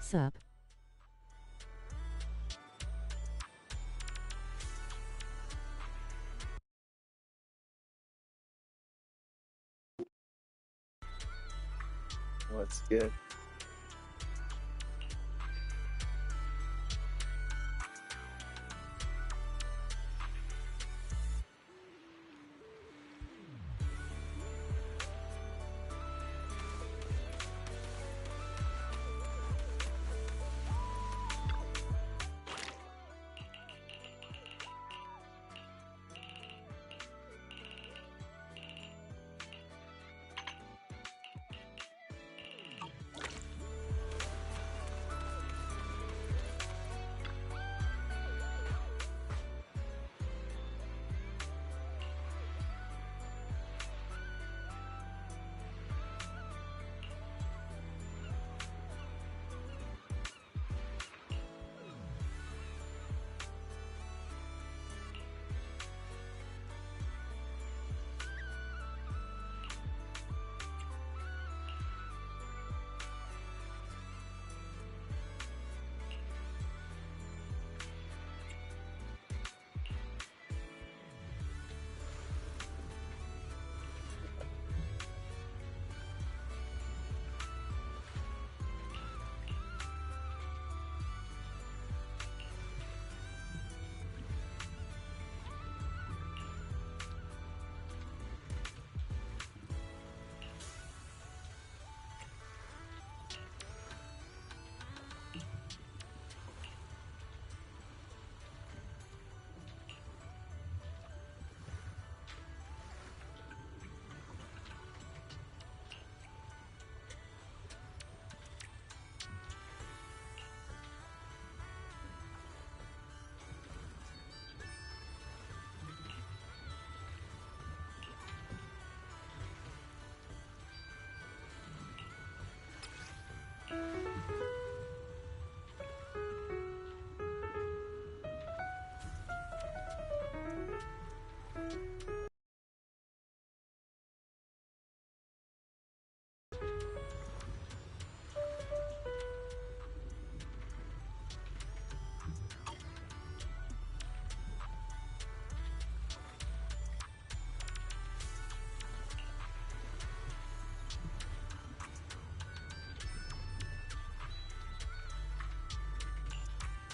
Sup? What's good?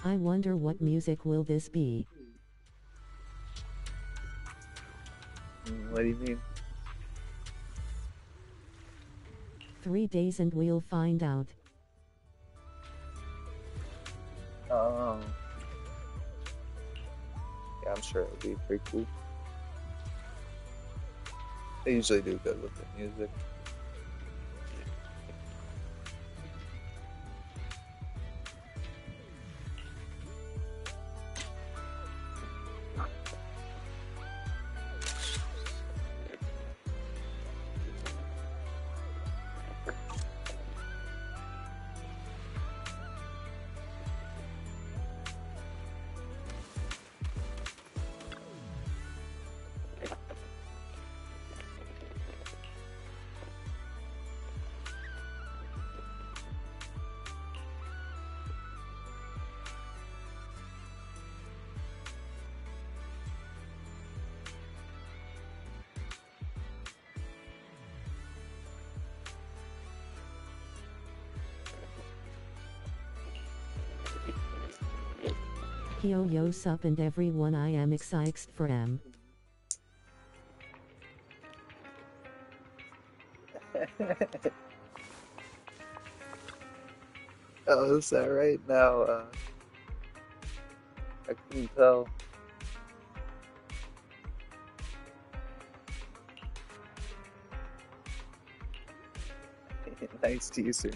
I wonder what music will this be? What do you mean? 3 days and we'll find out. Oh. Yeah, I'm sure it'll be pretty cool. They usually do good with the music. Yo sup and everyone, I am excited for M. Oh, is that right? Now, I couldn't tell. Nice to you, sir.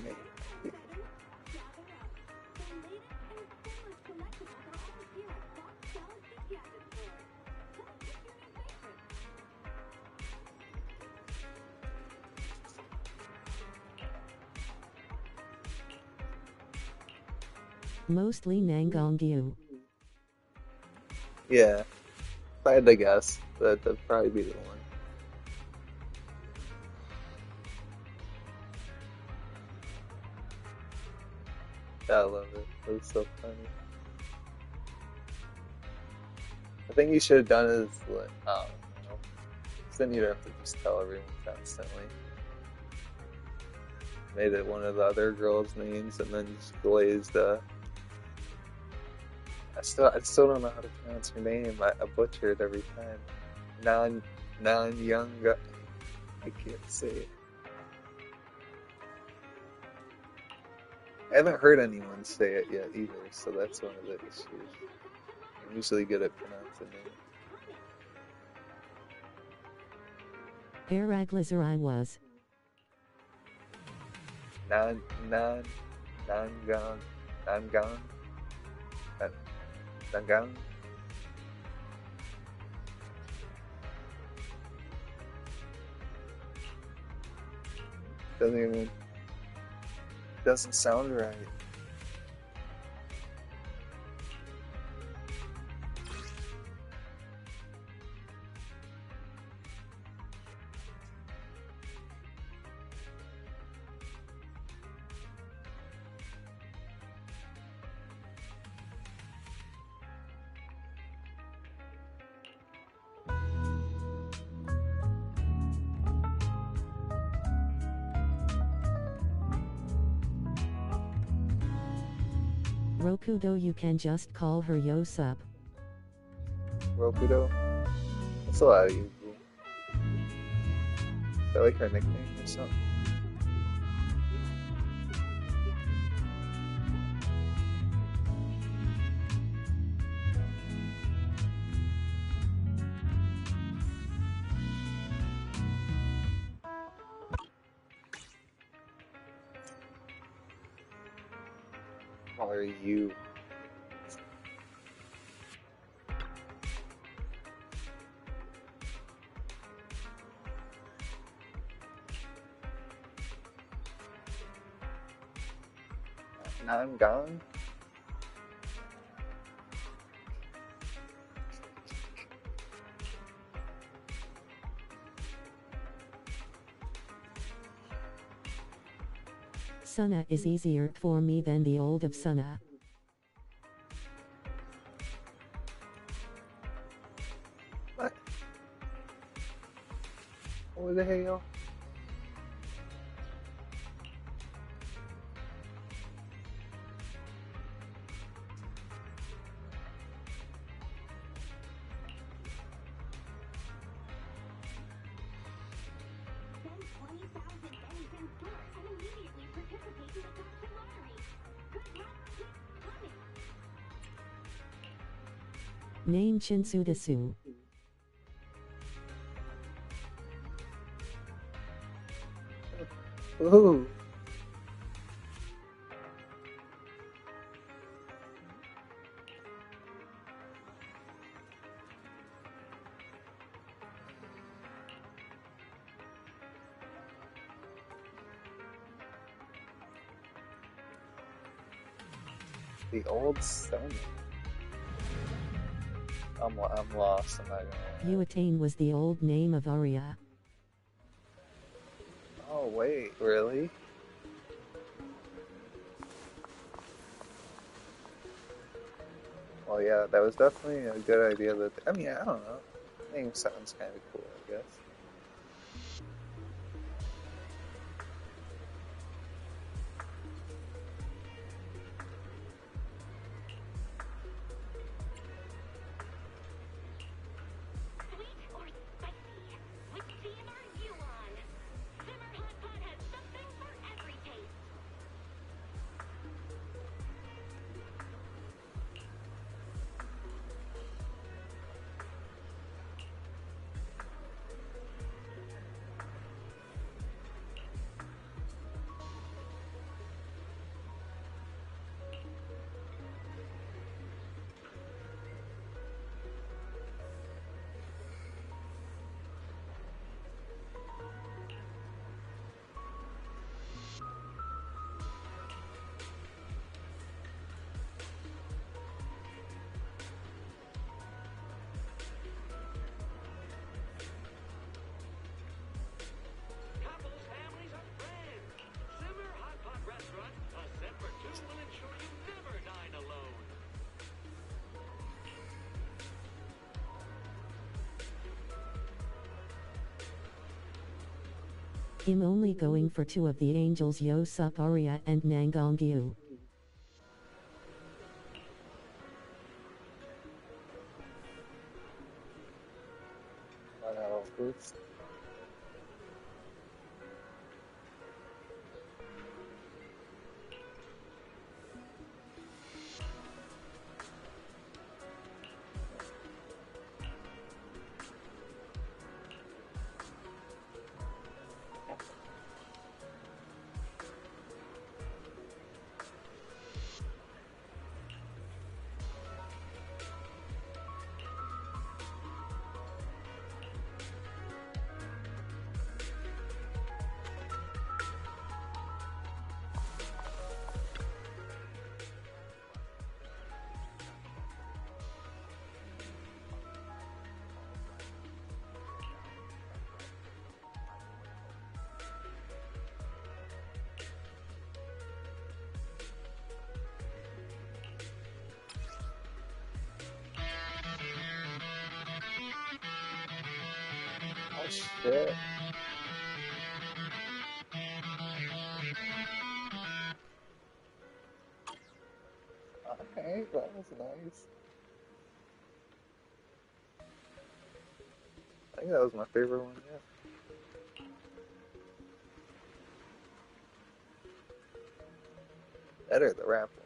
Mostly Nangongyu. Yeah, if I had to guess, that'd probably be the one. I love it. It was so funny. I think you should have done is like, you know, 'cause then you'd have to just tell everyone constantly. Made it one of the other girls' names, and then just glazed. I still don't know how to pronounce her name. I butcher it every time. Non young. I can't say it. I haven't heard anyone say it yet either, so that's one of the issues. I'm usually good at pronouncing it. Araglizer I was. Non, non, non-gong, non-gong, non-gong. Doesn't sound right. Rokudo, you can just call her Yosup. Rokudo? That's a lot easier. Is that like her nickname or something? Call her you. Non-gong? Sunna is easier for me than the old of Sunna. What? What the hell? Name Shinsudasu. Ooh. The old sun. I'm lost. I'm not gonna lie. Uatane was the old name of Arya. Oh wait, really? Well, yeah, that was definitely a good idea. I mean, I don't know. Name sounds kind of cool, I guess. I'm only going for two of the angels, Yo Sup Aria and Nangongyu. Wow, oops. Oh shit. Okay, that was nice. I think that was my favorite one yet. Better the rap one.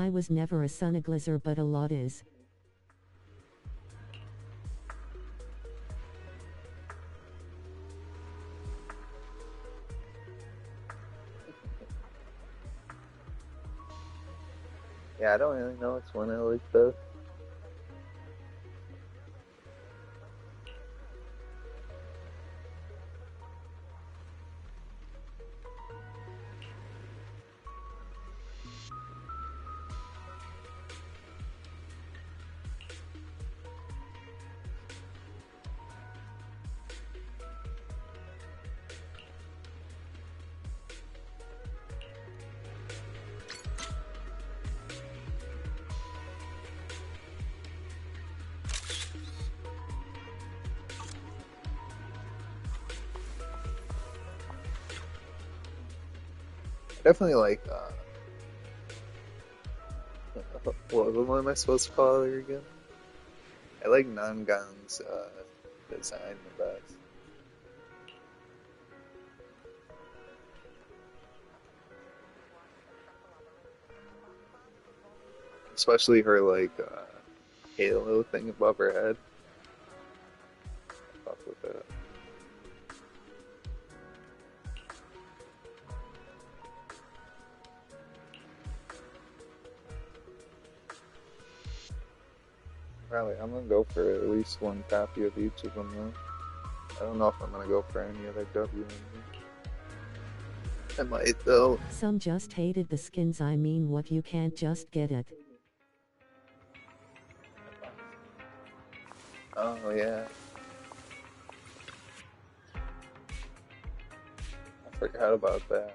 I was never a sunaglazer, but a lot is. Yeah, I don't really know which one I like best. Definitely like, what am I supposed to call her again? I like Nangan's design the best. Especially her like halo thing above her head. Fuck with that. Probably, I'm gonna go for at least one copy of each of them though. I don't know if I'm gonna go for any other W. I might though. Some just hated the skins, I mean, what, you can't just get it. Oh yeah. I forgot about that.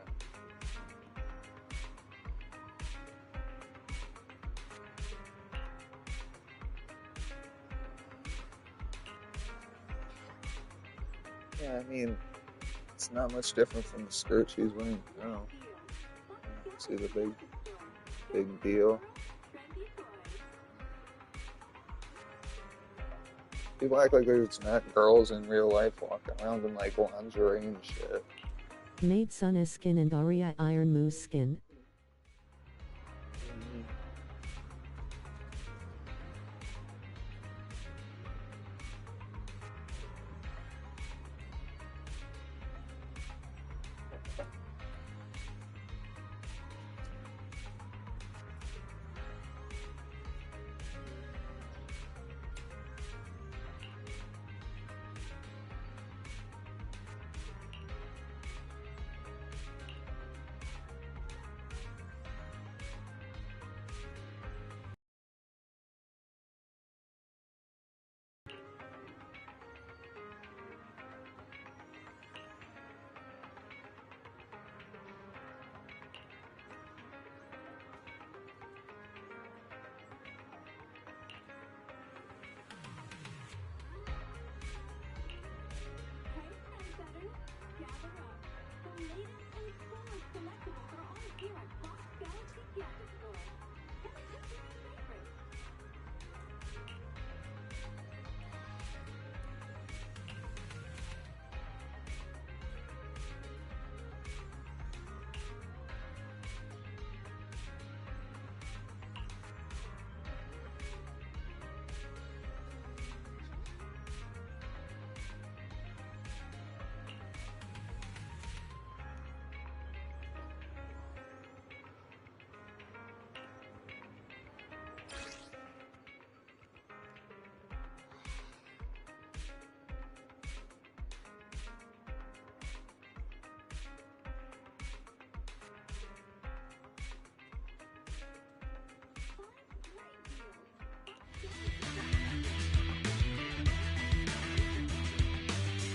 Yeah, I mean, it's not much different from the skirt she's wearing now. See the big deal. People act like there's not girls in real life walking around in like lingerie and shit. Made Sunna skin and Aria Iron Moose skin.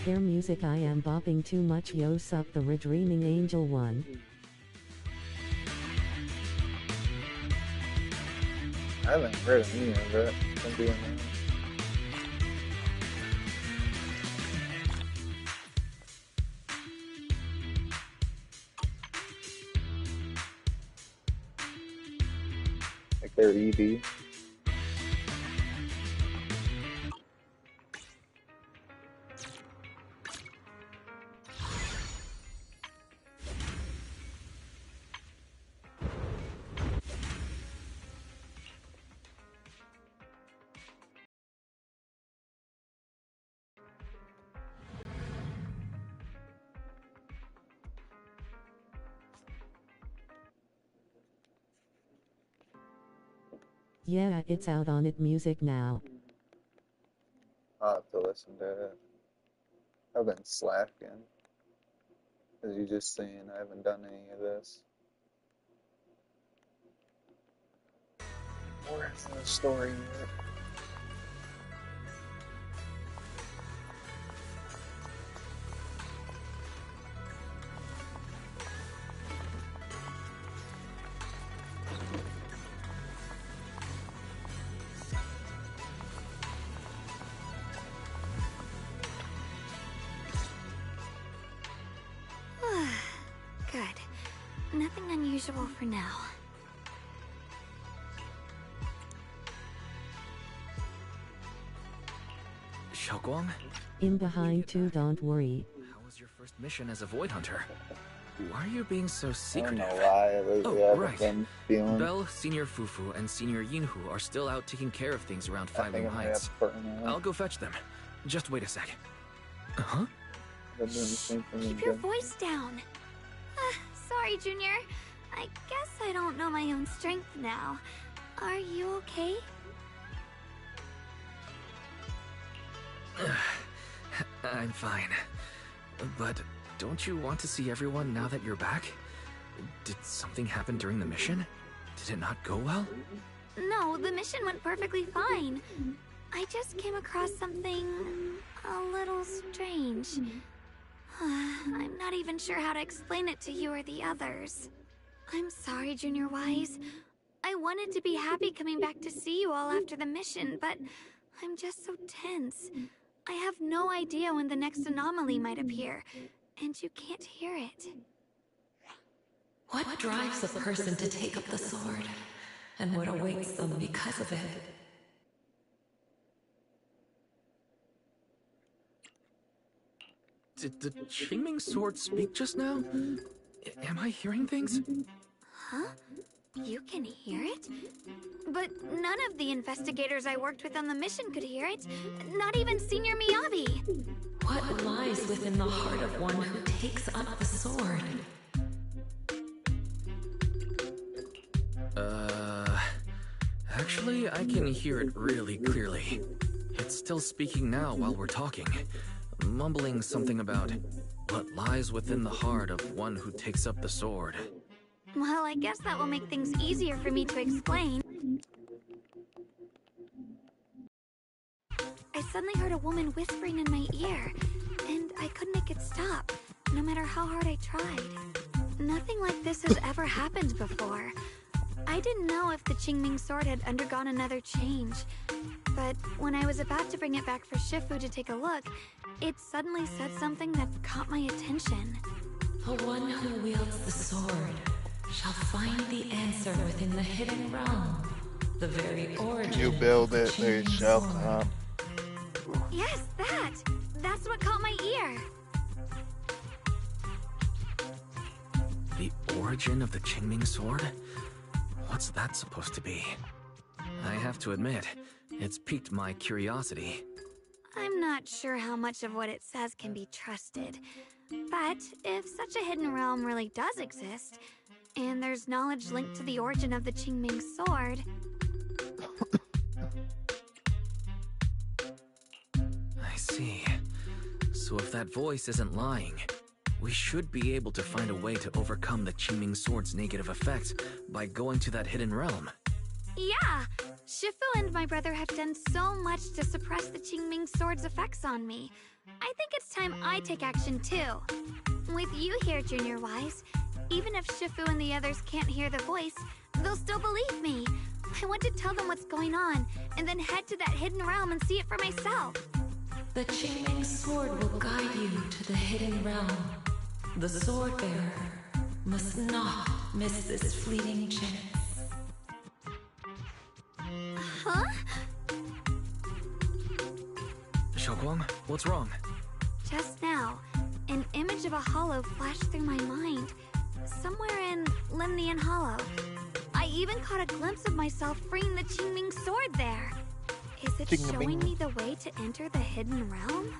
Their music I am bopping too much. Yo sup the redreaming angel one. I haven't heard any of it. I'm being honest. Like their ED. Yeah, it's out on it music now. I'll have to listen to it. I've been slacking. As you just seen, I haven't done any of this. Where's the story yet? Good. Nothing unusual for now. Xiaoguang? In behind too, don't worry. How was your first mission as a Void Hunter? Why are you being so I don't secretive? know why. Right. Been feeling. Belle, Senior Fufu, and Senior Yinhu are still out taking care of things around I Five think Room I'm gonna have Heights. to burn I'll go fetch them. Just wait a sec. Huh? Been doing the same thing Keep your again. voice down. Sorry, Junior. I guess I don't know my own strength now. Are you okay? I'm fine. But don't you want to see everyone now that you're back? Did something happen during the mission? Did it not go well? No, the mission went perfectly fine. I just came across something a little strange. I'm not even sure how to explain it to you or the others. I'm sorry, Junior Wise. I wanted to be happy coming back to see you all after the mission, but I'm just so tense. I have no idea when the next anomaly might appear, and you can't hear it. What drives a person to take up the sword? And what awaits them because of it? Did the Qingming sword speak just now? Am I hearing things? Huh? You can hear it? But none of the investigators I worked with on the mission could hear it. Not even Senior Miyabi. What lies within the heart of one who takes up the sword? Actually, I can hear it really clearly. It's still speaking now while we're talking, mumbling something about what lies within the heart of one who takes up the sword. Well, I guess that will make things easier for me to explain. I suddenly heard a woman whispering in my ear, and I couldn't make it stop, no matter how hard I tried. Nothing like this has ever happened before. I didn't know if the Qingming sword had undergone another change, but when I was about to bring it back for Shifu to take a look, it suddenly said something that caught my attention. The one who wields the sword shall find the answer within the hidden realm. The very origin. You build of it, the they Qingming shall sword. come. Yes, that! That's what caught my ear! The origin of the Qingming sword? What's that supposed to be? I have to admit, it's piqued my curiosity. I'm not sure how much of what it says can be trusted, but if such a hidden realm really does exist, and there's knowledge linked to the origin of the Qingming sword... I see. So if that voice isn't lying, we should be able to find a way to overcome the Qingming sword's negative effects by going to that hidden realm. Yeah! Shifu and my brother have done so much to suppress the Qingming sword's effects on me. I think it's time I take action too. With you here, Junior Wise, even if Shifu and the others can't hear the voice, they'll still believe me. I want to tell them what's going on, and then head to that hidden realm and see it for myself. The Qingming sword will guide you to the hidden realm. The sword bearer must not miss this fleeting chance. Huh? Xiaoguang, what's wrong? Just now, an image of a hollow flashed through my mind. Somewhere in Limnian Hollow. I even caught a glimpse of myself freeing the Qingming sword there. Is it showing me the way to enter the hidden realm?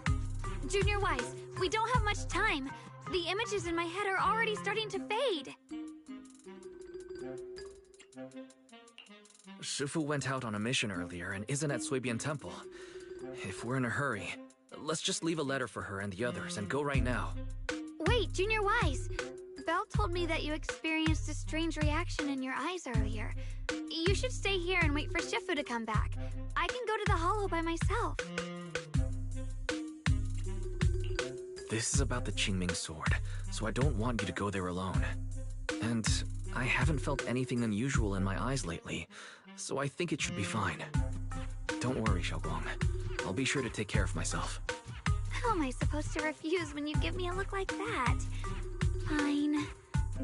Junior Wise, we don't have much time. The images in my head are already starting to fade. Shifu went out on a mission earlier and isn't at Suibian Temple. If we're in a hurry, let's just leave a letter for her and the others and go right now. Wait, Junior Wise. Belle told me that you experienced a strange reaction in your eyes earlier. You should stay here and wait for Shifu to come back. I can go to the hollow by myself. This is about the Qingming sword, so I don't want you to go there alone. And I haven't felt anything unusual in my eyes lately, so I think it should be fine. Don't worry, Xiaoguang. I'll be sure to take care of myself. How am I supposed to refuse when you give me a look like that? Fine.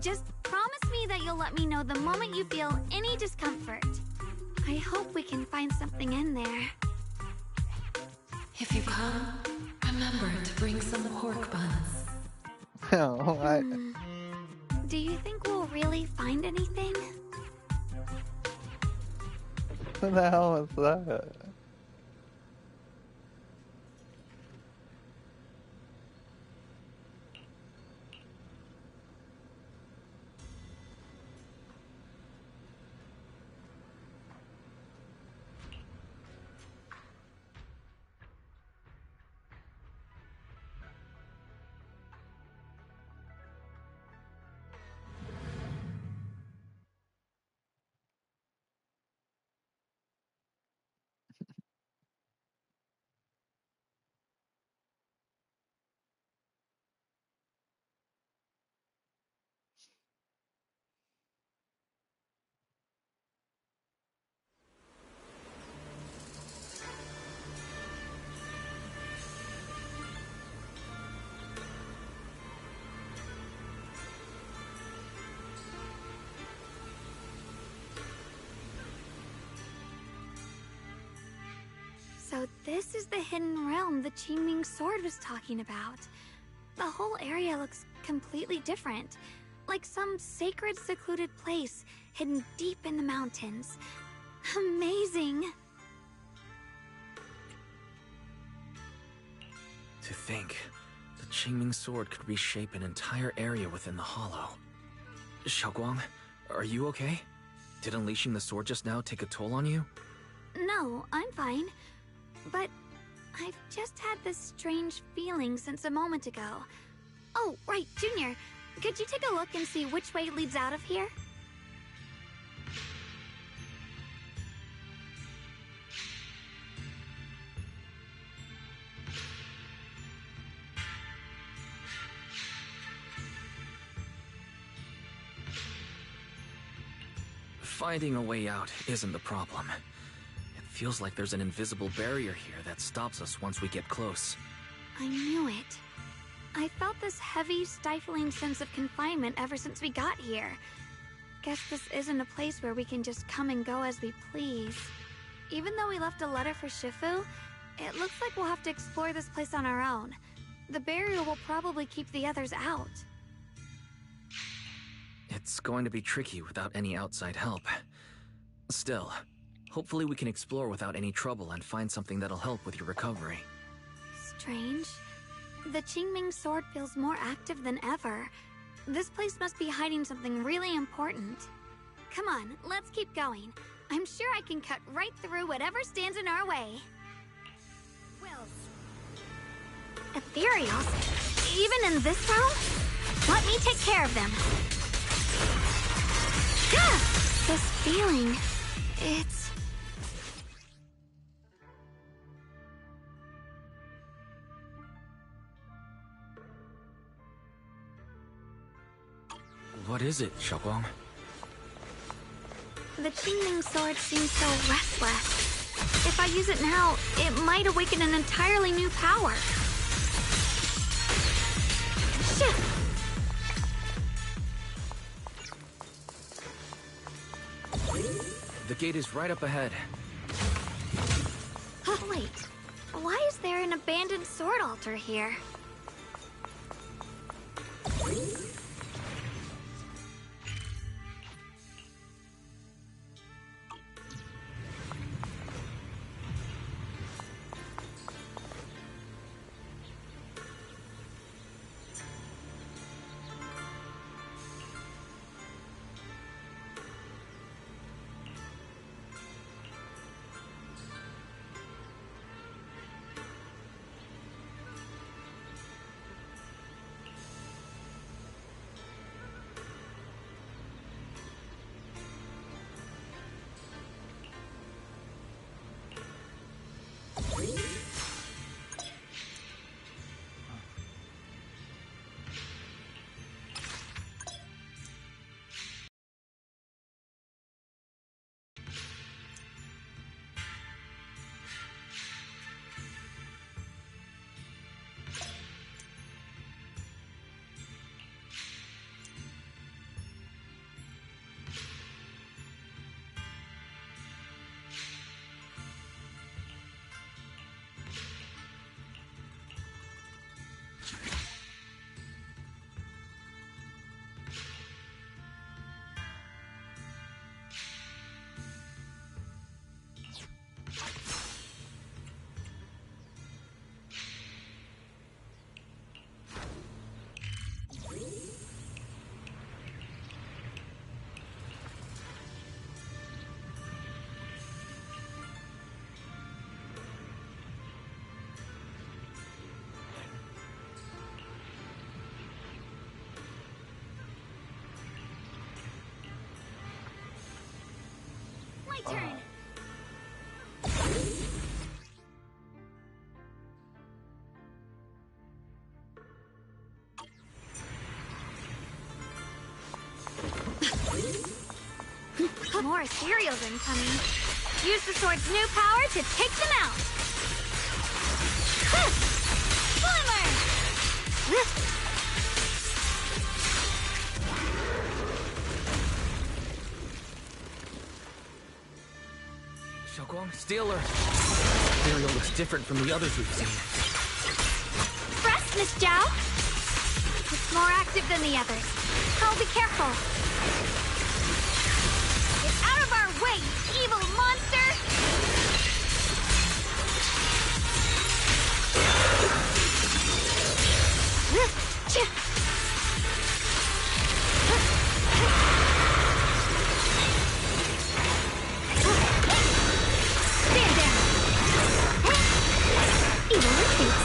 Just promise me that you'll let me know the moment you feel any discomfort. I hope we can find something in there. If you come, remember to bring some pork buns. Do you think we'll really find anything? What the hell is that? So this is the hidden realm the Qingming sword was talking about. The whole area looks completely different. Like some sacred, secluded place hidden deep in the mountains. Amazing! To think, the Qingming sword could reshape an entire area within the hollow. Xiaoguang, are you okay? Did unleashing the sword just now take a toll on you? No, I'm fine. But I've just had this strange feeling since a moment ago. Oh, right, Junior. Could you take a look and see which way leads out of here? Finding a way out isn't the problem. It feels like there's an invisible barrier here that stops us once we get close. I knew it. I felt this heavy, stifling sense of confinement ever since we got here. Guess this isn't a place where we can just come and go as we please. Even though we left a letter for Shifu, it looks like we'll have to explore this place on our own. The barrier will probably keep the others out. It's going to be tricky without any outside help. Still, hopefully we can explore without any trouble and find something that'll help with your recovery. Strange. The Qingming sword feels more active than ever. This place must be hiding something really important. Come on, let's keep going. I'm sure I can cut right through whatever stands in our way. Ethereals? Even in this realm? Let me take care of them. This feeling, it's... What is it, Xiaoguang? The Qingming sword seems so restless. If I use it now, it might awaken an entirely new power. Shit! The gate is right up ahead. Wait, why is there an abandoned sword altar here? My turn. More cereals incoming. Use the sword's new power to take them out. Slimmer! Xiaoguang, Stealer. Cereal looks different from the others we've seen. Rest, Miss Zhao. It's more active than the others. I'll be careful. Get out of our way, you evil monster! Stand down! Evil instincts.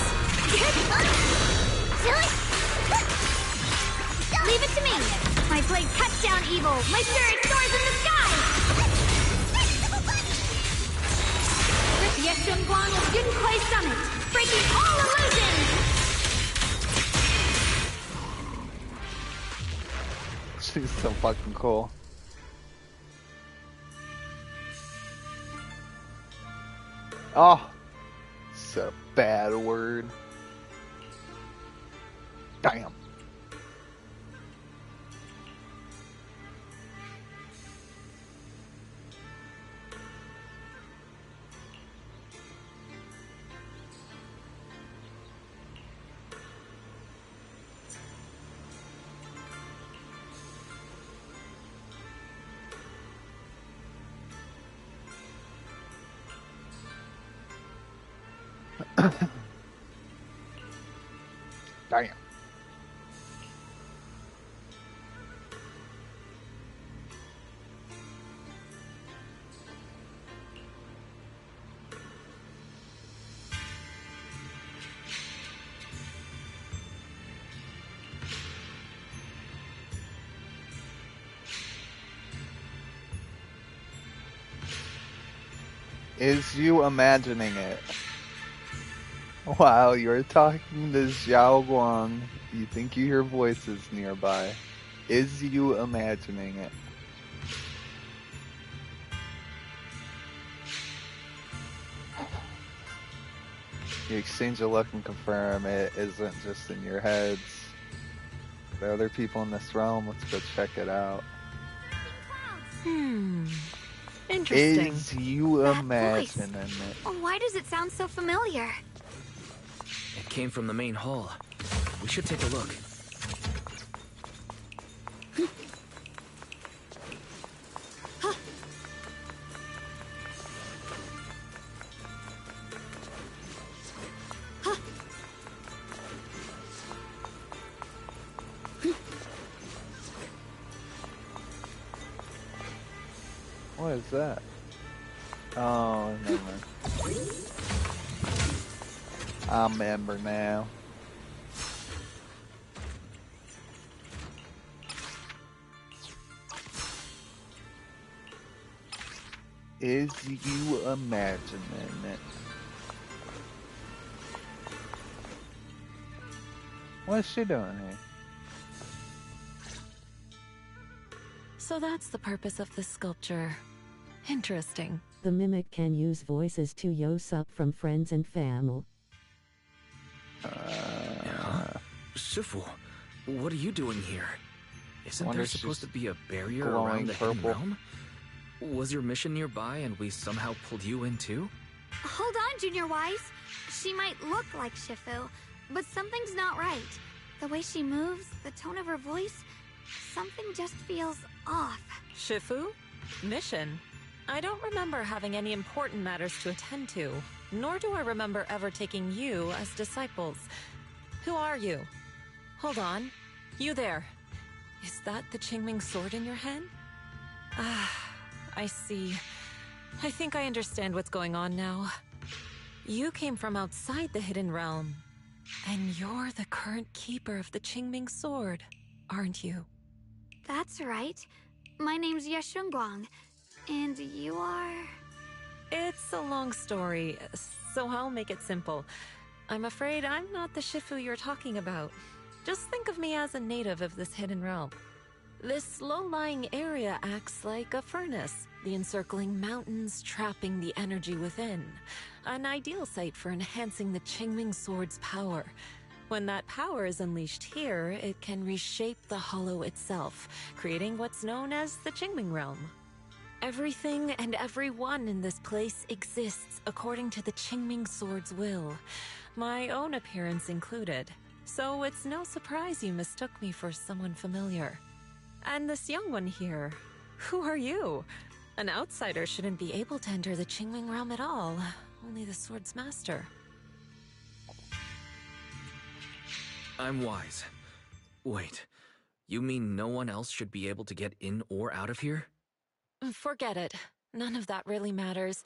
Leave it to me! My blade cuts down evil! My spirit soars in the sky! Yes, Zhenguang of Yunkuei Summit, breaking all illusions! She's so fucking cool. Oh, said a bad word. Damn. Damn. Is you imagining it? While you're talking to Xiao Guang, you think you hear voices nearby. Is you imagining it? You exchange a look and confirm it isn't just in your heads. There are other people in this realm. Let's go check it out. Interesting. Is you That imagining voice. it? Why does it sound so familiar? It came from the main hall. We should take a look. What is that? Oh, never mind. I remember now. Is you imagining it? What's she doing here? So that's the purpose of this sculpture. Interesting. The mimic can use voices to yos up from friends and family. Shifu, what are you doing here? Isn't Wonder there if she's supposed to be a barrier glowing around the hidden purple. realm? Was your mission nearby and we somehow pulled you in too? Hold on, Junior Wise. She might look like Shifu, but something's not right. The way she moves, the tone of her voice, something just feels off. Shifu? Mission? I don't remember having any important matters to attend to, nor do I remember ever taking you as disciples. Who are you? Hold on. You there. Is that the Qingming sword in your hand? Ah, I see. I think I understand what's going on now. You came from outside the hidden realm, and you're the current keeper of the Qingming sword, aren't you? That's right. My name's Yeshunguang, and you are... It's a long story, so I'll make it simple. I'm afraid I'm not the Shifu you're talking about. Just think of me as a native of this hidden realm. This low-lying area acts like a furnace, the encircling mountains trapping the energy within. An ideal site for enhancing the Qingming sword's power. When that power is unleashed here, it can reshape the hollow itself, creating what's known as the Qingming realm. Everything and everyone in this place exists according to the Qingming sword's will, my own appearance included. So it's no surprise you mistook me for someone familiar. And this young one here, who are you? An outsider shouldn't be able to enter the Qingming realm at all, only the sword's master. I'm Wise. Wait, you mean no one else should be able to get in or out of here? Forget it. None of that really matters.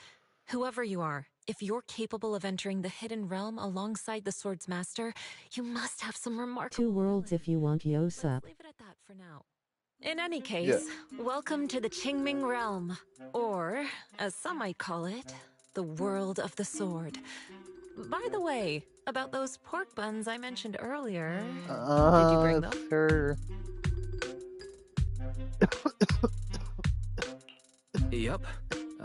Whoever you are, if you're capable of entering the hidden realm alongside the sword's master, you must have some remarkable... 2 worlds if you want yos up. Let's leave it at that for now. In any case, welcome to the Qingming realm, or, as some might call it, the world of the sword. By the way, about those pork buns I mentioned earlier, did you bring them? Her. Yup.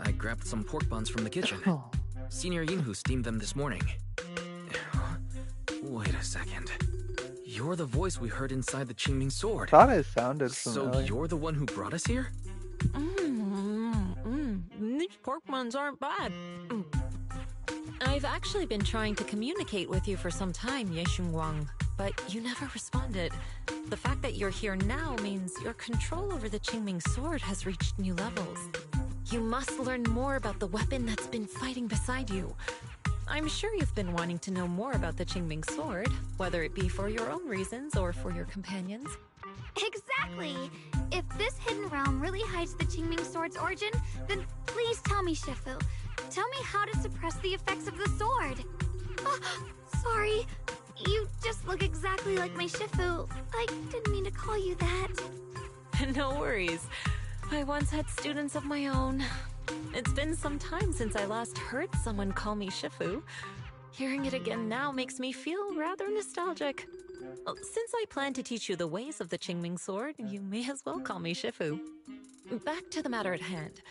I grabbed some pork buns from the kitchen. Senior Yinhu steamed them this morning. Wait a second. You're the voice we heard inside the Qingming sword. Thought it sounded So familiar. you're the one who brought us here? These pork buns aren't bad. I've actually been trying to communicate with you for some time, Yeshunguang, but you never responded. The fact that you're here now means your control over the Qingming sword has reached new levels. You must learn more about the weapon that's been fighting beside you. I'm sure you've been wanting to know more about the Qingming sword, whether it be for your own reasons or for your companions. Exactly! If this hidden realm really hides the Qingming sword's origin, then please tell me, Shifu. Tell me how to suppress the effects of the sword. Oh, sorry. You just look exactly like my Shifu. I didn't mean to call you that. No worries. I once had students of my own. It's been some time since I last heard someone call me Shifu. Hearing it again now makes me feel rather nostalgic. Well, since I plan to teach you the ways of the Qingming sword, you may as well call me Shifu. Back to the matter at hand.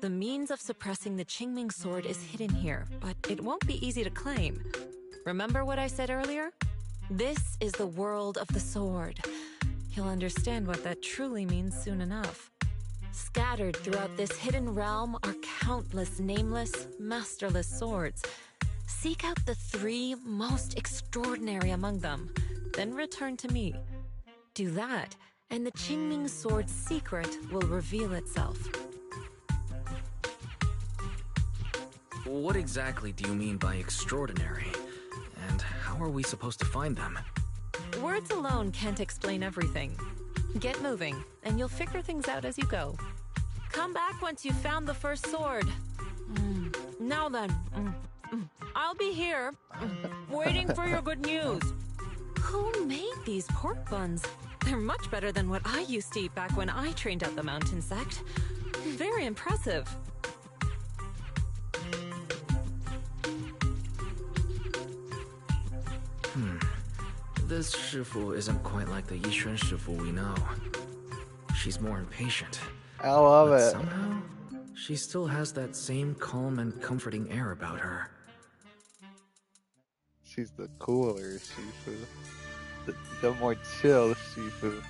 The means of suppressing the Qingming sword is hidden here, but it won't be easy to claim. Remember what I said earlier? This is the world of the sword. You'll understand what that truly means soon enough. Scattered throughout this hidden realm are countless nameless, masterless swords. Seek out the 3 most extraordinary among them, then return to me. Do that, and the Qingming sword's secret will reveal itself. What exactly do you mean by extraordinary? And how are we supposed to find them? Words alone can't explain everything. Get moving, and you'll figure things out as you go. Come back once you've found the first sword. Now then, I'll be here, waiting for your good news. Who made these pork buns? They're much better than what I used to eat back when I trained at the mountain sect. Very impressive. This Shifu isn't quite like the Yixuan Shifu we know. She's more impatient. I love But it. somehow, she still has that same calm and comforting air about her. She's the cooler Shifu. The more chill Shifu.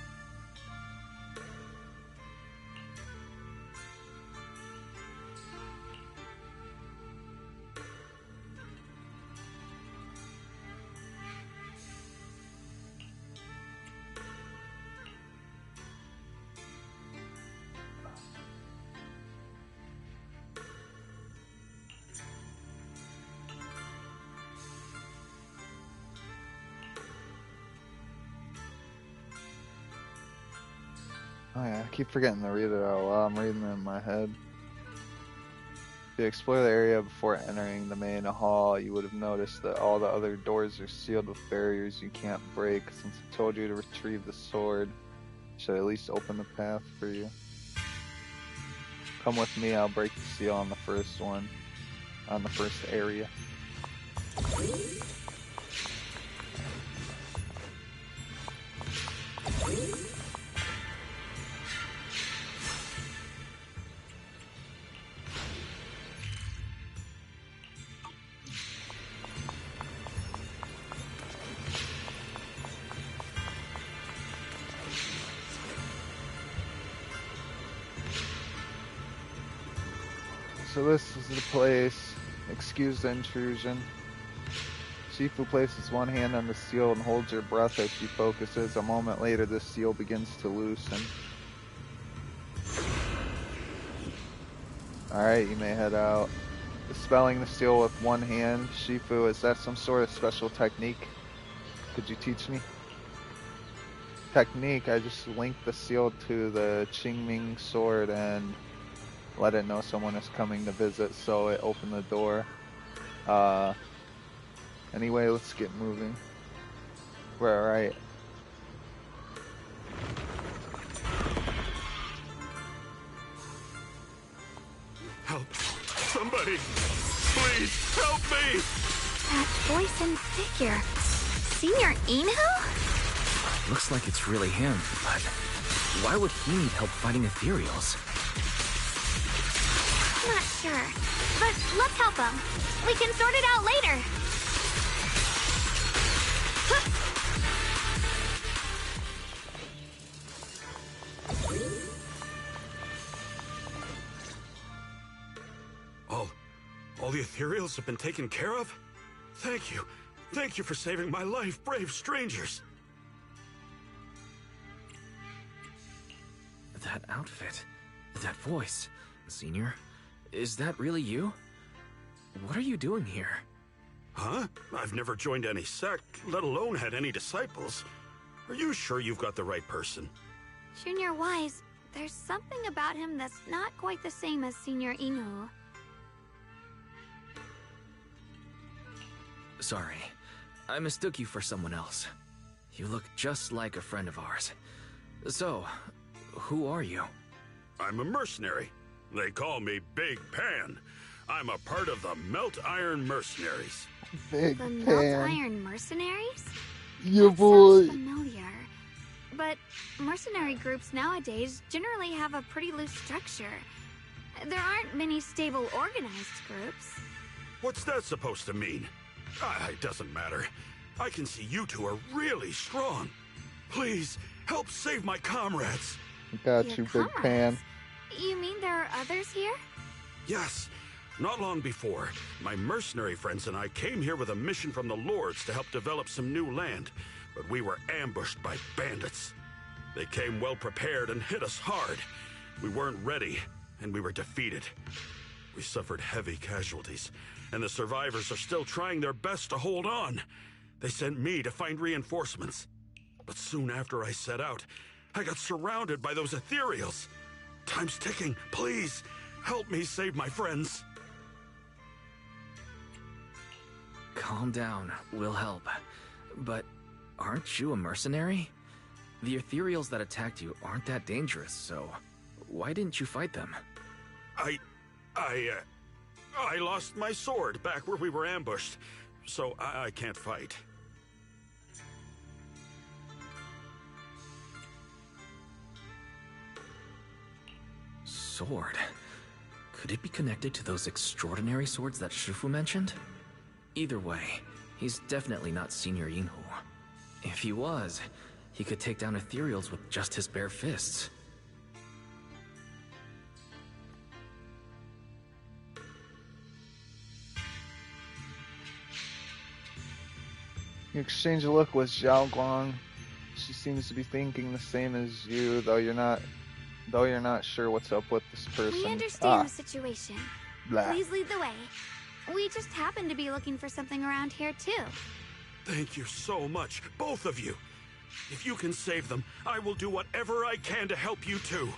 Oh yeah, I keep forgetting to read it out loud. I'm reading it in my head. If you explore the area before entering the main hall, you would have noticed that all the other doors are sealed with barriers you can't break. Since I told you to retrieve the sword, I should at least open the path for you. Come with me, I'll break the seal on the first one, on the first area. So this is the place. Excuse the intrusion. Shifu places one hand on the seal and holds her breath as she focuses. A moment later, the seal begins to loosen. Alright, you may head out. Dispelling the seal with one hand. Shifu, is that some sort of special technique? Could you teach me? Technique, I just link the seal to the Qingming sword and let it know someone is coming to visit, so it opened the door. Anyway, let's get moving. We're alright. Help! Somebody! Please, help me! That voice and figure. Senior Inu? Looks like it's really him, but why would he need help fighting ethereals? Not sure. But let's help him. We can sort it out later. All the ethereals have been taken care of? Thank you. Thank you for saving my life, brave strangers. That outfit, that voice, Senior, is that really you? What are you doing here? Huh? I've never joined any sect, let alone had any disciples. Are you sure you've got the right person? Junior Wise, there's something about him that's not quite the same as Senior Inu. Sorry, I mistook you for someone else. You look just like a friend of ours. So, who are you? I'm a mercenary. They call me Big Pan. I'm a part of the Melt Iron Mercenaries. Big The Melt Pan. Iron Mercenaries? Yeah, That boy. sounds familiar. But mercenary groups nowadays generally have a pretty loose structure. There aren't many stable, organized groups. What's that supposed to mean? It doesn't matter. I can see you two are really strong. Please, help save my comrades. Got Your you, Big comrades? Pan. You mean there are others here? Yes. Not long before, my mercenary friends and I came here with a mission from the Lords to help develop some new land, but we were ambushed by bandits. They came well prepared and hit us hard. We weren't ready, and we were defeated. We suffered heavy casualties, and the survivors are still trying their best to hold on. They sent me to find reinforcements. But soon after I set out, I got surrounded by those ethereals. Time's ticking. Please, help me save my friends. Calm down, we'll help. But aren't you a mercenary? The ethereals that attacked you aren't that dangerous, so why didn't you fight them? I lost my sword back where we were ambushed, so I can't fight. Sword? Could it be connected to those extraordinary swords that Shifu mentioned? Either way, he's definitely not Senior Yinhu. If he was, he could take down ethereals with just his bare fists. You exchange a look with Zhao Guang. She seems to be thinking the same as you, though you're not sure what's up with this person. We understand the situation. Blah. Please lead the way. We just happen to be looking for something around here, too. Thank you so much, both of you. If you can save them, I will do whatever I can to help you too.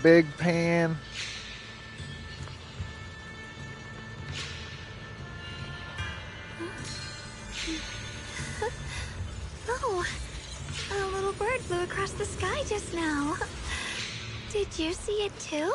Big Pan. Oh, a little bird flew across the sky just now. Did you see it too?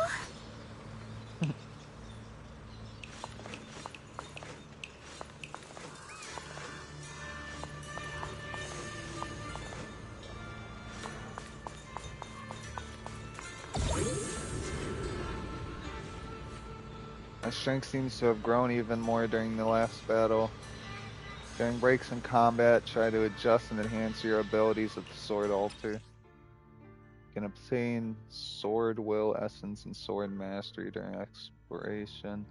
My strength seems to have grown even more during the last battle. During breaks in combat, try to adjust and enhance your abilities with the Sword Altar. You can obtain Sword Will Essence and Sword Mastery during exploration.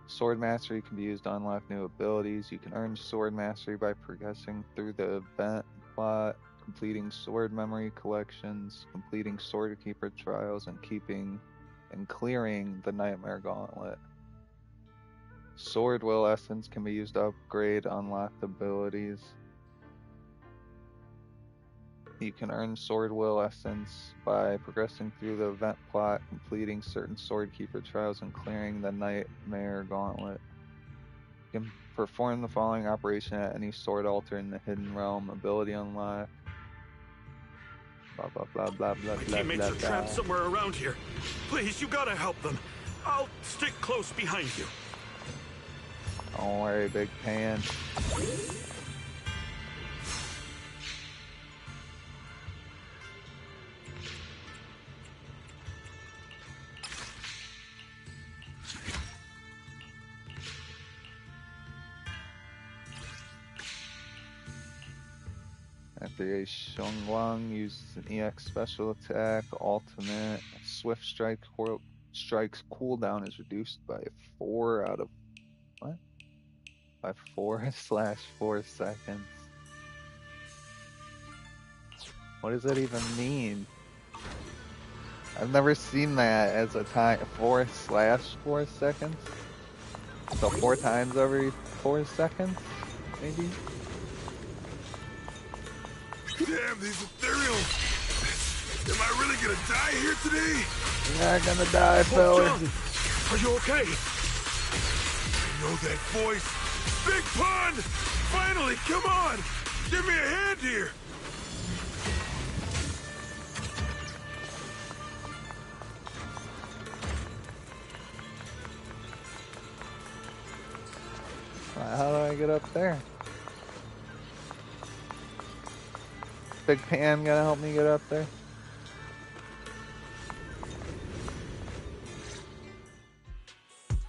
Sword Mastery can be used to unlock new abilities. You can earn Sword Mastery by progressing through the event plot, completing sword memory collections, completing Sword Keeper trials, and clearing the Nightmare Gauntlet. Sword Will Essence can be used to upgrade unlocked abilities. You can earn Sword Will Essence by progressing through the event plot, completing certain Sword Keeper trials, and clearing the Nightmare Gauntlet. You can perform the following operation at any sword altar in the Hidden Realm. Ability unlock. Blah blah blah blah blah My blah teammates blah are trapped blah. somewhere around here. Please, you gotta help them. I'll stick close behind you. Don't worry, Big Pan. After a Shongguang uses an EX special attack, ultimate, Swift Strike's cooldown is reduced by 4 out of what? By 4/4 seconds. What does that even mean? I've never seen that as a time 4/4 seconds. So 4 times every 4 seconds, maybe? Damn, these ethereals! Am I really gonna die here today? You're not gonna die, fella. John, are you okay? I know that voice. Big Pun! Finally, come on! Give me a hand here! How do I get up there? Big Pan gonna help me get up there?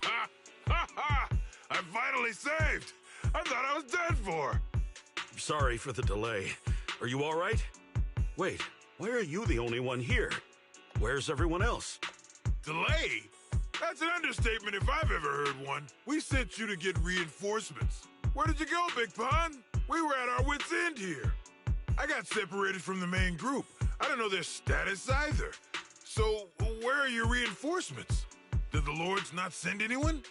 Ha! Ha ha! I'm finally saved! I thought I was dead for! Sorry for the delay. Are you alright? Wait, why are you the only one here? Where's everyone else? Delay? That's an understatement if I've ever heard one. We sent you to get reinforcements. Where did you go, Big Pun? We were at our wits' end here. I got separated from the main group. I don't know their status either. So, where are your reinforcements? Did the Lords not send anyone?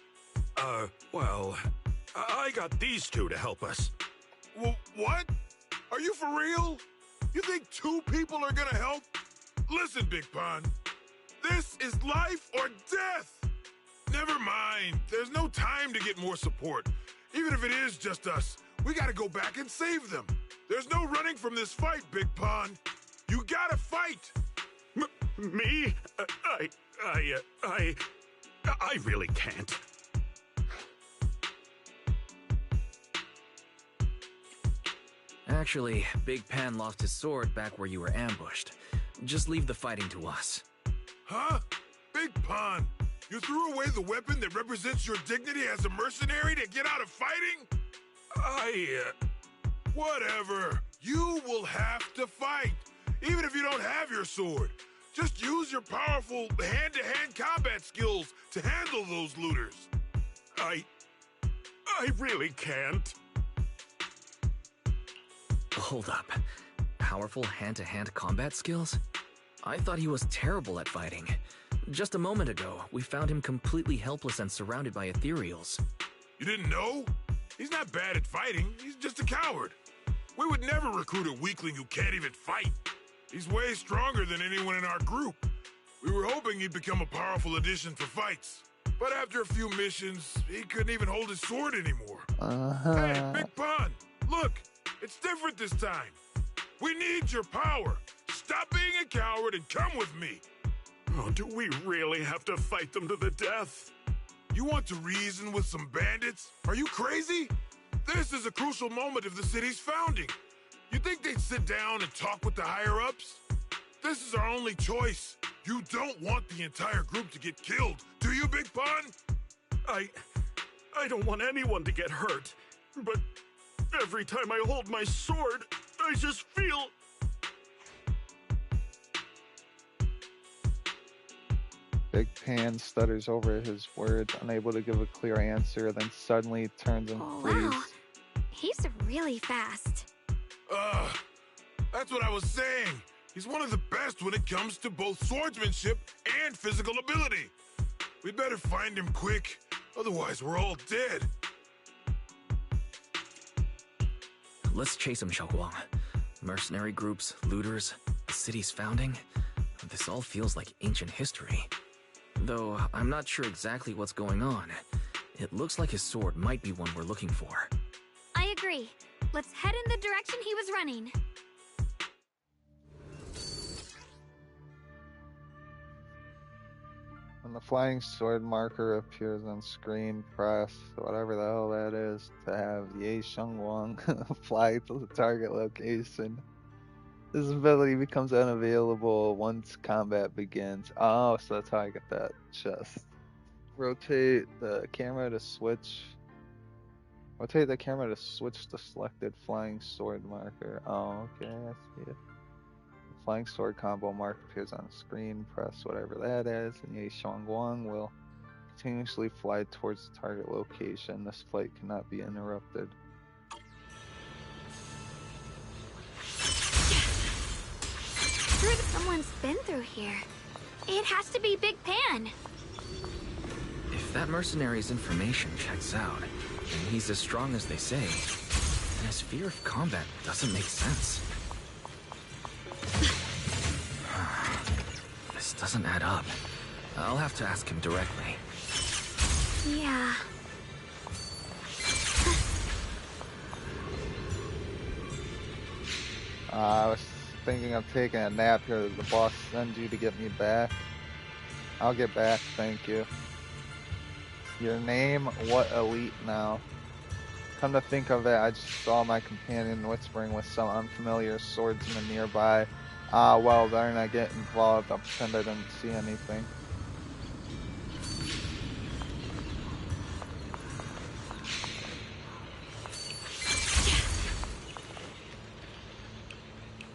Well, I got these two to help us. What? Are you for real? You think 2 people are gonna help? Listen, Big Pun. This is life or death! Never mind. There's no time to get more support. Even if it is just us, we gotta go back and save them. There's no running from this fight, Big Pun. You gotta fight! Me? I really can't. Actually, Big Pan lost his sword back where you were ambushed. Just leave the fighting to us. Huh? Big Pun, you threw away the weapon that represents your dignity as a mercenary to get out of fighting? Whatever. You will have to fight, even if you don't have your sword. Just use your powerful hand-to-hand combat skills to handle those looters. I really can't. Hold up. Powerful hand-to-hand combat skills? I thought he was terrible at fighting. Just a moment ago, we found him completely helpless and surrounded by ethereals. You didn't know? He's not bad at fighting. He's just a coward. We would never recruit a weakling who can't even fight. He's way stronger than anyone in our group. We were hoping he'd become a powerful addition for fights. But after a few missions, he couldn't even hold his sword anymore. Hey, Big Pun, look, it's different this time. We need your power. Stop being a coward and come with me. Oh, do we really have to fight them to the death? You want to reason with some bandits? Are you crazy? This is a crucial moment of the city's founding. You think they'd sit down and talk with the higher-ups? This is our only choice. You don't want the entire group to get killed, do you, Big Pun? I don't want anyone to get hurt, but every time I hold my sword, I just feel... Big Pan stutters over his words, unable to give a clear answer, then suddenly turns and flees. Wow. He's really fast. That's what I was saying. He's one of the best when it comes to both swordsmanship and physical ability. We better find him quick, otherwise we're all dead. Let's chase him, Xiaoguang. Mercenary groups, looters, the city's founding. This all feels like ancient history. Though I'm not sure exactly what's going on. It looks like his sword might be one we're looking for. I agree. Let's head in the direction he was running. When the flying sword marker appears on screen, press whatever the hell that is to have Ye Shengwang fly to the target location. This ability becomes unavailable once combat begins. Oh, so that's how I get that chest. Rotate the camera to switch the selected flying sword marker. Oh, okay, I see it. The flying sword combo mark appears on the screen. Press whatever that is, and Ye Shengwang will continuously fly towards the target location. This flight cannot be interrupted. Someone's been through here. It has to be Big Pan. If that mercenary's information checks out, and he's as strong as they say, then his fear of combat doesn't make sense. This doesn't add up. I'll have to ask him directly. Yeah. I was thinking of taking a nap here. Did the boss send you to get me back? I'll get back, thank you. Your name, what elite now? Come to think of it, I just saw my companion whispering with some unfamiliar swordsman nearby. Ah, well, better not get involved. I'll pretend I didn't see anything.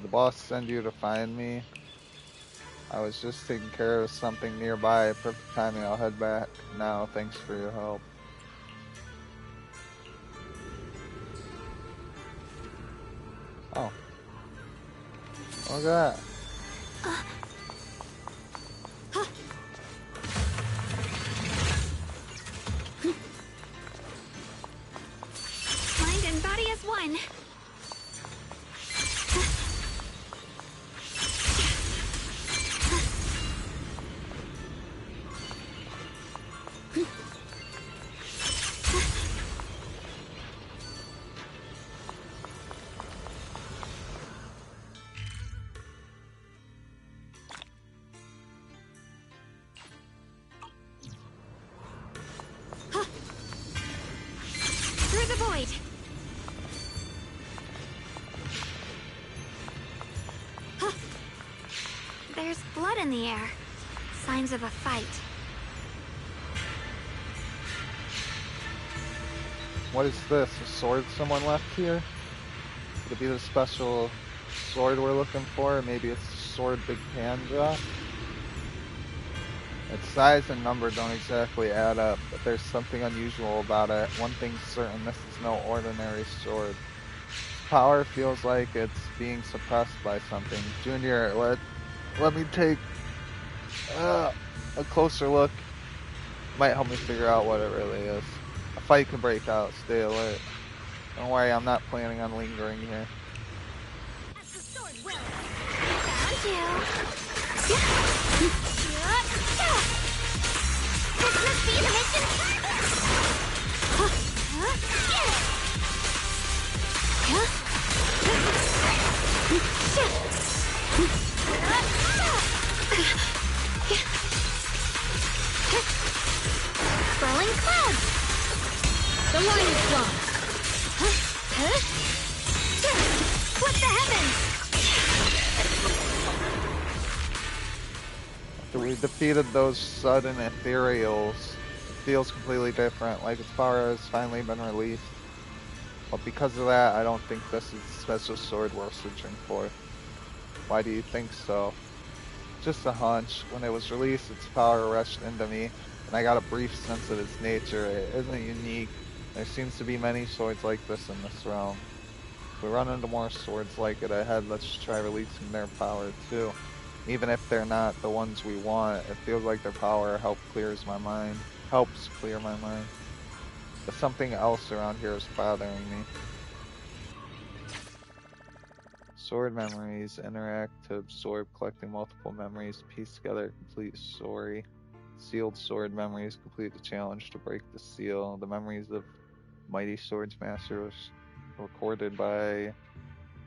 The boss sent you to find me? I was just taking care of something nearby. Perfect timing. I'll head back now. Thanks for your help. Oh. Look at that. Mind and body as one. Through the void. There's blood in the air. Signs of a fight. What is this? A sword someone left here? Could it be the special sword we're looking for? Maybe it's the sword Big Pan dropped? Its size and number don't exactly add up, but there's something unusual about it. One thing's certain, this is no ordinary sword. Power feels like it's being suppressed by something. Junior, let me take a closer look. Might help me figure out what it really is. A fight can break out. Stay alert. Don't worry, I'm not planning on lingering here. Found you. This must be the mission. Swirling clouds. The line is drawn. What the heavens? After we defeated those sudden ethereals, it feels completely different, like its power has finally been released. But because of that, I don't think this is the special sword we're searching for. Why do you think so? Just a hunch. When it was released, its power rushed into me, and I got a brief sense of its nature. It isn't unique. There seems to be many swords like this in this realm. If we run into more swords like it ahead, let's just try releasing their power too. Even if they're not the ones we want, it feels like their power helps clear my mind. But something else around here is bothering me. Sword memories interact to absorb, collecting multiple memories to piece together a complete story. Sealed sword memories complete the challenge to break the seal. The memories of mighty swords masters recorded by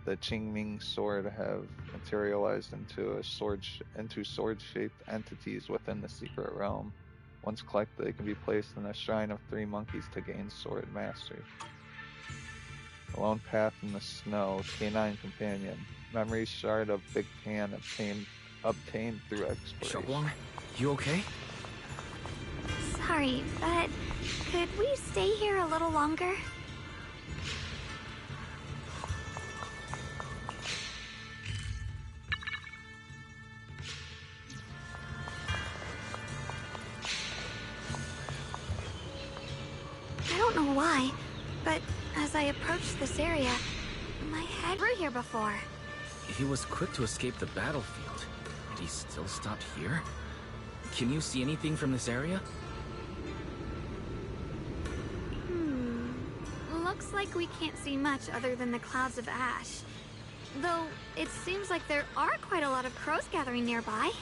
the Qingming sword have materialized into sword-shaped entities within the secret realm. Once collected, they can be placed in a shrine of 3 monkeys to gain sword mastery. The Lone Path in the Snow, K9 Companion. Memory shard of Big Pan obtained through exploration. Xiaoguang, you okay? Sorry, but could we stay here a little longer? I don't know why, but as I approached this area, my head were here before. He was quick to escape the battlefield, and he still stopped here? Can you see anything from this area? Looks like we can't see much other than the clouds of ash. Though, it seems like there are quite a lot of crows gathering nearby.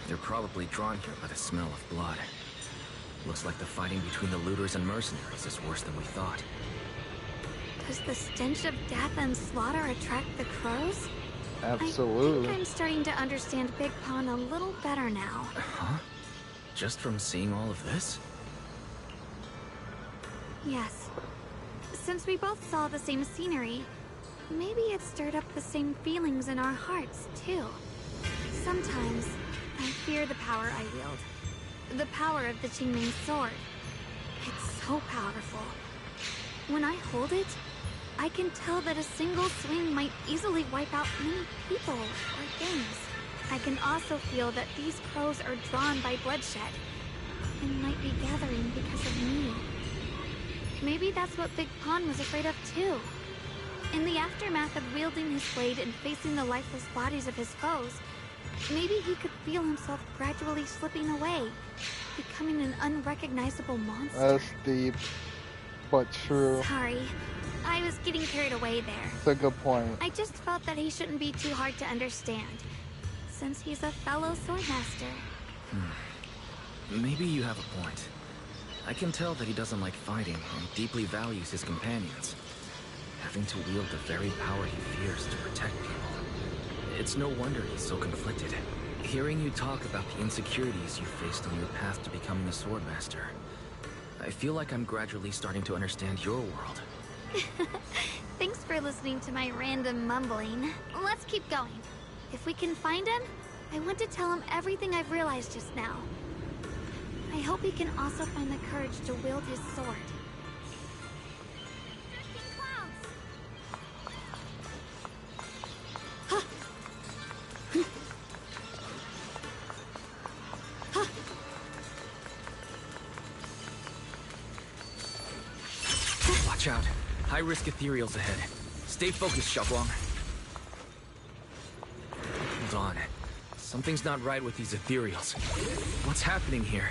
They're probably drawn here by the smell of blood. Looks like the fighting between the looters and mercenaries is worse than we thought. Does the stench of death and slaughter attract the crows? Absolutely. I think I'm starting to understand Big Pond a little better now. Huh? Just from seeing all of this? Yes. Since we both saw the same scenery, maybe it stirred up the same feelings in our hearts, too. Sometimes, I fear the power I wield. The power of the Qingming sword. It's so powerful. When I hold it, I can tell that a single swing might easily wipe out many people or things. I can also feel that these crows are drawn by bloodshed and might be gathering because of me. Maybe that's what Big Pond was afraid of too. In the aftermath of wielding his blade and facing the lifeless bodies of his foes, maybe he could feel himself gradually slipping away, becoming an unrecognizable monster. That's deep, but true. Sorry, I was getting carried away there. That's a good point. I just felt that he shouldn't be too hard to understand, since he's a fellow swordmaster. Maybe you have a point. I can tell that he doesn't like fighting and deeply values his companions. Having to wield the very power he fears to protect people. It's no wonder he's so conflicted. Hearing you talk about the insecurities you faced on your path to becoming a swordmaster, I feel like I'm gradually starting to understand your world. Thanks for listening to my random mumbling. Let's keep going. If we can find him, I want to tell him everything I've realized just now. I hope he can also find the courage to wield his sword. Watch out. High-risk ethereals ahead. Stay focused, Xiaoguang. Hold on. Something's not right with these ethereals. What's happening here?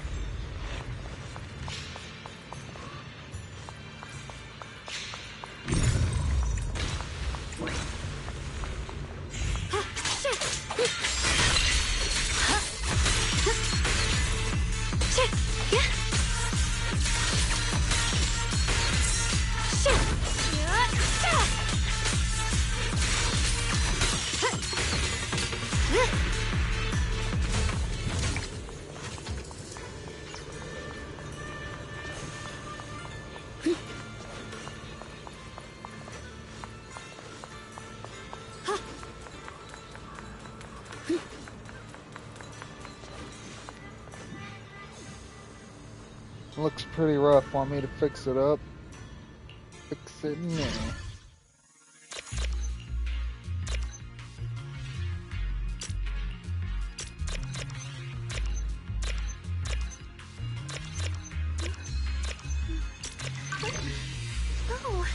Looks pretty rough. Want me to fix it up? Fix it now. Oh,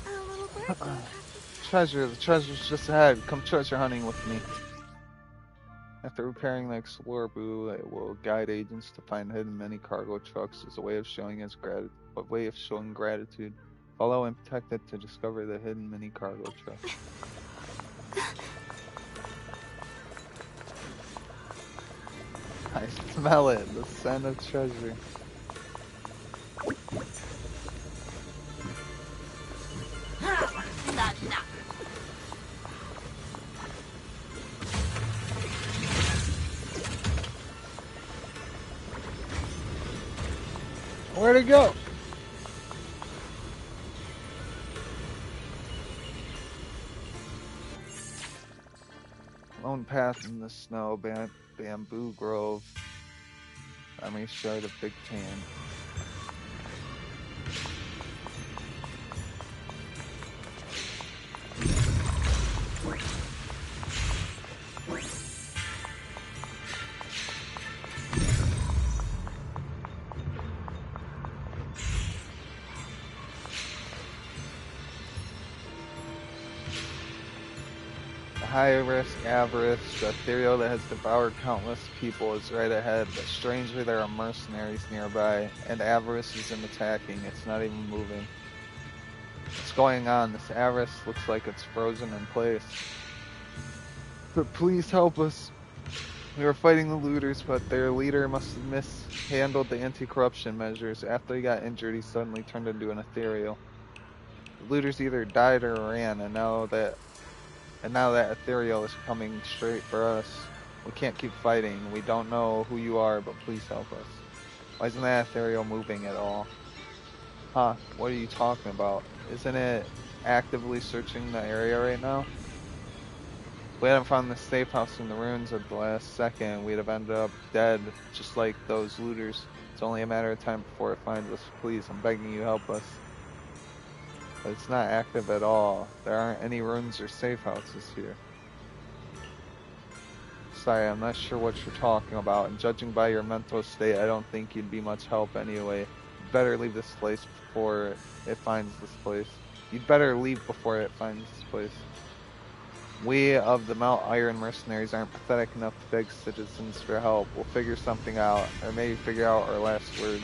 a little bird flew past his Treasure. The treasure's just ahead. Come treasure hunting with me. After repairing the Explorer Boo, it will guide agents to find hidden mini cargo trucks as a way of showing gratitude. Follow and protect it to discover the hidden mini cargo truck. I smell it, the scent of treasure. Where'd it go? Lone path in the snow, bamboo grove. Memory shard of Big Tan. High-risk avarice, the ethereal that has devoured countless people is right ahead, but strangely there are mercenaries nearby, and avarice isn't attacking, it's not even moving. What's going on? This avarice looks like it's frozen in place. But please help us. We were fighting the looters, but their leader must have mishandled the anti-corruption measures. After he got injured, he suddenly turned into an ethereal. The looters either died or ran, and now that ethereal is coming straight for us. We can't keep fighting. We don't know who you are, but please help us. Why isn't that ethereal moving at all? Huh, what are you talking about? Isn't it actively searching the area right now? If we hadn't found the safe house in the ruins at the last second, we'd have ended up dead, just like those looters. It's only a matter of time before it finds us. Please, I'm begging you, help us. But it's not active at all. There aren't any ruins or safe houses here. Sorry, I'm not sure what you're talking about, and judging by your mental state, I don't think you'd be much help anyway. You'd better leave this place before it finds this place. You'd better leave before it finds this place. We of the Mount Iron mercenaries aren't pathetic enough to beg citizens for help. We'll figure something out, or maybe figure out our last words.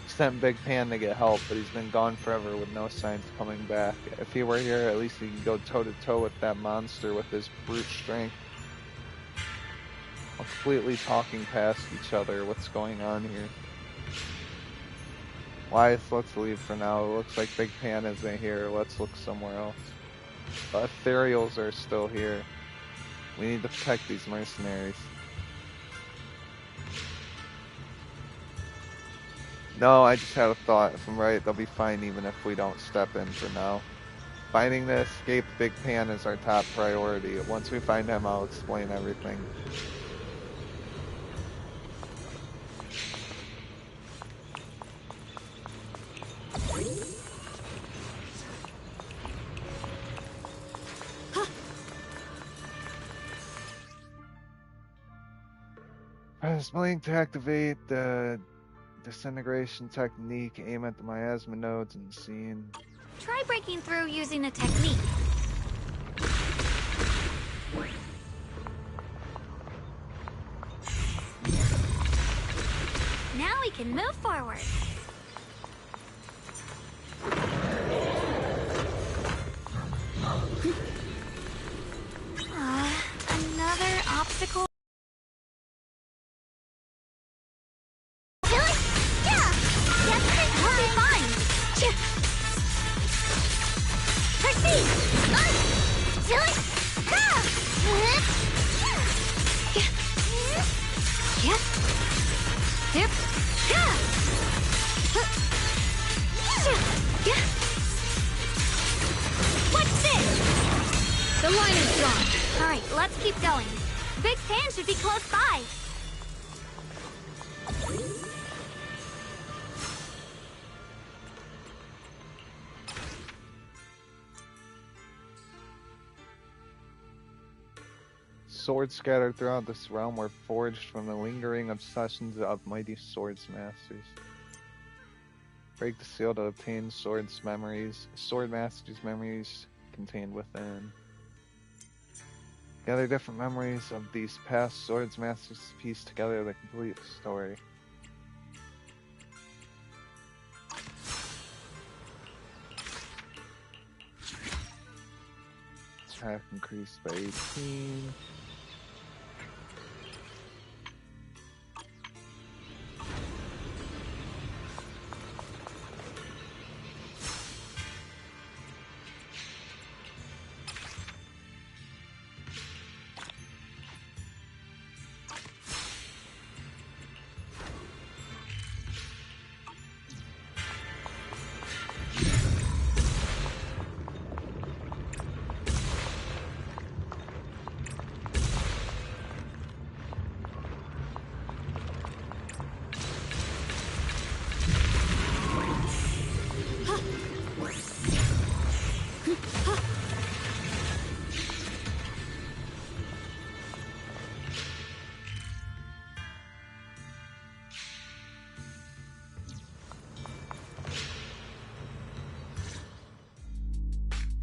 We sent Big Pan to get help, but he's been gone forever with no signs of coming back. If he were here, at least he could go toe-to-toe with that monster with his brute strength. We're completely talking past each other. What's going on here? Why? Let's leave for now. It looks like Big Pan isn't here. Let's look somewhere else. The ethereals are still here. We need to protect these mercenaries. No, I just had a thought. If I'm right, they'll be fine even if we don't step in for now. Finding the escaped Big Pan is our top priority. Once we find him, I'll explain everything. Press blink to activate the disintegration technique. Aim at the miasma nodes and scene. Try breaking through using a technique. Now we can move forward. Another obstacle. What's this? The line is gone. All right, let's keep going. Big Pan should be close by. Swords scattered throughout this realm were forged from the lingering obsessions of mighty swords masters. Break the seal to obtain sword masters' memories contained within. Gather different memories of these past swords masters to piece together the complete story. Attack increased by 18.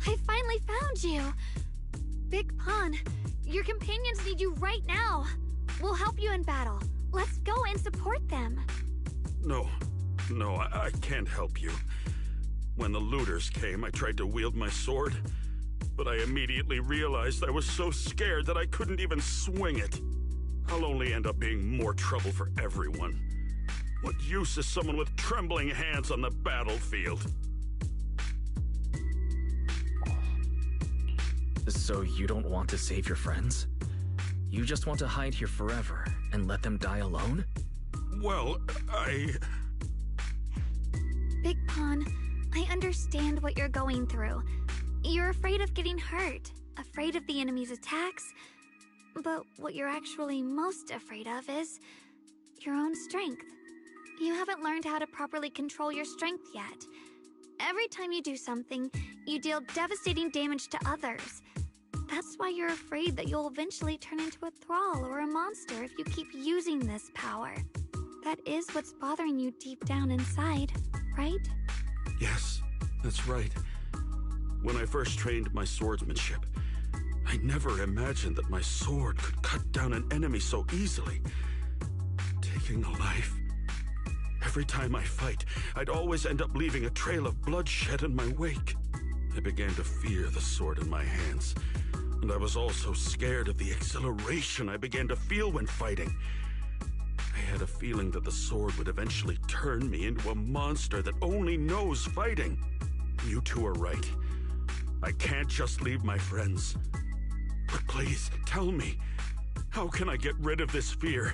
I finally found you! Big Pun, your companions need you right now. We'll help you in battle. Let's go and support them. No, I can't help you. When the looters came, I tried to wield my sword, but I immediately realized I was so scared that I couldn't even swing it. I'll only end up being more trouble for everyone. What use is someone with trembling hands on the battlefield? So you don't want to save your friends? You just want to hide here forever and let them die alone? Well, Big Pawn, I understand what you're going through. You're afraid of getting hurt, afraid of the enemy's attacks, but what you're actually most afraid of is your own strength. You haven't learned how to properly control your strength yet. Every time you do something, you deal devastating damage to others. That's why you're afraid that you'll eventually turn into a thrall or a monster if you keep using this power. That is what's bothering you deep down inside, right? Yes, that's right. When I first trained my swordsmanship, I never imagined that my sword could cut down an enemy so easily, taking a life. Every time I fight, I'd always end up leaving a trail of bloodshed in my wake. I began to fear the sword in my hands, and I was also scared of the exhilaration I began to feel when fighting. I had a feeling that the sword would eventually turn me into a monster that only knows fighting. You two are right. I can't just leave my friends. But please, tell me, how can I get rid of this fear?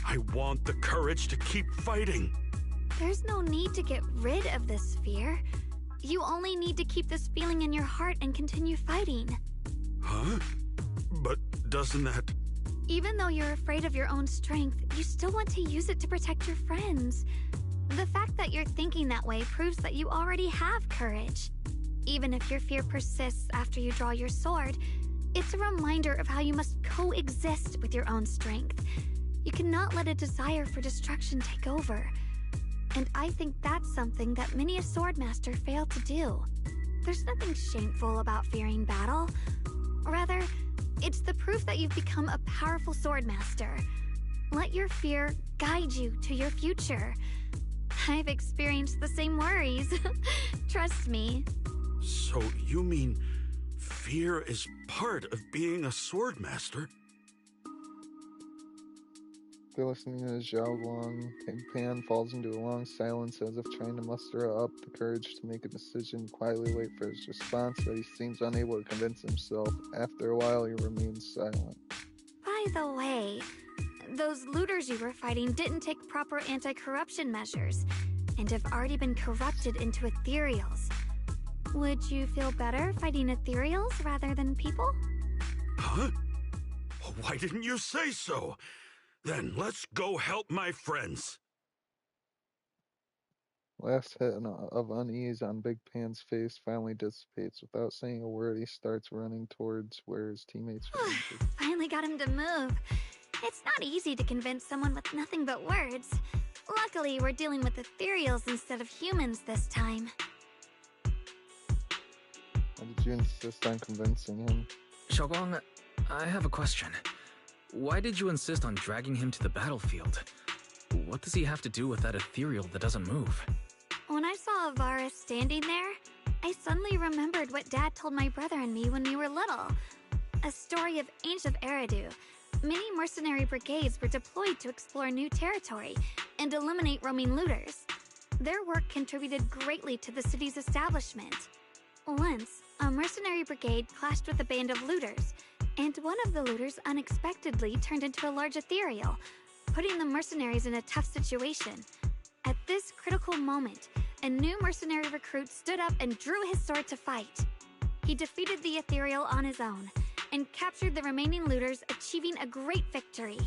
I want the courage to keep fighting. There's no need to get rid of this fear. You only need to keep this feeling in your heart and continue fighting. Huh? But doesn't that... Even though you're afraid of your own strength, you still want to use it to protect your friends. The fact that you're thinking that way proves that you already have courage. Even if your fear persists after you draw your sword, it's a reminder of how you must coexist with your own strength. You cannot let a desire for destruction take over. And I think that's something that many a swordmaster fail to do. There's nothing shameful about fearing battle. Rather, it's the proof that you've become a powerful swordmaster. Let your fear guide you to your future. I've experienced the same worries. Trust me. So you mean fear is part of being a swordmaster? They're listening to Zhao Guang. Big Pan falls into a long silence as if trying to muster up the courage to make a decision, quietly wait for his response, but he seems unable to convince himself. After a while, he remains silent. By the way, those looters you were fighting didn't take proper anti-corruption measures, and have already been corrupted into ethereals. Would you feel better fighting ethereals rather than people? Huh? Why didn't you say so? Then let's go help my friends. Last hit of unease on Big Pan's face finally dissipates. Without saying a word, he starts running towards where his teammates are injured. Finally got him to move. It's not easy to convince someone with nothing but words. Luckily, we're dealing with ethereals instead of humans this time. Why did you insist on convincing him? Xiaoguang, I have a question. Why did you insist on dragging him to the battlefield? What does he have to do with that ethereal that doesn't move? When I saw Avaris standing there, I suddenly remembered what Dad told my brother and me when we were little. A story of ancient Eridu. Many mercenary brigades were deployed to explore new territory and eliminate roaming looters. Their work contributed greatly to the city's establishment. Once, a mercenary brigade clashed with a band of looters, and one of the looters unexpectedly turned into a large ethereal, putting the mercenaries in a tough situation. At this critical moment, a new mercenary recruit stood up and drew his sword to fight. He defeated the ethereal on his own, and captured the remaining looters, achieving a great victory.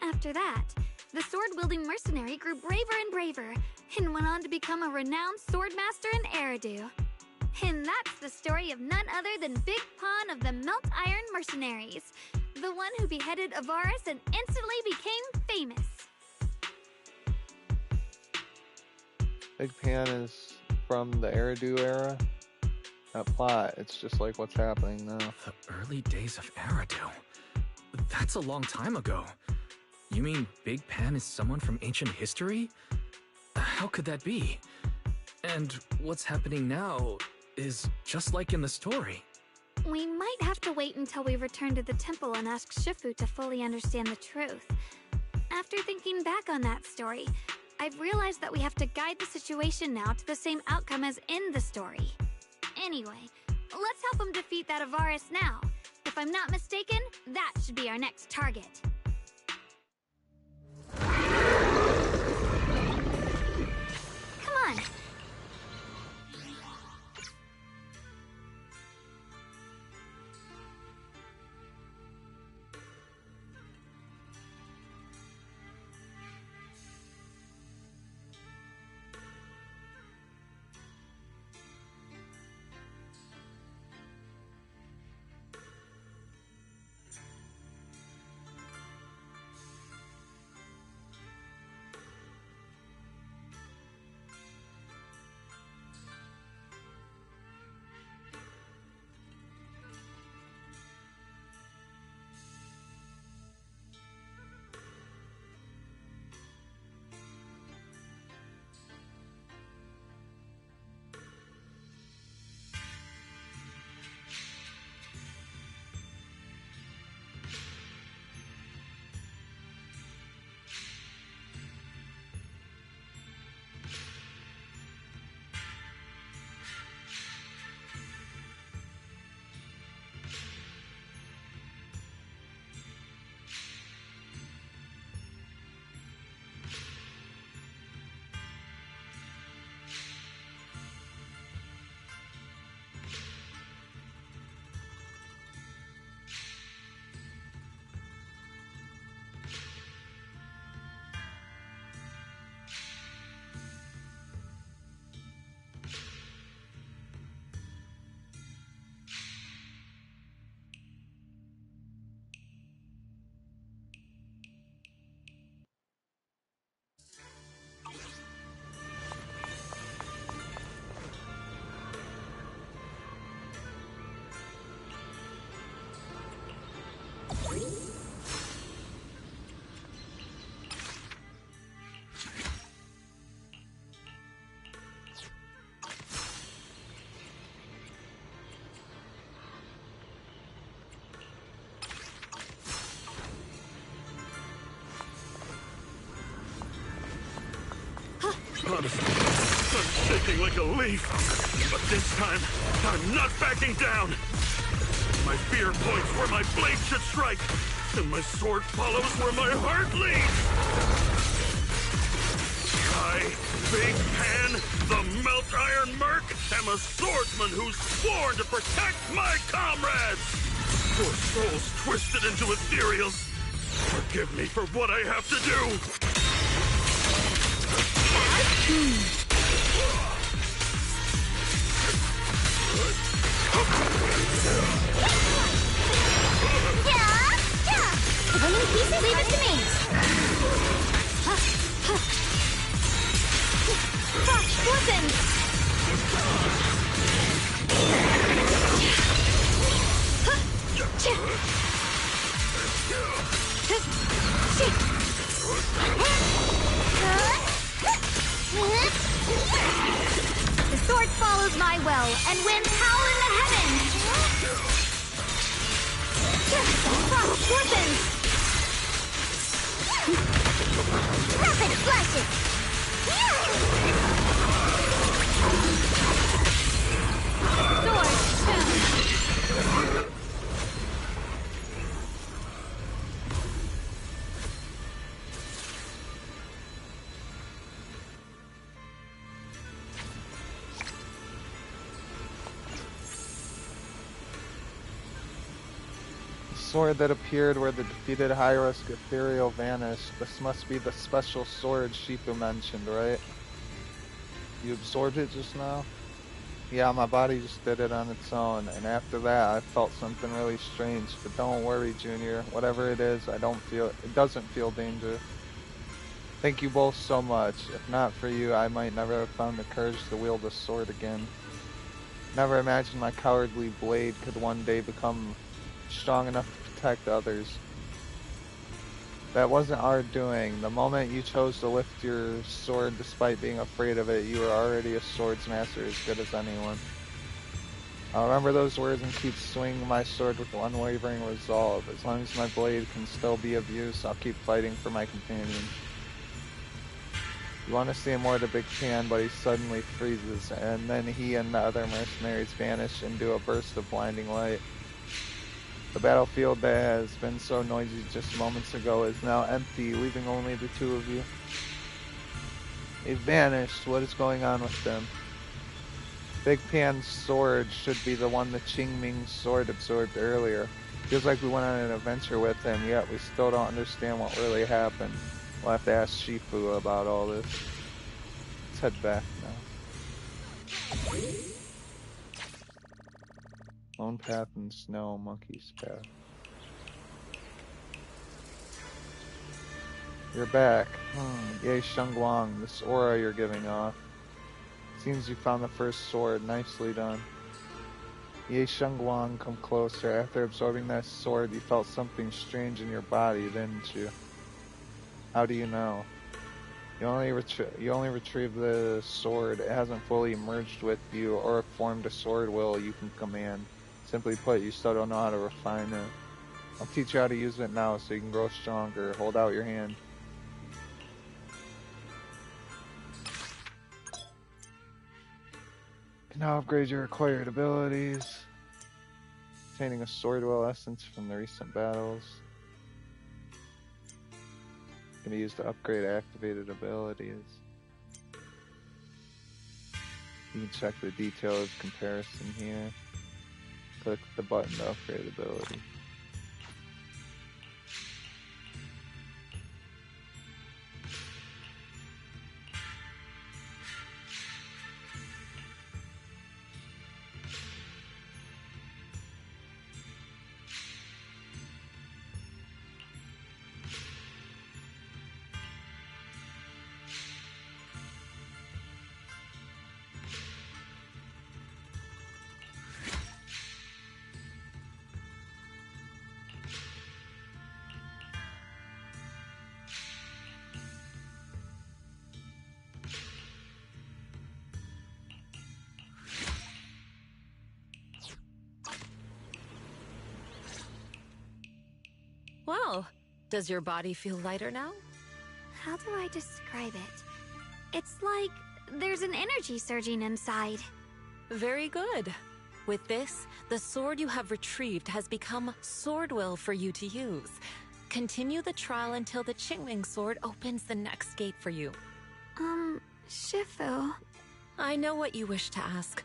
After that, the sword-wielding mercenary grew braver and braver, and went on to become a renowned swordmaster in Eridu. And that's the story of none other than Big Pawn of the Melt Iron Mercenaries, the one who beheaded Avaris and instantly became famous. Big Pan is from the Eridu era. That plot, it's just like what's happening now. The early days of Eridu? That's a long time ago. You mean Big Pan is someone from ancient history? How could that be? And what's happening now is just like in the story. We might have to wait until we return to the temple and ask Shifu to fully understand the truth. After thinking back on that story, I've realized that we have to guide the situation now to the same outcome as in the story. Anyway, let's help him defeat that Avaris now. If I'm not mistaken, that should be our next target. Come on, on! Honestly, I'm shaking like a leaf. But this time, I'm not backing down. My fear points where my blade should strike, and my sword follows where my heart leads. I, Big Pan, the Melt Iron Merc, am a swordsman who's sworn to protect my comrades. Your souls twisted into ethereals. Forgive me for what I have to do. Leave it to me! Listen! The sword follows my will and wins power in the heavens! Frost forces! Rapid flashes! Sword! Sword that appeared where the defeated high-risk ethereal vanished. This must be the special sword Shifu mentioned, right? You absorbed it just now? Yeah, my body just did it on its own, and after that I felt something really strange. But don't worry, Junior. Whatever it is, it doesn't feel dangerous. Thank you both so much. If not for you, I might never have found the courage to wield this sword again. Never imagined my cowardly blade could one day become strong enough to protect others. That wasn't our doing. The moment you chose to lift your sword despite being afraid of it, you were already a swords master as good as anyone. I'll remember those words and keep swinging my sword with unwavering resolve. As long as my blade can still be of use, I'll keep fighting for my companions. You want to see more of the Big Pan, but he suddenly freezes, and then he and the other mercenaries vanish into a burst of blinding light. The battlefield that has been so noisy just moments ago is now empty, leaving only the two of you. They vanished. What is going on with them? Big Pan's sword should be the one the Qingming sword absorbed earlier. Feels like we went on an adventure with him, yet we still don't understand what really happened. We'll have to ask Shifu about all this. Let's head back now. Lone path in snow, monkey's path. You're back. Yay, Shengguang, this aura you're giving off. Seems you found the first sword. Nicely done. Ye Shengguang, come closer. After absorbing that sword, you felt something strange in your body, didn't you? How do you know? You only retrieved the sword. It hasn't fully merged with you or formed a sword will you can command. Simply put, you still don't know how to refine it. I'll teach you how to use it now so you can grow stronger. Hold out your hand. You can now upgrade your acquired abilities. Obtaining a sword will essence from the recent battles. Can be used to upgrade activated abilities. You can check the detailed comparison here. Click the button to upgrade ability. Well, does your body feel lighter now? How do I describe it? It's like there's an energy surging inside. Very good. With this, the sword you have retrieved has become sword will for you to use. Continue the trial until the Qingming sword opens the next gate for you. Shifu. I know what you wish to ask.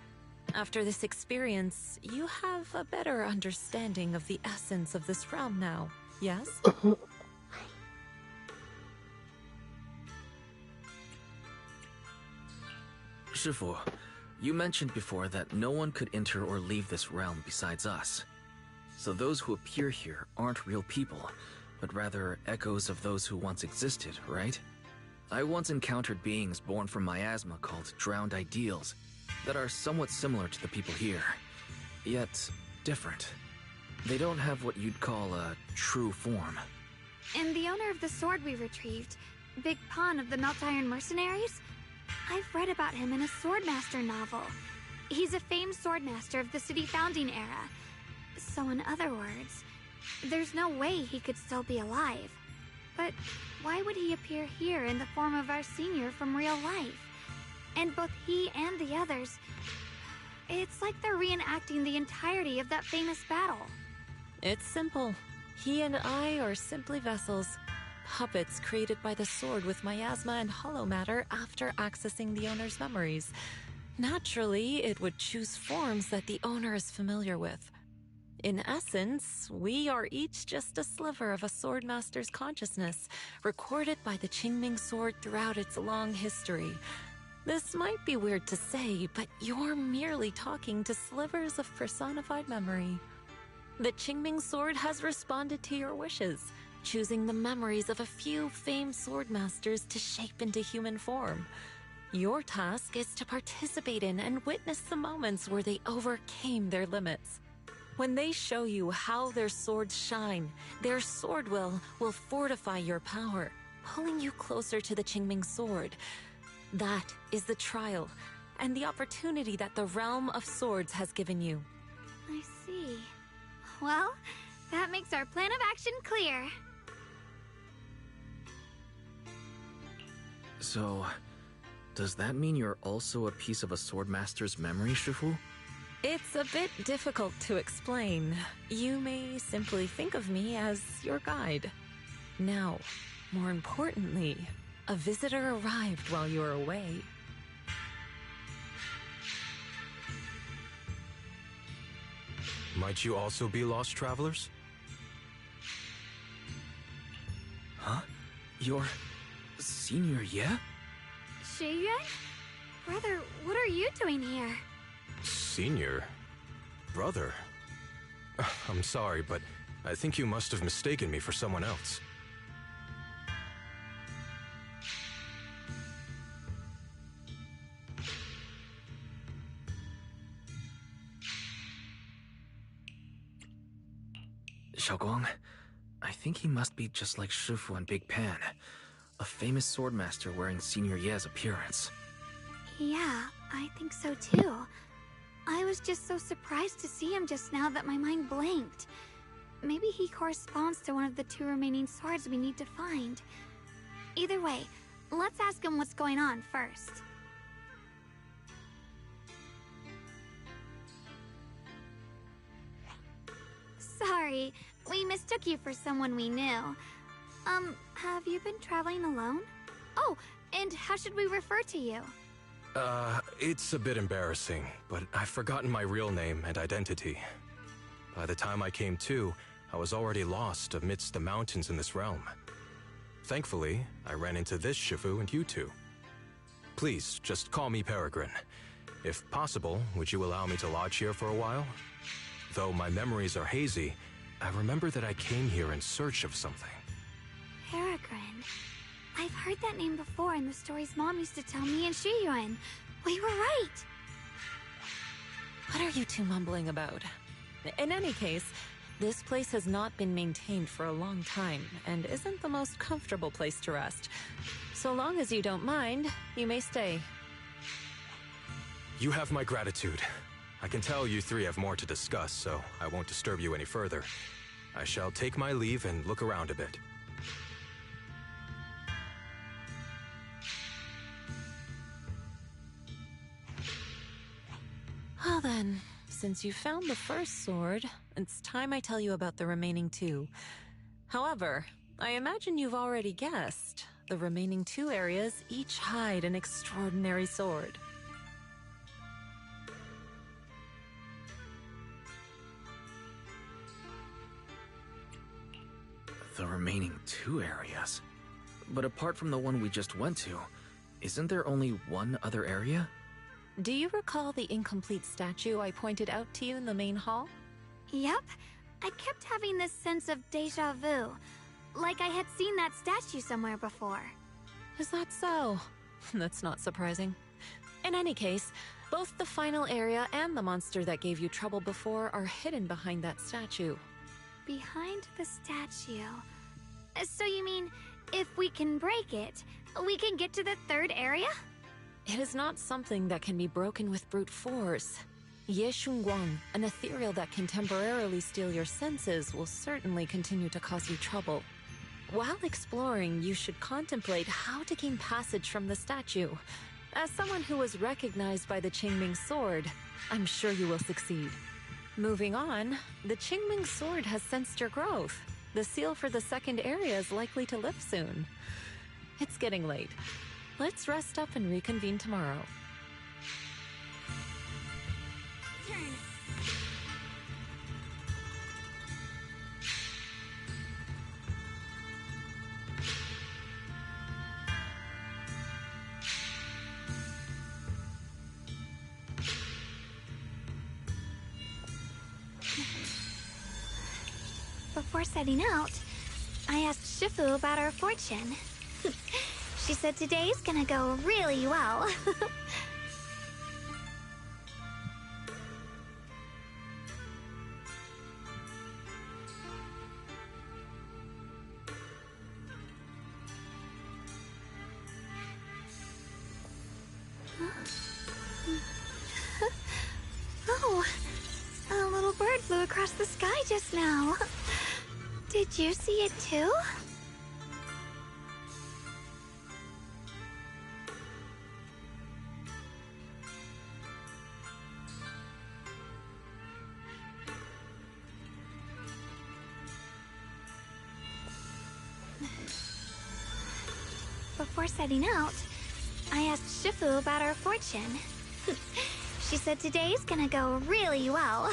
After this experience, you have a better understanding of the essence of this realm now, yes? Shifu, you mentioned before that no one could enter or leave this realm besides us. So those who appear here aren't real people, but rather echoes of those who once existed, right? I once encountered beings born from miasma called drowned ideals that are somewhat similar to the people here, yet different. They don't have what you'd call a true form. And the owner of the sword we retrieved, Big Pan of the Melt Iron Mercenaries? I've read about him in a Swordmaster novel. He's a famed swordmaster of the city founding era. So in other words, there's no way he could still be alive. But why would he appear here in the form of our senior from real life? And both he and the others, it's like they're reenacting the entirety of that famous battle. It's simple. He and I are simply vessels. Puppets created by the sword with miasma and hollow matter after accessing the owner's memories. Naturally, it would choose forms that the owner is familiar with. In essence, we are each just a sliver of a swordmaster's consciousness, recorded by the Qingming sword throughout its long history. This might be weird to say, but you're merely talking to slivers of personified memory. The Qingming sword has responded to your wishes, choosing the memories of a few famed swordmasters to shape into human form. Your task is to participate in and witness the moments where they overcame their limits. When they show you how their swords shine, their sword will fortify your power, pulling you closer to the Qingming sword. That is the trial, and the opportunity that the realm of swords has given you. I see. Well, that makes our plan of action clear. So, does that mean you're also a piece of a swordmaster's memory, Shifu? It's a bit difficult to explain. You may simply think of me as your guide. Now, more importantly, A visitor arrived while you were away. Might you also be lost travelers? Huh? You're... Senior Ye? Shiyuan? Brother, what are you doing here? Senior? Brother? I'm sorry, but I think you must have mistaken me for someone else. Xiaoguang, I think he must be just like Shifu and Big Pan, a famous swordmaster wearing Senior Ye's appearance. Yeah, I think so too. I was just so surprised to see him just now that my mind blanked. Maybe he corresponds to one of the 2 remaining swords we need to find. Either way, let's ask him what's going on first. Sorry, we mistook you for someone we knew. Have you been traveling alone? Oh, and how should we refer to you? It's a bit embarrassing, but I've forgotten my real name and identity. By the time I came to, I was already lost amidst the mountains in this realm. Thankfully, I ran into this Shifu and you two. Please, just call me Peregrine. If possible, would you allow me to lodge here for a while? Though my memories are hazy, I remember that I came here in search of something. Peregrine. I've heard that name before in the stories Mom used to tell me and Shiyuan. We were right. What are you two mumbling about? In any case, this place has not been maintained for a long time and isn't the most comfortable place to rest. So long as you don't mind, you may stay. You have my gratitude. I can tell you 3 have more to discuss, so I won't disturb you any further. I shall take my leave and look around a bit. Well then, since you found the first sword, it's time I tell you about the remaining 2. However, I imagine you've already guessed. The remaining 2 areas each hide an extraordinary sword. The remaining 2 areas? But apart from the one we just went to, isn't there only one other area? Do you recall the incomplete statue I pointed out to you in the main hall? Yep. I kept having this sense of deja vu. Like I had seen that statue somewhere before. Is that so? That's not surprising. In any case, both the final area and the monster that gave you trouble before are hidden behind that statue. Behind the statue. So you mean, if we can break it, we can get to the 3rd area? It is not something that can be broken with brute force. Ye Shunguang, an ethereal that can temporarily steal your senses, will certainly continue to cause you trouble. While exploring, you should contemplate how to gain passage from the statue. As someone who was recognized by the Qingming sword, I'm sure you will succeed. Moving on, the Qingming sword has sensed your growth. The seal for the 2nd area is likely to lift soon. It's getting late. Let's rest up and reconvene tomorrow. Turn. Before setting out, I asked Shifu about our fortune. She said today's gonna go really well. Oh, a little bird flew across the sky just now. Did you see it too? Before setting out, I asked Shifu about our fortune. She said today's gonna go really well.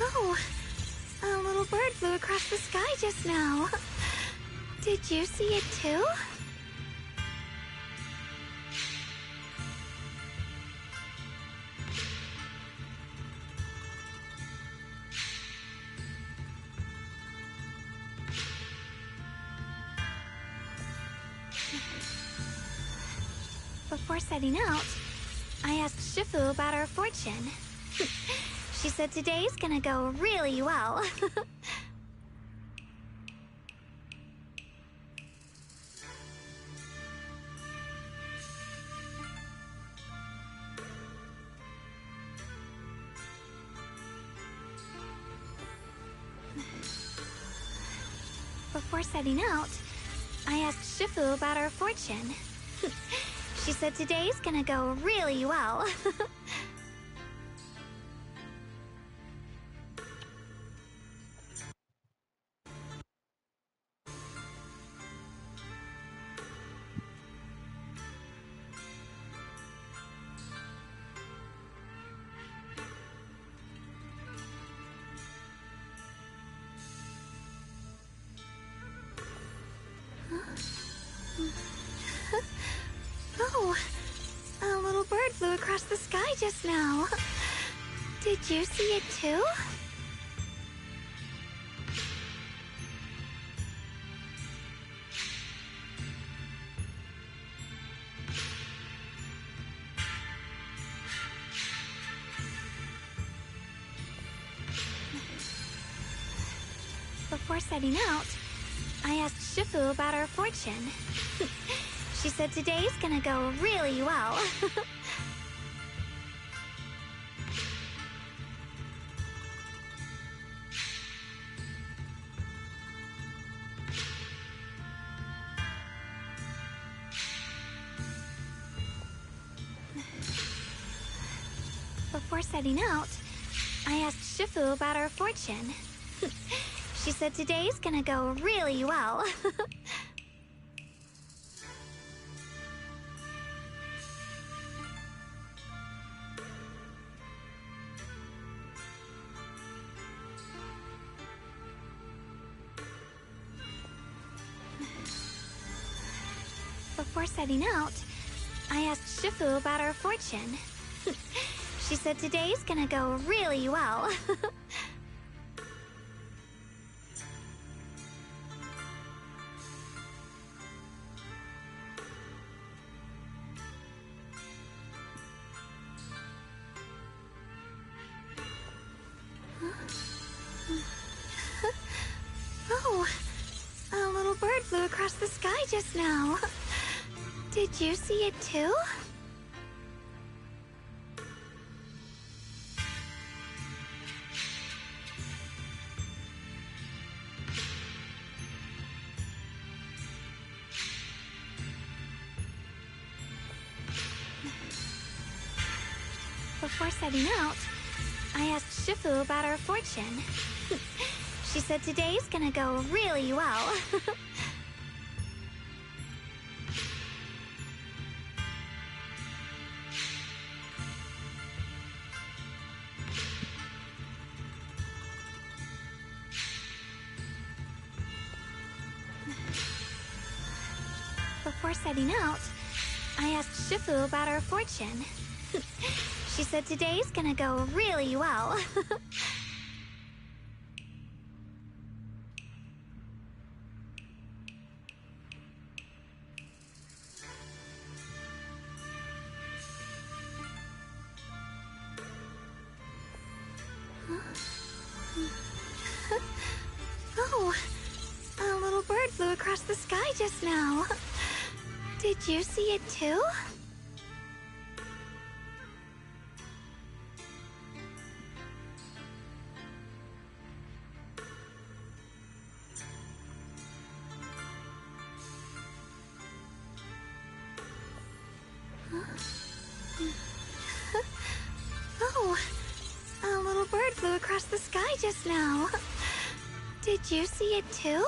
Oh, a little bird flew across the sky just now. Did you see it too? Before setting out, I asked Shifu about our fortune. She said today's gonna go really well. Before setting out, I asked Shifu about our fortune. She said today's gonna go really well. Oh, a little bird flew across the sky just now. Did you see it too? Before setting out, I asked Shifu about our fortune. She said today's gonna go really well. Before setting out, I asked Shifu about our fortune. She said today's gonna go really well. Before setting out, I asked Shifu about our fortune. She said today's gonna go really well. Oh, a little bird flew across the sky just now. Did you see it too? Before setting out, I asked Shifu about our fortune. She said today's gonna go really well. Before setting out, I asked Shifu about our fortune. She said today's gonna go really well. Oh, a little bird flew across the sky just now. Did you see it too? Oh, a little bird flew across the sky just now. Did you see it too?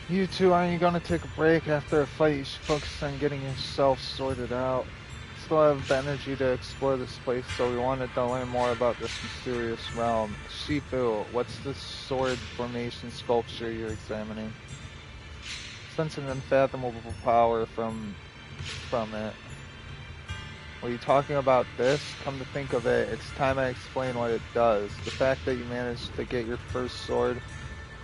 You two, aren't you gonna take a break after a fight? You should focus on getting yourself sorted out. Still have the energy to explore this place, so we wanted to learn more about this mysterious realm. Shifu, what's this sword formation sculpture you're examining? Sense an unfathomable power from it. Were you talking about this? Come to think of it, it's time I explain what it does. The fact that you managed to get your first sword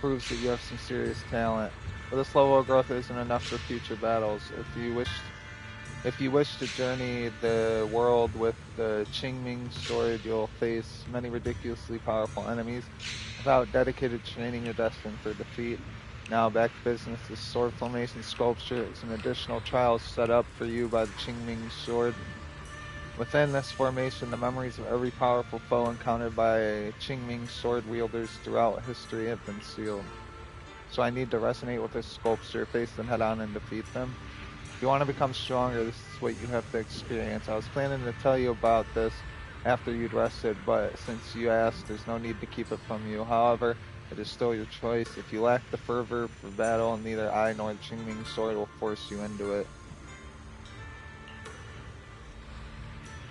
proves that you have some serious talent. But this level of growth isn't enough for future battles. If you wish to journey the world with the Qingming sword, you'll face many ridiculously powerful enemies. Without dedicated training, you're destined for defeat. Now back to business. This sword formation sculpture is an additional trial set up for you by the Qingming sword. Within this formation, the memories of every powerful foe encountered by Qingming sword wielders throughout history have been sealed. So I need to resonate with this sculpture, face them head on and defeat them. If you want to become stronger, this is what you have to experience. I was planning to tell you about this after you'd rested, but since you asked, there's no need to keep it from you. However, it is still your choice. If you lack the fervor for battle, neither I nor the Qingming sword will force you into it.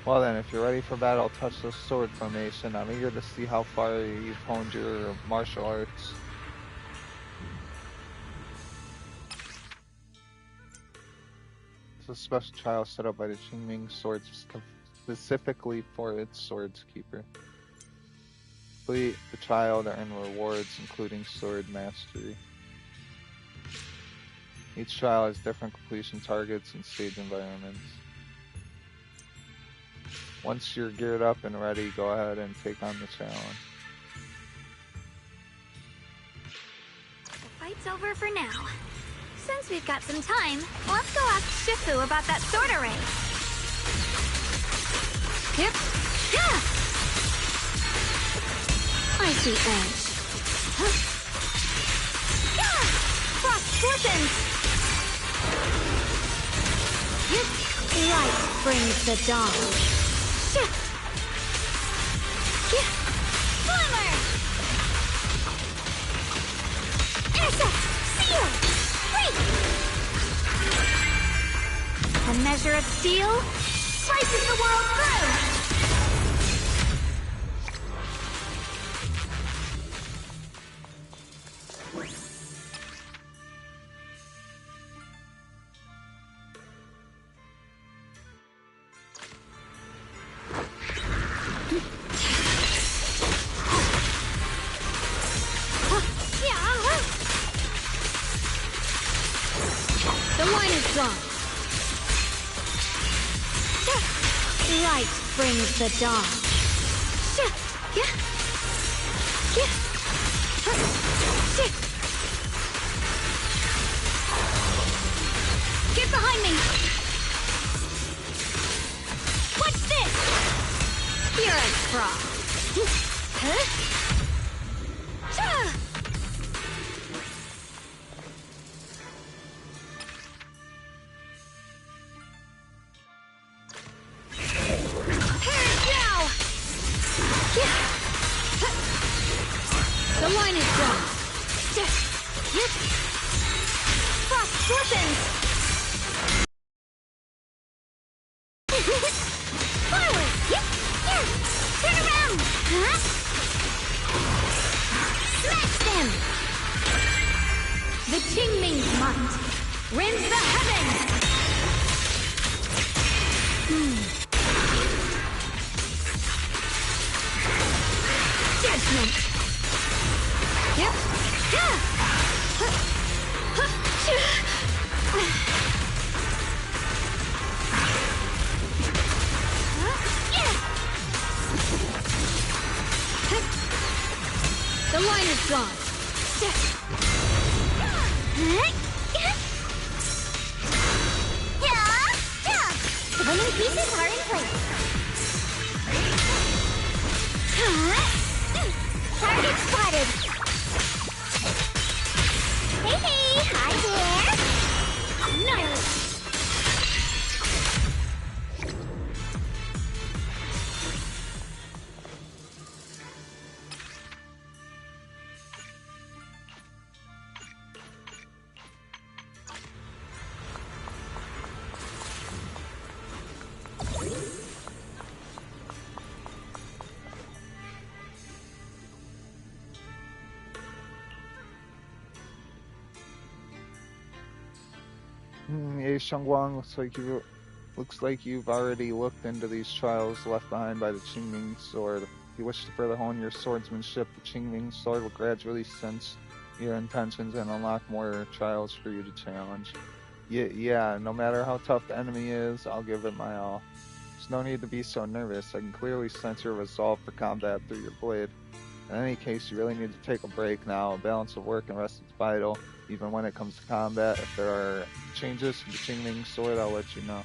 Well then, if you're ready for battle, touch the sword formation. I'm eager to see how far you've honed your martial arts. It's a special trial set up by the Qingming sword specifically for its swords keeper. Complete the trial to earn rewards, including sword mastery. Each trial has different completion targets and stage environments. Once you're geared up and ready, go ahead and take on the challenge. The fight's over for now. Since we've got some time, let's go ask Shifu about that sword array. Yep. Yeah. Icy edge. Huh. Yeah. Frost glistens. Yep. Light brings the dawn. Shit. Yeah. Glimmer. Intercept. Seal. A measure of steel slices the world through! The line is gone. Light brings the dawn. Get behind me! What's this? You're a fraud. Huh? The line is gone. Frost glistens. Forward. Turn around. Huh? Smash them. The Qingming's might rends the heavens. Judgment. Yep. The line is gone. The Winning pieces are in place. Target spotted. Hey, hi there. Nice. Hey, Shangguang, looks like you've already looked into these trials left behind by the Qingming sword. If you wish to further hone your swordsmanship, the Qingming sword will gradually sense your intentions and unlock more trials for you to challenge. Yeah, no matter how tough the enemy is, I'll give it my all. There's no need to be so nervous. I can clearly sense your resolve for combat through your blade. In any case, you really need to take a break now. A balance of work and rest is vital, even when it comes to combat. If there are changes to the Qingming sword, I'll let you know.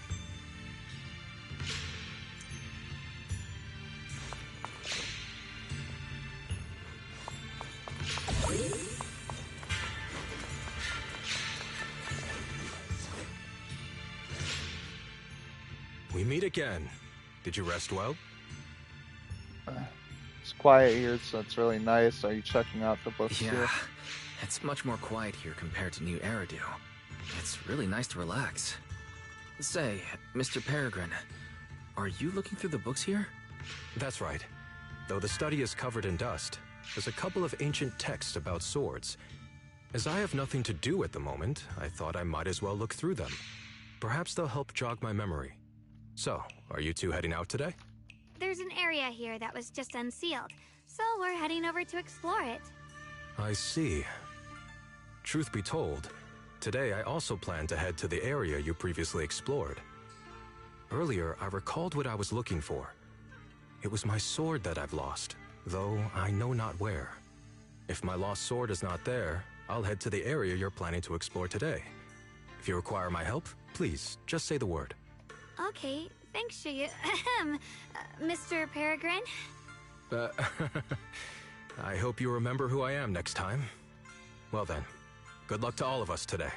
We meet again. Did you rest well? It's quiet here, so it's really nice. Are you checking out the books here? Yeah, it's much more quiet here compared to New Eridu. It's really nice to relax. Say, Mr. Peregrine, are you looking through the books here? That's right. Though the study is covered in dust, there's a couple of ancient texts about swords. As I have nothing to do at the moment, I thought I might as well look through them. Perhaps they'll help jog my memory. So, are you two heading out today? There's an area here that was just unsealed, so we're heading over to explore it. I see. Truth be told, today I also plan to head to the area you previously explored. Earlier, I recalled what I was looking for. It was my sword that I've lost, though I know not where. If my lost sword is not there, I'll head to the area you're planning to explore today. If you require my help, please, just say the word. Okay, thanks, Mr. Peregrine. I hope you remember who I am next time. Well then, good luck to all of us today.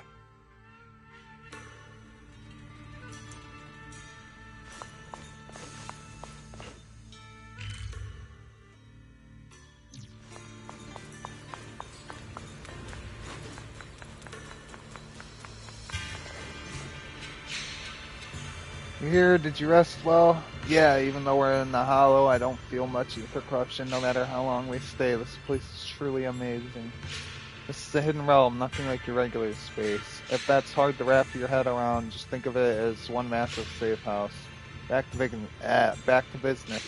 You here? Did you rest well? Yeah, even though we're in the Hollow, I don't feel much ether corruption no matter how long we stay. This place is truly amazing. This is a hidden realm, nothing like your regular space. If that's hard to wrap your head around, just think of it as one massive safe house. Back to business.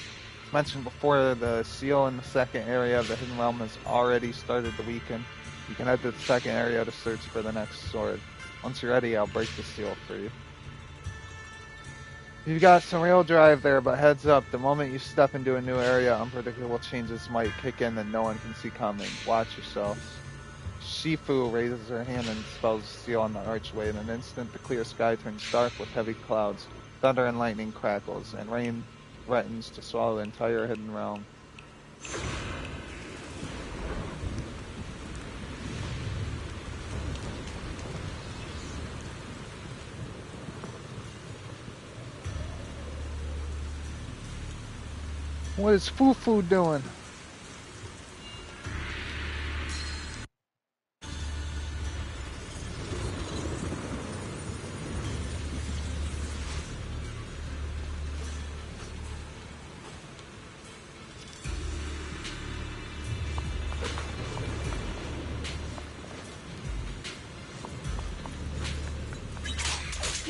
As mentioned before, the seal in the second area of the hidden realm has already started to weaken. You can head to the second area to search for the next sword. Once you're ready, I'll break the seal for you. You've got some real drive there, but heads up, the moment you step into a new area, unpredictable changes might kick in that no one can see coming. Watch yourselves. Shifu raises her hand and spells the seal on the archway. In an instant, the clear sky turns dark with heavy clouds. Thunder and lightning crackles, and rain threatens to swallow the entire hidden realm. What is Fufu doing?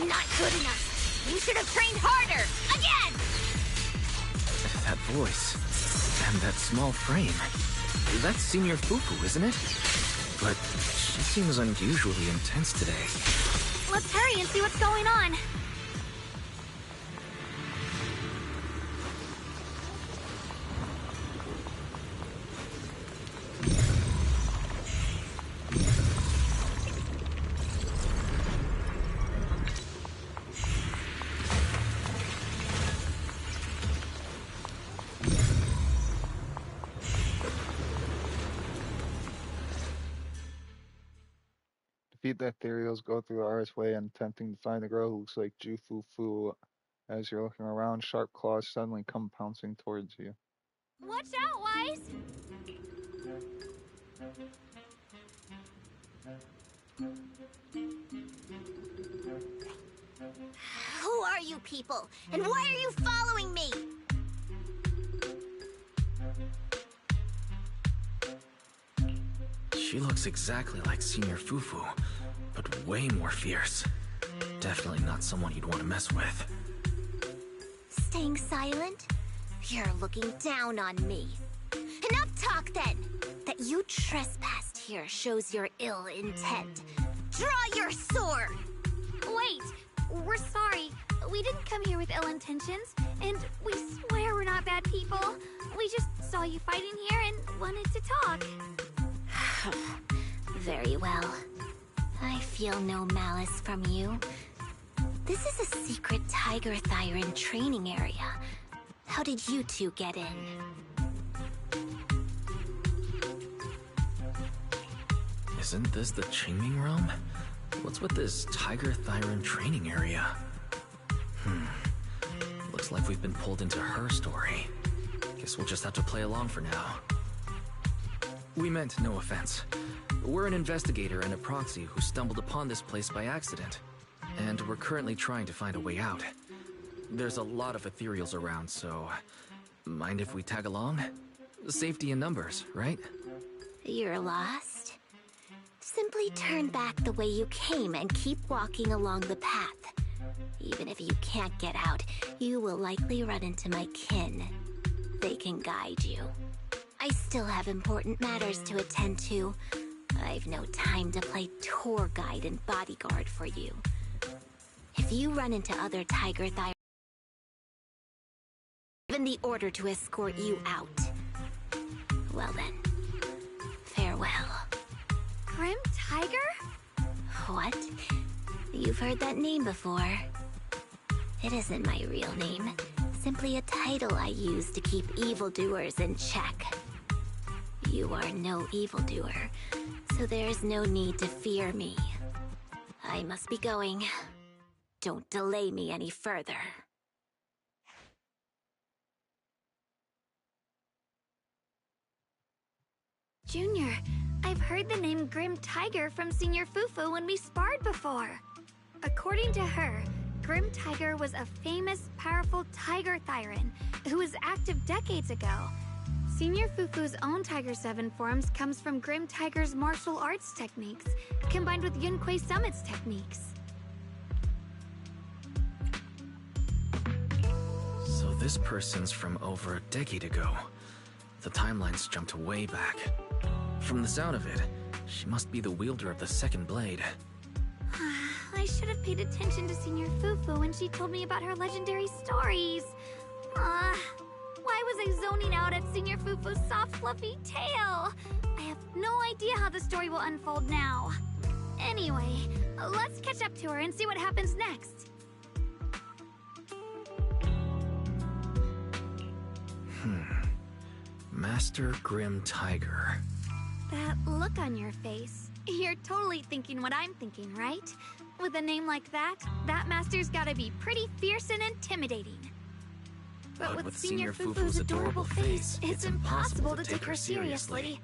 Not good enough. You should have trained harder. Again! That voice, and that small frame. That's Senior Fufu, isn't it? But she seems unusually intense today. Let's hurry and see what's going on. Eight ethereals go through the archway and attempting to find the girl who looks like Ju Fu Fu. As you're looking around, sharp claws suddenly come pouncing towards you. Watch out, Wise! Who are you people? And why are you following me? She looks exactly like Senior Fufu, but way more fierce. Definitely not someone you'd want to mess with. Staying silent? You're looking down on me. Enough talk then! That you trespassed here shows your ill intent. Draw your sword! Wait, we're sorry. We didn't come here with ill intentions, and we swear we're not bad people. We just saw you fighting here and wanted to talk. Very well. I feel no malice from you. This is a secret Tiger Thyran training area. How did you two get in? Isn't this the Qingming realm? What's with this Tiger Thyran training area? Looks like we've been pulled into her story. Guess we'll just have to play along for now. We meant no offense. We're an investigator and a proxy who stumbled upon this place by accident. And we're currently trying to find a way out. There's a lot of ethereals around, so... mind if we tag along? Safety in numbers, right? You're lost? Simply turn back the way you came and keep walking along the path. Even if you can't get out, you will likely run into my kin. They can guide you. I still have important matters to attend to. I've no time to play tour guide and bodyguard for you. If you run into other Tiger Thyran, given the order to escort you out. Well then, farewell. Grim Tiger? What? You've heard that name before. It isn't my real name. Simply a title I use to keep evildoers in check. You are no evildoer, so there's no need to fear me. I must be going. Don't delay me any further. Junior, I've heard the name Grim Tiger from Senior Fufu when we sparred before. According to her, Grim Tiger was a famous, powerful Tiger Thyran who was active decades ago. Senior Fufu's own Tiger 7 forms comes from Grim Tiger's martial arts techniques, combined with Yunquei Summit's techniques. So this person's from over a decade ago. The timeline's jumped way back. From the sound of it, she must be the wielder of the second blade. I should have paid attention to Senior Fufu when she told me about her legendary stories. Why was I zoning out at Senior Fufu's soft, fluffy tail? I have no idea how the story will unfold now. Anyway, let's catch up to her and see what happens next. Master Grim Tiger. That look on your face. You're totally thinking what I'm thinking, right? With a name like that, that master's gotta be pretty fierce and intimidating. But with Senior Fufu's adorable face, it's impossible to take her seriously.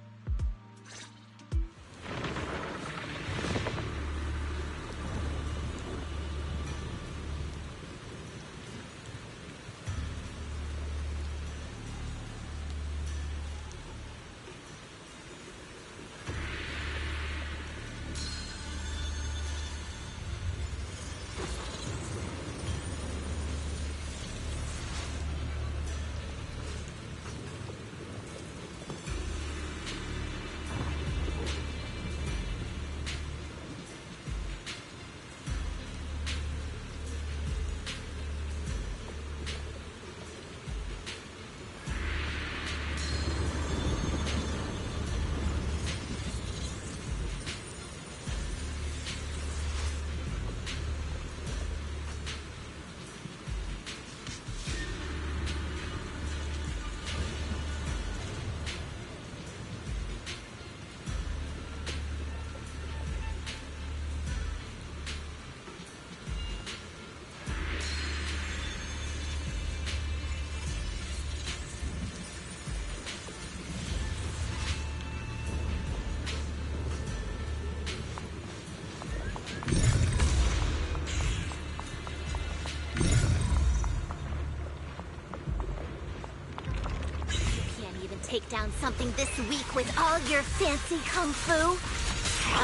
take down something this weak with all your fancy kung fu?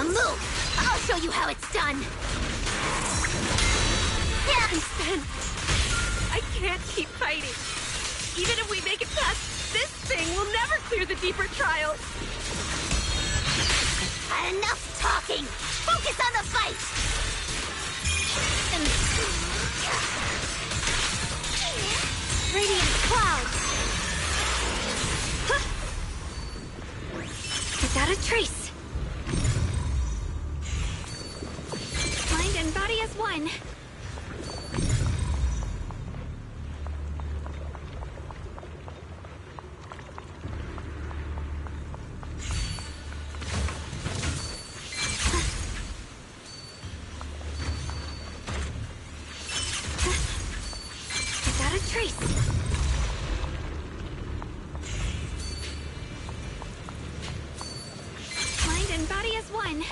Move! I'll show you how it's done! I'm spent. I can't keep fighting. Even if we make it past this thing, we'll never clear the deeper trials. Enough talking! Focus on the fight! Radiant clouds! Without a trace. Mind and body as one. Without a trace. Mind and body as one.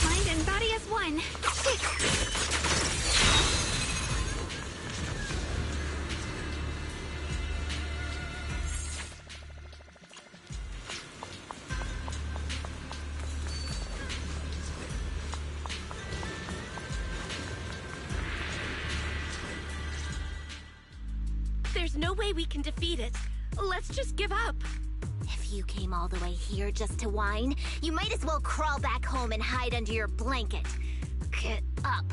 Mind and body as one. There's no way we can defeat it. Let's just give up. If you came all the way here just to whine, you might as well crawl back home and hide under your blanket. Get up.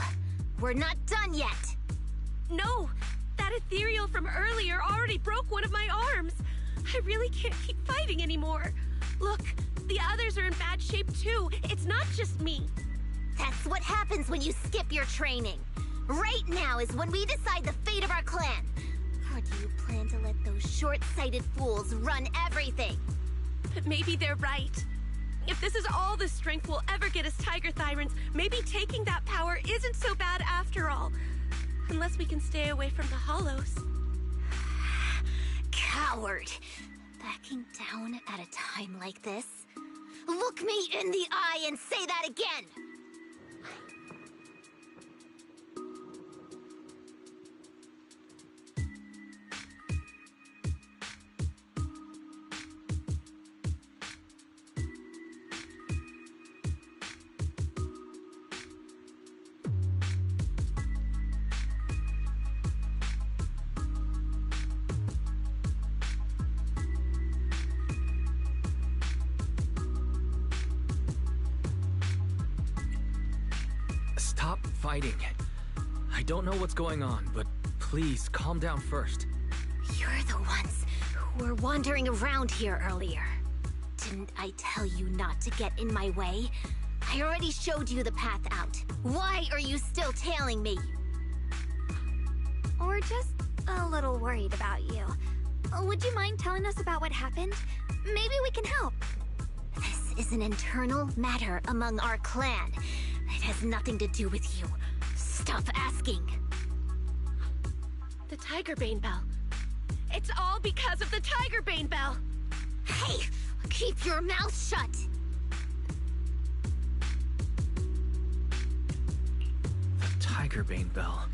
We're not done yet. No! That ethereal from earlier already broke one of my arms. I really can't keep fighting anymore. Look, the others are in bad shape too. It's not just me. That's what happens when you skip your training. Right now is when we decide the fate of our clan. Or do you plan to let those short-sighted fools run everything? But maybe they're right. If this is all the strength we'll ever get as Tiger Thyrans, maybe taking that power isn't so bad after all. Unless we can stay away from the Hollows. Coward! Backing down at a time like this? Look me in the eye and say that again! Stop fighting. I don't know what's going on, but please calm down first. You're the ones who were wandering around here earlier. Didn't I tell you not to get in my way? I already showed you the path out. Why are you still tailing me? Or just a little worried about you. Would you mind telling us about what happened? Maybe we can help. This is an internal matter among our clan. It has nothing to do with you. Stop asking. The Tigerbane Bell. It's all because of the Tigerbane Bell. Hey, keep your mouth shut. The Tigerbane Bell.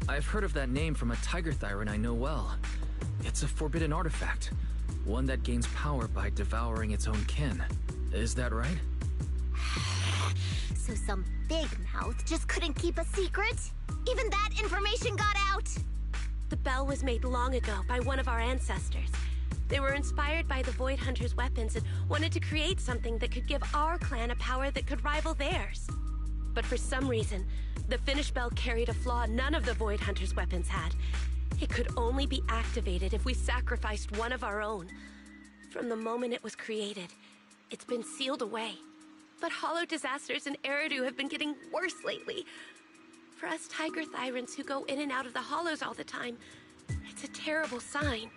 I've heard of that name from a Tiger Thyran I know well. It's a forbidden artifact. One that gains power by devouring its own kin. Is that right? So some big mouth just couldn't keep a secret? Even that information got out? The bell was made long ago by one of our ancestors. They were inspired by the Void Hunter's weapons and wanted to create something that could give our clan a power that could rival theirs. But for some reason, the finished bell carried a flaw none of the Void Hunter's weapons had. It could only be activated if we sacrificed one of our own. From the moment it was created, it's been sealed away. But hollow disasters in Eridu have been getting worse lately. For us tiger thyrans who go in and out of the hollows all the time, it's a terrible sign.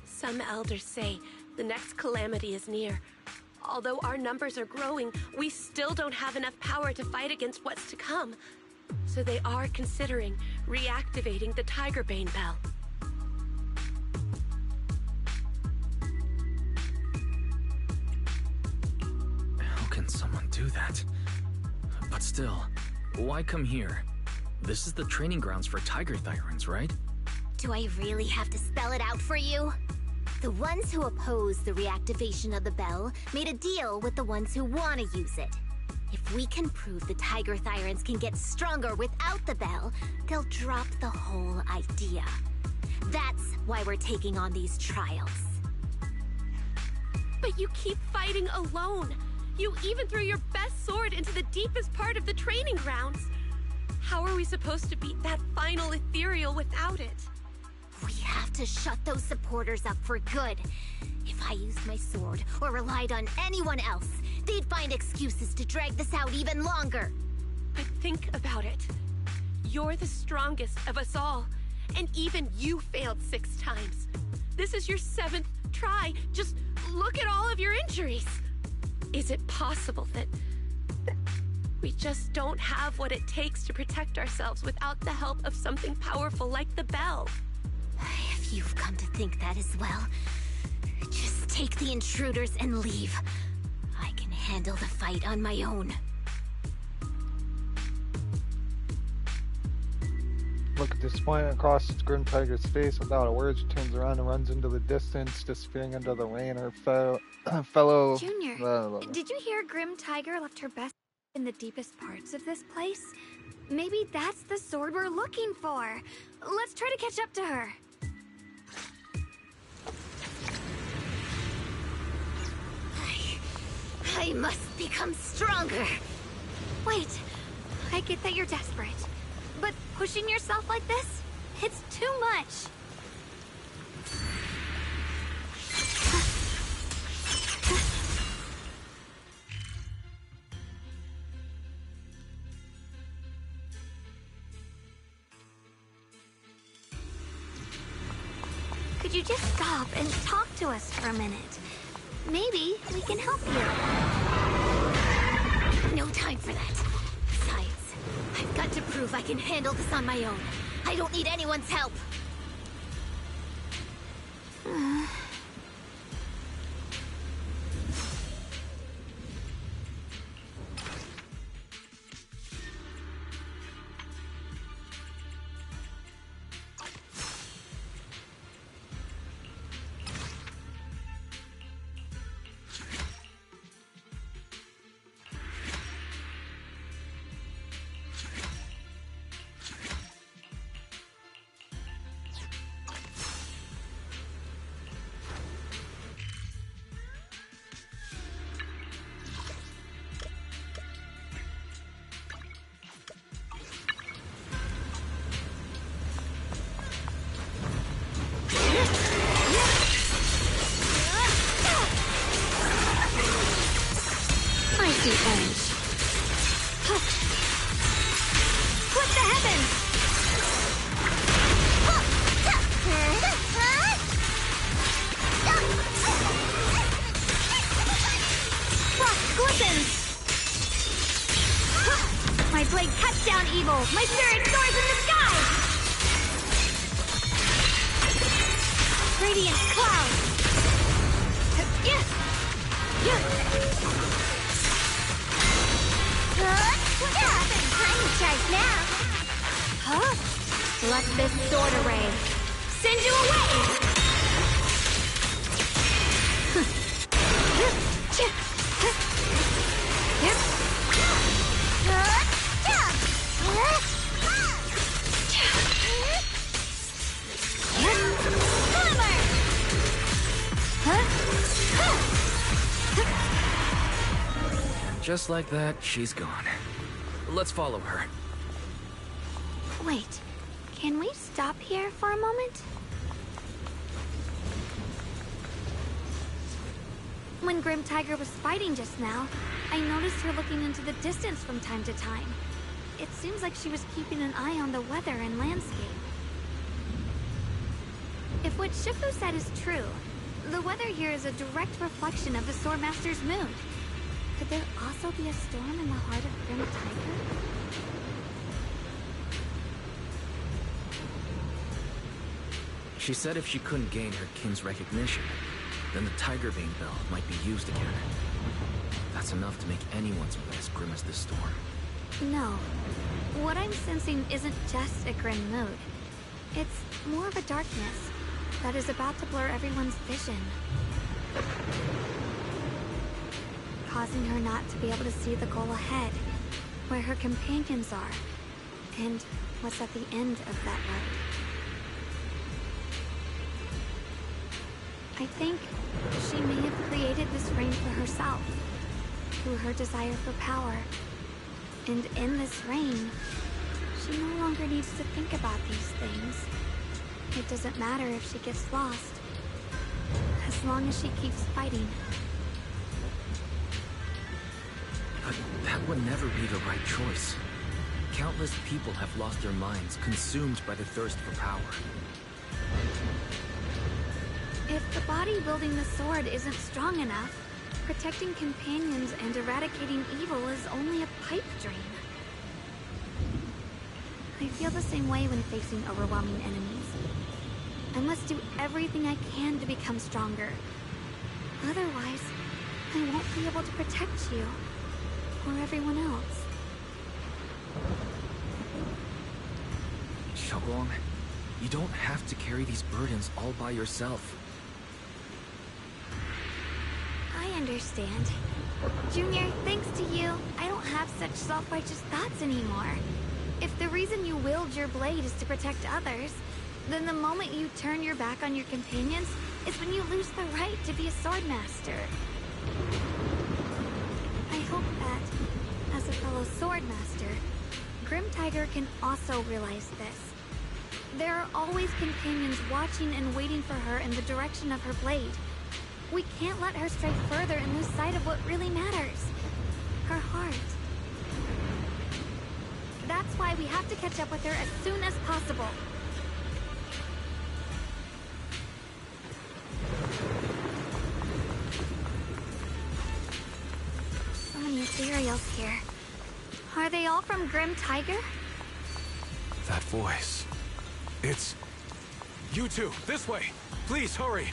Some elders say the next calamity is near. Although our numbers are growing, we still don't have enough power to fight against what's to come. So they are considering reactivating the Tigerbane Bell. How can someone do that? But still, why come here? This is the training grounds for tiger thyrans, right? Do I really have to spell it out for you? The ones who oppose the reactivation of the bell made a deal with the ones who want to use it. If we can prove the tiger thyrans can get stronger without the bell, they'll drop the whole idea. That's why we're taking on these trials. But you keep fighting alone. You even threw your best sword into the deepest part of the training grounds. How are we supposed to beat that final ethereal without it? We have to shut those supporters up for good. If I used my sword or relied on anyone else, they'd find excuses to drag this out even longer. But think about it. You're the strongest of us all, and even you failed 6 times. This is your 7th try. Just look at all of your injuries. Is it possible that we just don't have what it takes to protect ourselves without the help of something powerful like the bell? If you've come to think that as well, just take the intruders and leave. I can handle the fight on my own. Look at disappointment across its grim tiger's face. Without a word, she turns around and runs into the distance, disappearing under the rain. Her fellow... Junior, did you hear Grim Tiger left her best in the deepest parts of this place? Maybe that's the sword we're looking for. Let's try to catch up to her. I must become stronger. Wait, I get that you're desperate, but pushing yourself like this, it's too much. Could you just stop and talk to us for a minute? Maybe we can help you. No time for that. Besides, I've got to prove I can handle this on my own. I don't need anyone's help. What the heavens? Frost glistens! My blade cuts down evil! My spirit soars in the sky! Radiant cloud! Time to charge now! Huh? Let this sword array send you away! Just like that, she's gone. Let's follow her. Wait, can we stop here for a moment? When Grim Tiger was fighting just now, I noticed her looking into the distance from time to time. It seems like she was keeping an eye on the weather and landscape. If what Shifu said is true, the weather here is a direct reflection of the Swordmaster's mood. Could there also be a storm in the heart of Grim Tiger? She said if she couldn't gain her kin's recognition, then the Tiger Vein Bell might be used again. That's enough to make anyone's mood as grim as this storm. No. What I'm sensing isn't just a grim mood. It's more of a darkness that is about to blur everyone's vision, causing her not to be able to see the goal ahead, where her companions are, and what's at the end of that road. I think she may have created this rain for herself, through her desire for power. And in this rain, she no longer needs to think about these things. It doesn't matter if she gets lost, as long as she keeps fighting. But that would never be the right choice. Countless people have lost their minds, consumed by the thirst for power. If the body wielding the sword isn't strong enough, protecting companions and eradicating evil is only a pipe dream. I feel the same way when facing overwhelming enemies. I must do everything I can to become stronger. Otherwise, I won't be able to protect you, or everyone else. Xiaoguang, you don't have to carry these burdens all by yourself. I understand. Junior, thanks to you, I don't have such self-righteous thoughts anymore. If the reason you wield your blade is to protect others, then the moment you turn your back on your companions is when you lose the right to be a swordmaster. I hope that, as a fellow swordmaster, Grim Tiger can also realize this. There are always companions watching and waiting for her in the direction of her blade. We can't let her stray further and lose sight of what really matters. Her heart. That's why we have to catch up with her as soon as possible. So many ethereals here. Are they all from Grim Tiger? That voice. It's... You two, this way! Please, hurry!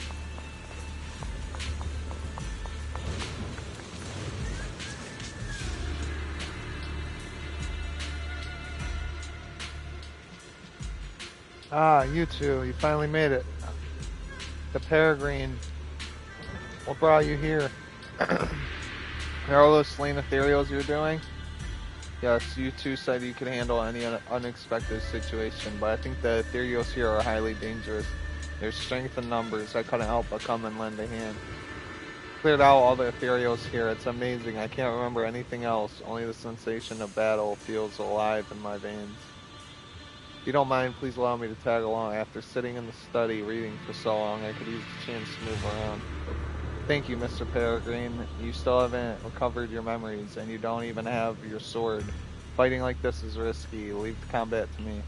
Ah, you two, you finally made it. The Peregrine. What brought you here? Are all those slain ethereals you're doing? Yes, you two said you could handle any unexpected situation, but I think the ethereals here are highly dangerous. There's strength in numbers. I couldn't help but come and lend a hand. Cleared out all the ethereals here. It's amazing. I can't remember anything else. Only the sensation of battle feels alive in my veins. If you don't mind, please allow me to tag along. After sitting in the study reading for so long, I could use the chance to move around. Thank you, Mr. Peregrine. You still haven't recovered your memories, and you don't even have your sword. Fighting like this is risky. Leave the combat to me.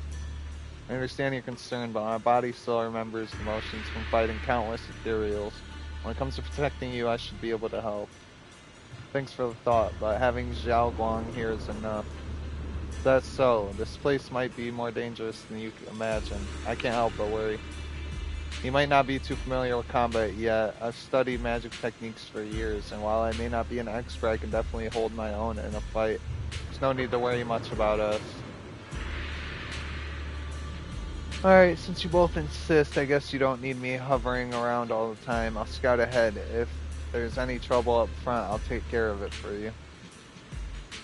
I understand your concern, but my body still remembers the motions from fighting countless ethereals. When it comes to protecting you, I should be able to help. Thanks for the thought, but having Xiaoguang here is enough. That's so. This place might be more dangerous than you can imagine. I can't help but worry. You might not be too familiar with combat yet. I've studied magic techniques for years, and while I may not be an expert, I can definitely hold my own in a fight. There's no need to worry much about us. Alright, since you both insist, I guess you don't need me hovering around all the time. I'll scout ahead. If there's any trouble up front, I'll take care of it for you.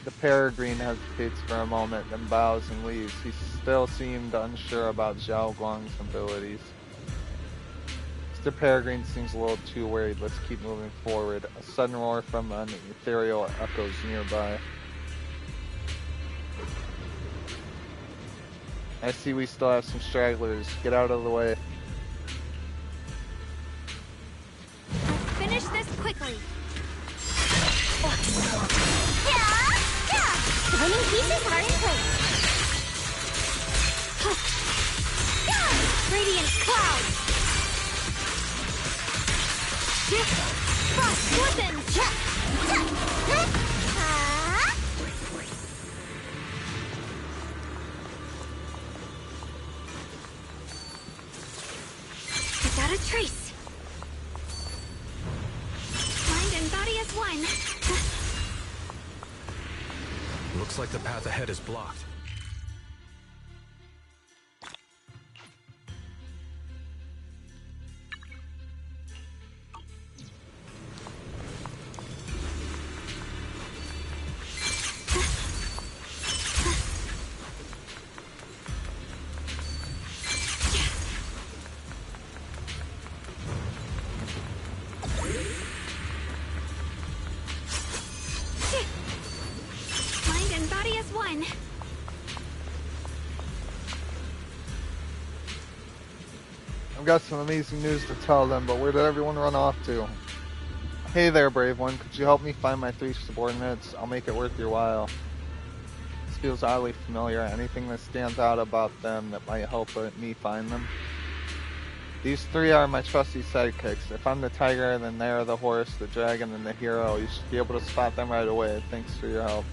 The Peregrine hesitates for a moment, then bows and leaves. He still seemed unsure about Xiaoguang's abilities. Mr. Peregrine seems a little too worried. Let's keep moving forward. A sudden roar from an ethereal echoes nearby. I see we still have some stragglers. Get out of the way. Let's finish this quickly. Pieces are in place. Radiant cloud. Frost weapons. Without a trace. Mind and body as one. Looks like the path ahead is blocked. Mind and body as one. I've got some amazing news to tell them, but where did everyone run off to? Hey there, brave one. Could you help me find my 3 subordinates? I'll make it worth your while. This feels oddly familiar. Anything that stands out about them that might help me find them? These 3 are my trusty sidekicks. If I'm the tiger, then they are the horse, the dragon, and the hero. You should be able to spot them right away. Thanks for your help.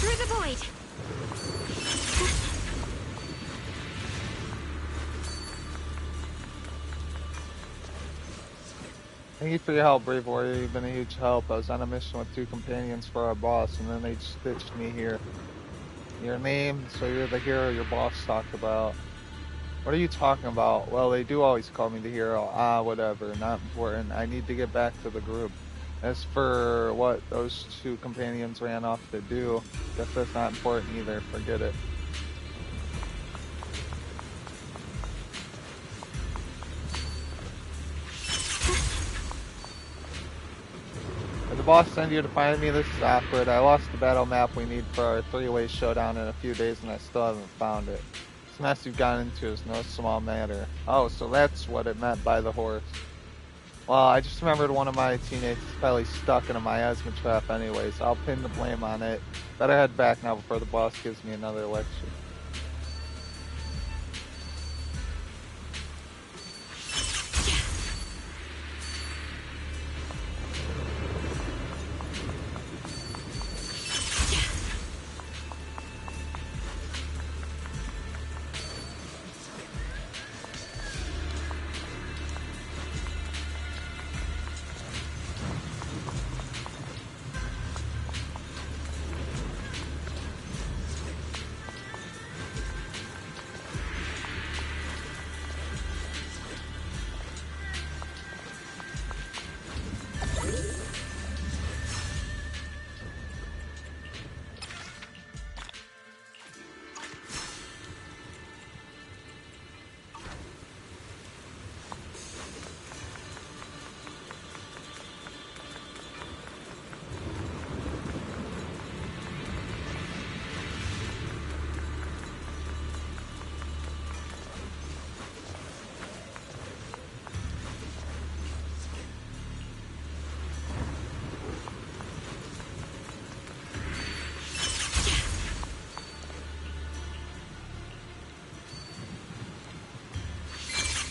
Through the void. Thank you for your help, brave warrior. You've been a huge help. I was on a mission with 2 companions for our boss, and then they stitched me here. Your name, so you're the hero your boss talked about. What are you talking about? Well, they do always call me the hero. Ah, whatever. Not important. I need to get back to the group. As for what those 2 companions ran off to do, guess that's not important either. Forget it. Did the boss send you to find me? This is awkward. I lost the battle map we need for our 3-way showdown in a few days and I still haven't found it. This mess you've gotten into is no small matter. Oh, so that's what it meant by the horse. Well, I just remembered one of my teammates is probably stuck in a miasma trap anyways. I'll pin the blame on it. Better head back now before the boss gives me another lecture.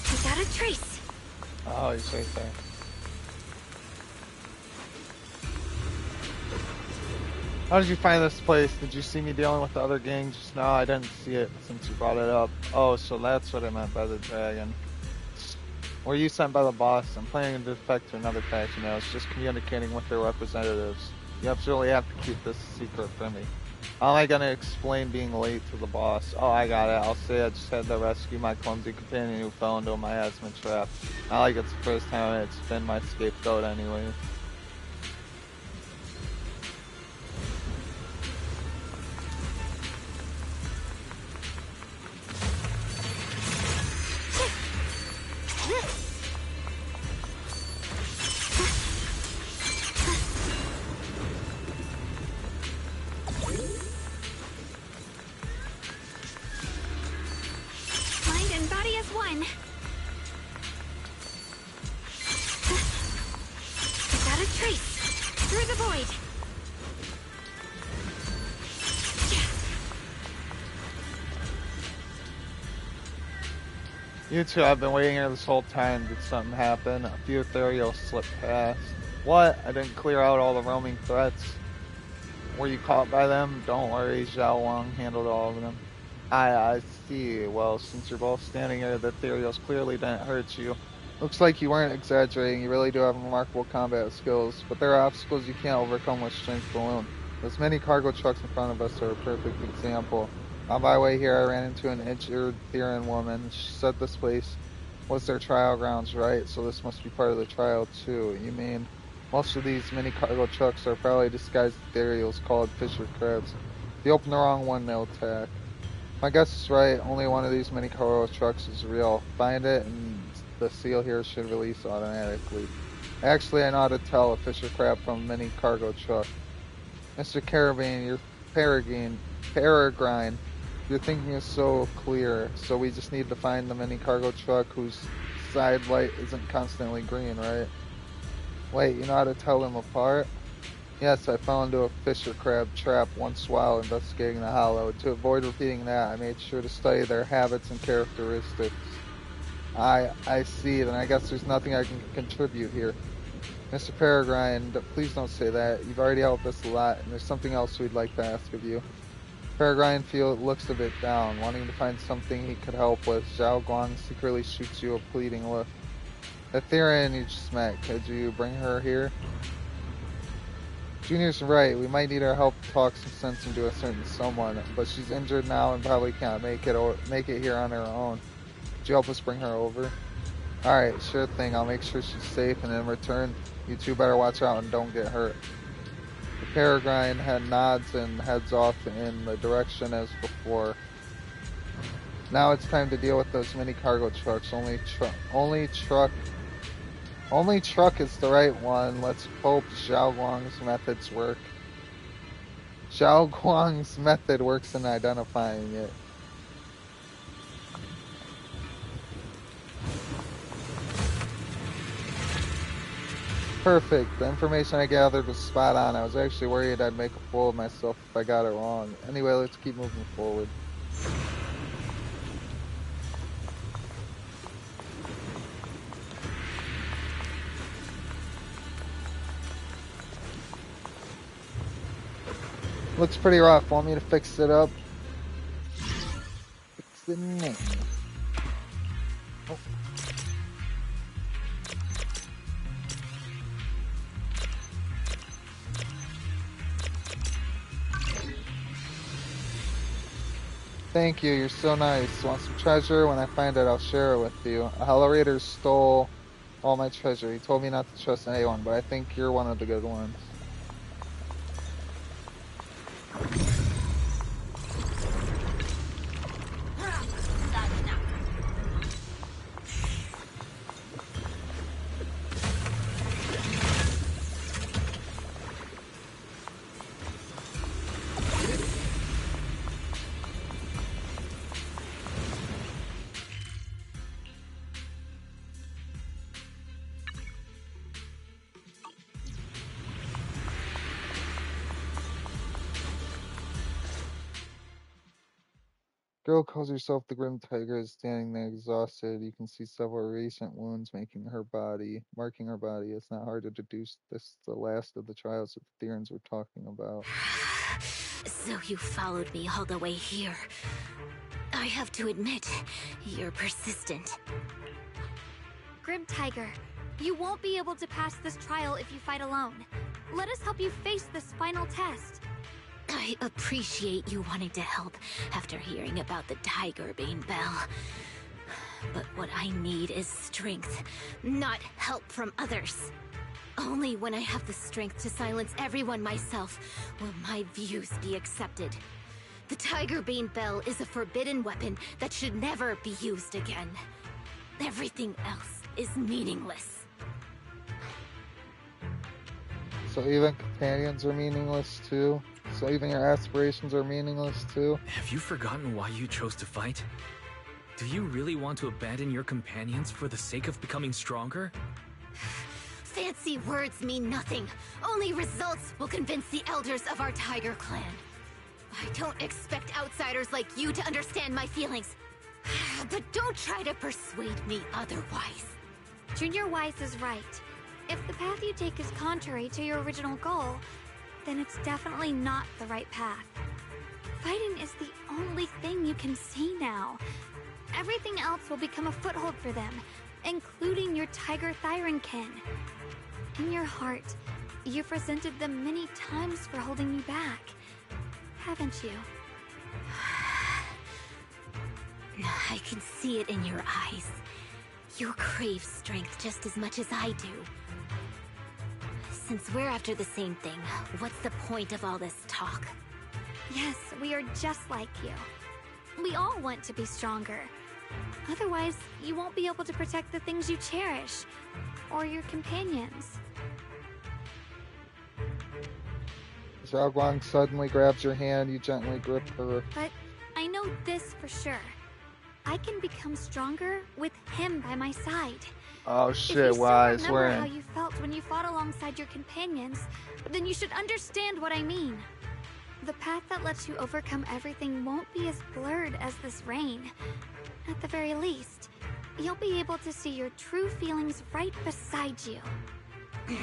Without a trace. Oh, he's right there. How did you find this place? Did you see me dealing with the other gang just now? I didn't see it since you brought it up. Oh, so that's what I meant by the dragon. Were you sent by the boss? I'm planning to defect to another faction. I was just communicating with their representatives. You absolutely have to keep this a secret from me. How am I gonna explain being late to the boss? Oh, I got it. I'll say I just had to rescue my clumsy companion who fell into my hazmat trap. Not like it's the first time it's been my scapegoat anyway. Mind and body as one. Without a trace. Through the void. You two, I've been waiting here this whole time. Did something happen? A few ethereals slipped past. What? I didn't clear out all the roaming threats. Were you caught by them? Don't worry, Zhao Wang handled all of them. I see. Well, since you're both standing here, the ethereals clearly didn't hurt you. Looks like you weren't exaggerating. You really do have remarkable combat skills, but there are obstacles you can't overcome with strength alone. Those many cargo trucks in front of us are a perfect example. On my way here, I ran into an injured Theran woman. She said this place was their trial grounds, right? So this must be part of the trial, too. You mean, most of these mini cargo trucks are probably disguised ethereals called fisher crabs. If you open the wrong one, they'll attack. My guess is right. Only one of these mini cargo trucks is real. Find it, and the seal here should release automatically. Actually, I know how to tell a fisher crab from a mini cargo truck. Mr. Carabine, you're Peregrine. Your thinking is so clear, so we just need to find the mini cargo truck whose side light isn't constantly green, right? Wait, you know how to tell them apart? Yes, I fell into a fisher crab trap once while investigating the hollow. To avoid repeating that, I made sure to study their habits and characteristics. I see, then I guess there's nothing I can contribute here. Mr. Peregrine, please don't say that. You've already helped us a lot, and there's something else we'd like to ask of you. Peregrine looks a bit down, wanting to find something he could help with. Zhao Guang secretly shoots you a pleading look. The Theran you just met, could you bring her here? Junior's right, we might need our help to talk some sense into a certain someone, but she's injured now and probably can't make it here on her own. Could you help us bring her over? Alright, sure thing, I'll make sure she's safe, and in return, you two better watch out and don't get hurt. The Peregrine head nods and heads off in the direction as before. Now it's time to deal with those mini cargo trucks. Only truck is the right one. Let's hope Zhao Guang's methods work. Zhao Guang's method works in identifying it. Perfect. The information I gathered was spot on. I was actually worried I'd make a fool of myself if I got it wrong. Anyway, let's keep moving forward. Looks pretty rough. Want me to fix it up? Fix it now. Oh. Thank you, you're so nice. Want some treasure? When I find it, I'll share it with you. A Hello Raider stole all my treasure. He told me not to trust anyone, but I think you're one of the good ones. Girl calls herself the Grim Tiger is standing there exhausted. You can see several recent wounds marking her body. It's not hard to deduce this is the last of the trials that the Therans were talking about. So you followed me all the way here. I have to admit, you're persistent. Grim Tiger, you won't be able to pass this trial if you fight alone. Let us help you face this final test. I appreciate you wanting to help after hearing about the Tiger Bane Bell. But what I need is strength, not help from others. Only when I have the strength to silence everyone myself will my views be accepted. The Tiger Bane Bell is a forbidden weapon that should never be used again. Everything else is meaningless. So even companions are meaningless too? So even your aspirations are meaningless too? Have you forgotten why you chose to fight? Do you really want to abandon your companions for the sake of becoming stronger? Fancy words mean nothing. Only results will convince the elders of our Tiger Clan. I don't expect outsiders like you to understand my feelings. But don't try to persuade me otherwise. Junior Wise is right. If the path you take is contrary to your original goal, then it's definitely not the right path. Fighting is the only thing you can see now. Everything else will become a foothold for them, including your Tiger Thyron kin. In your heart, you've resented them many times for holding you back, haven't you? I can see it in your eyes. You crave strength just as much as I do. Since we're after the same thing, what's the point of all this talk? Yes, we are just like you. We all want to be stronger. Otherwise, you won't be able to protect the things you cherish, or your companions. As Raoguang suddenly grabs your hand, you gently grip her. But I know this for sure. I can become stronger with him by my side. Oh shit, Wise, if you still remember how you felt when you fought alongside your companions, then you should understand what I mean. The path that lets you overcome everything won't be as blurred as this rain. At the very least, you'll be able to see your true feelings right beside you.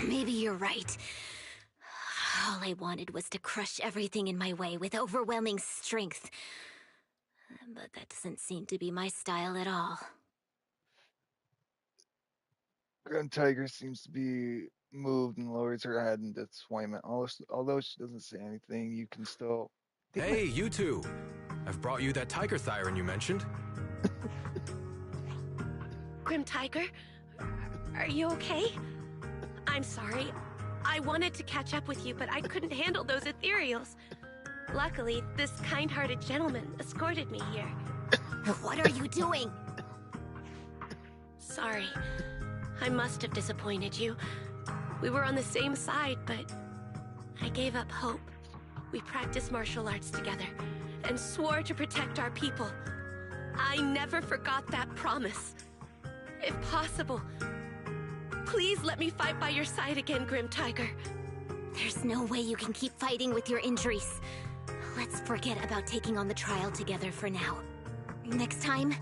Maybe you're right. All I wanted was to crush everything in my way with overwhelming strength. But that doesn't seem to be my style at all. Grand Tiger seems to be moved and lowers her head in disappointment. Although she doesn't say anything, you can still... Hey, you two! I've brought you that Tiger Thyron you mentioned. Grim Tiger, are you okay? I'm sorry. I wanted to catch up with you, but I couldn't handle those ethereals. Luckily, this kind-hearted gentleman escorted me here. What are you doing? Sorry. I must have disappointed you. We were on the same side, but I gave up hope. We practiced martial arts together and swore to protect our people. I never forgot that promise. If possible, please let me fight by your side again, Grim Tiger. There's no way you can keep fighting with your injuries. Let's forget about taking on the trial together for now. Next time?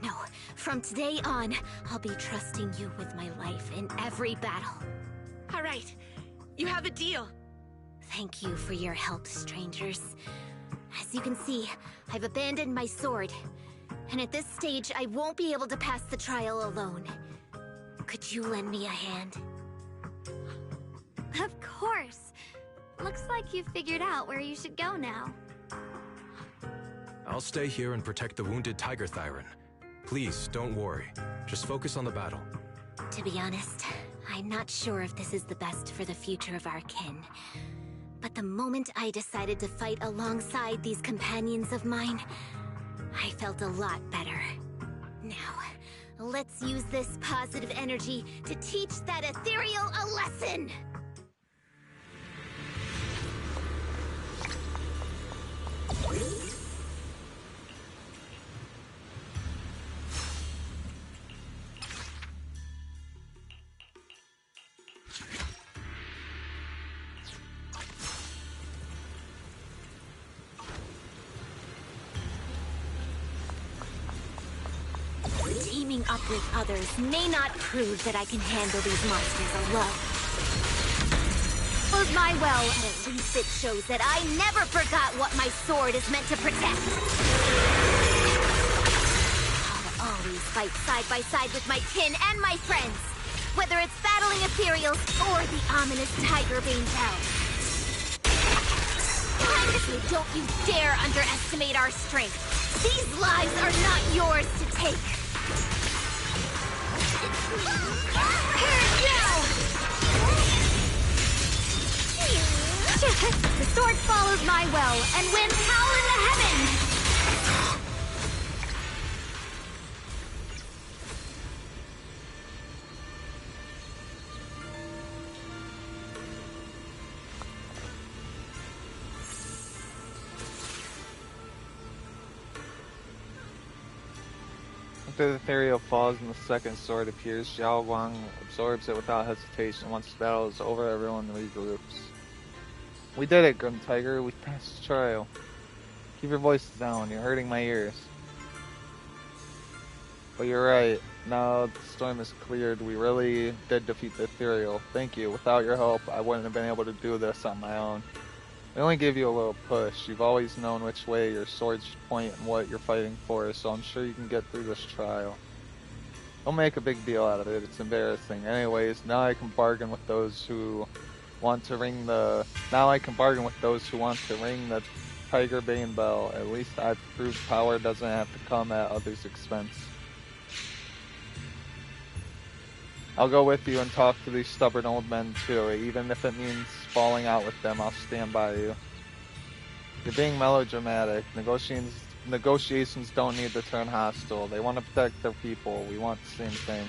No, from today on, I'll be trusting you with my life in every battle. All right, you have a deal. Thank you for your help, strangers. As you can see, I've abandoned my sword. And at this stage, I won't be able to pass the trial alone. Could you lend me a hand? Of course. Looks like you've figured out where you should go now. I'll stay here and protect the wounded Tiger Thyron. Please, don't worry. Just focus on the battle. To be honest, I'm not sure if this is the best for the future of our kin. But the moment I decided to fight alongside these companions of mine, I felt a lot better. Now, let's use this positive energy to teach that ethereal a lesson! Teaming up with others may not prove that I can handle these monsters alone. But my well, at least it shows that I never forgot what my sword is meant to protect. I'll always fight side by side with my kin and my friends, whether it's battling ethereals or the ominous Tiger Bane Bell. Honestly, don't you dare underestimate our strength. These lives are not yours to take. Here now! The sword follows my will, and winds howl in the heavens! After the ethereal falls and the second sword appears, Xiao Guang absorbs it without hesitation. Once the battle is over, everyone regroups. We did it, Grim Tiger. We passed the trial. Keep your voices down. You're hurting my ears. But you're right. Now the storm is cleared. We really did defeat the ethereal. Thank you. Without your help, I wouldn't have been able to do this on my own. I only gave you a little push. You've always known which way your sword should point and what you're fighting for, so I'm sure you can get through this trial. Don't make a big deal out of it. It's embarrassing. Anyways, now I can bargain with those who want to ring the Tiger Bane bell. At least I've proved power doesn't have to come at others' expense. I'll go with you and talk to these stubborn old men too. Even if it means falling out with them, I'll stand by you. You're being melodramatic. Negotiations don't need to turn hostile. They want to protect their people. We want the same thing.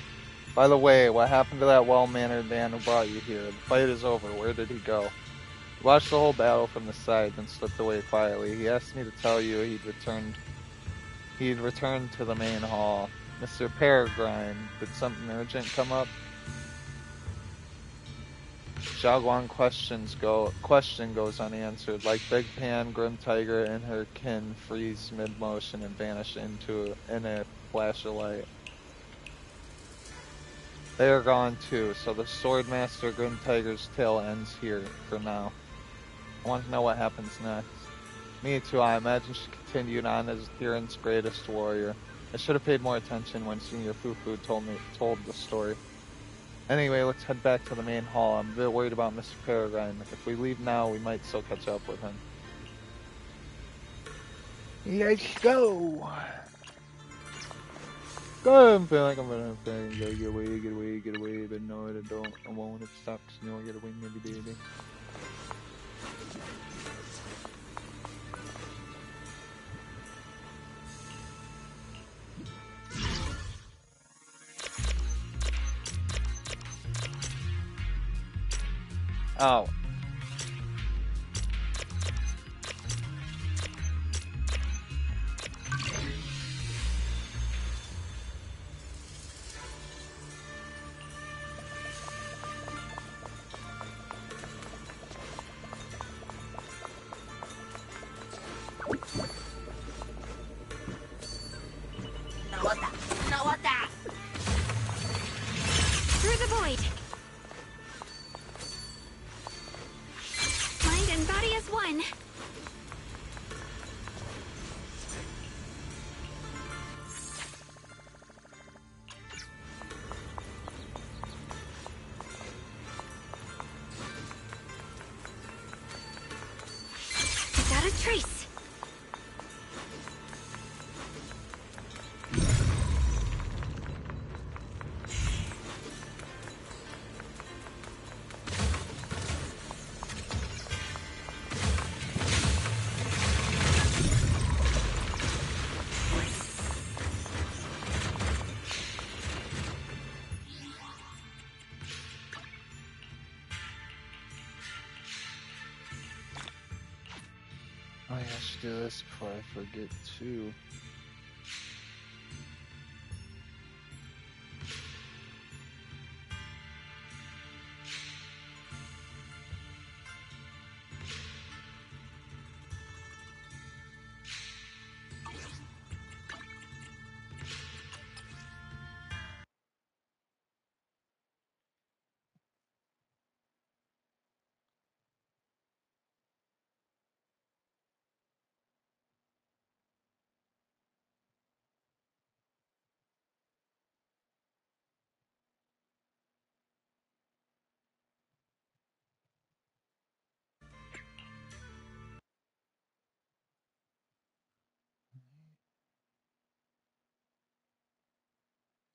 By the way, what happened to that well-mannered man who brought you here? The fight is over. Where did he go? He watched the whole battle from the side, then slipped away quietly. He asked me to tell you he'd returned to the main hall. Mr. Peregrine, did something urgent come up? Xiao Guang question goes unanswered. Like Big Pan, Grim Tiger and her kin freeze mid-motion and vanish in a flash of light. They are gone too, so the Swordmaster Grim Tiger's tale ends here for now. I want to know what happens next. Me too. I imagine she continued on as Theron's greatest warrior. I should have paid more attention when Senior Fufu told the story. Anyway, let's head back to the main hall. I'm a bit worried about Mr. Peregrine. If we leave now, we might still catch up with him. Let's go! Go! I feel like I'm gonna get away, but no, I don't. I won't. It sucks. No, get away, maybe, baby. Oh. Through the void! Mind and body as one. Without a trace. Oh yeah, I should do this before I forget too.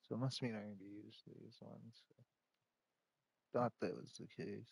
So it must mean I need to use these ones. Thought that was the case.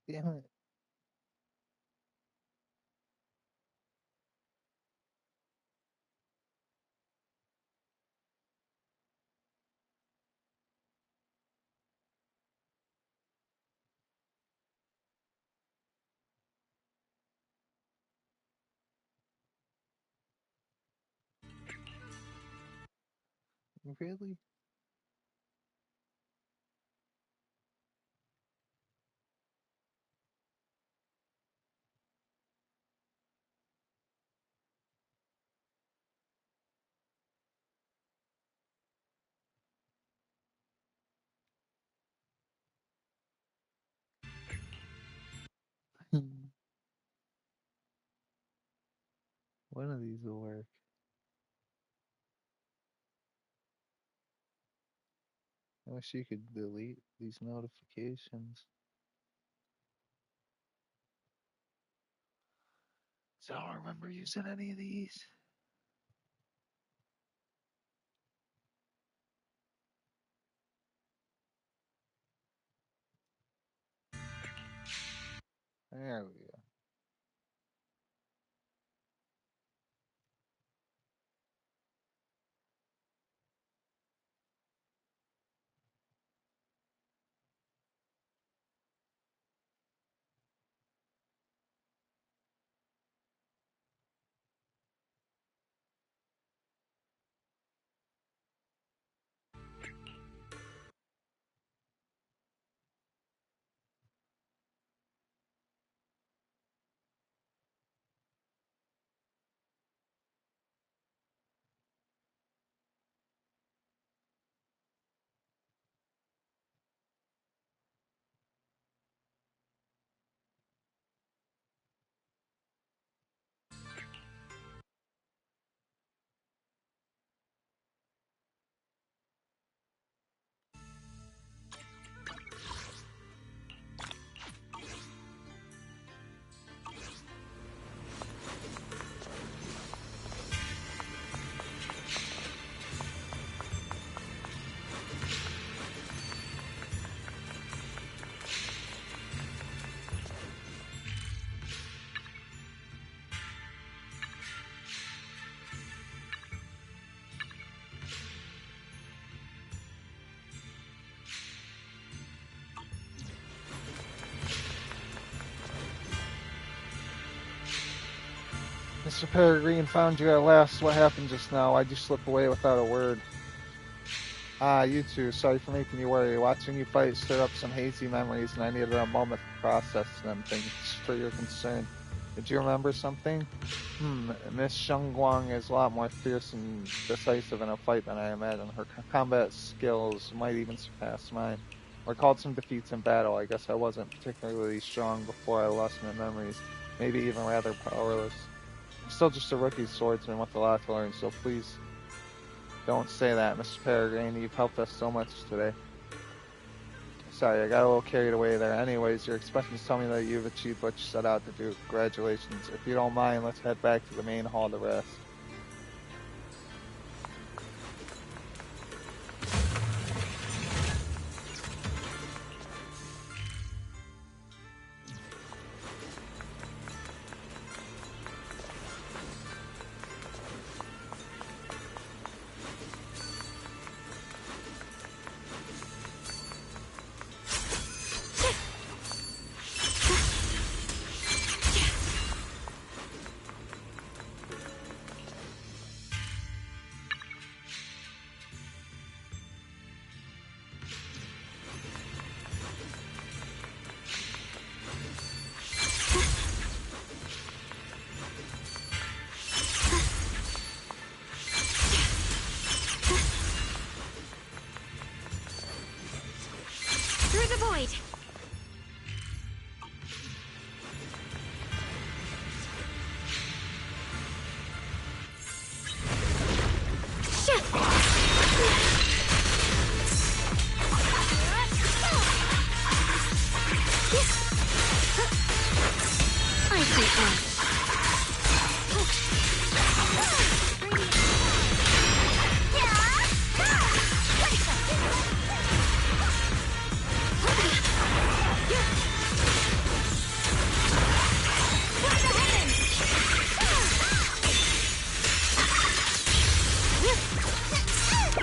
Damn it. Really? One of these will work. I wish you could delete these notifications. So I don't remember using any of these. There we go. Mr. Peregrine, found you at last. What happened just now? Why'd you slip away without a word? Ah, you two. Sorry for making you worry. Watching you fight stirred up some hazy memories, and I needed a moment to process them. Thanks for your concern. Did you remember something? Miss Shengguang is a lot more fierce and decisive in a fight than I imagine. Her combat skills might even surpass mine. Recalled some defeats in battle. I guess I wasn't particularly strong before I lost my memories. Maybe even rather powerless. I'm still just a rookie swordsman with a lot to learn, so please don't say that, Mr. Peregrine. You've helped us so much today. Sorry, I got a little carried away there. Anyways, you're expecting to tell me that you've achieved what you set out to do. Congratulations. If you don't mind, let's head back to the main hall to rest.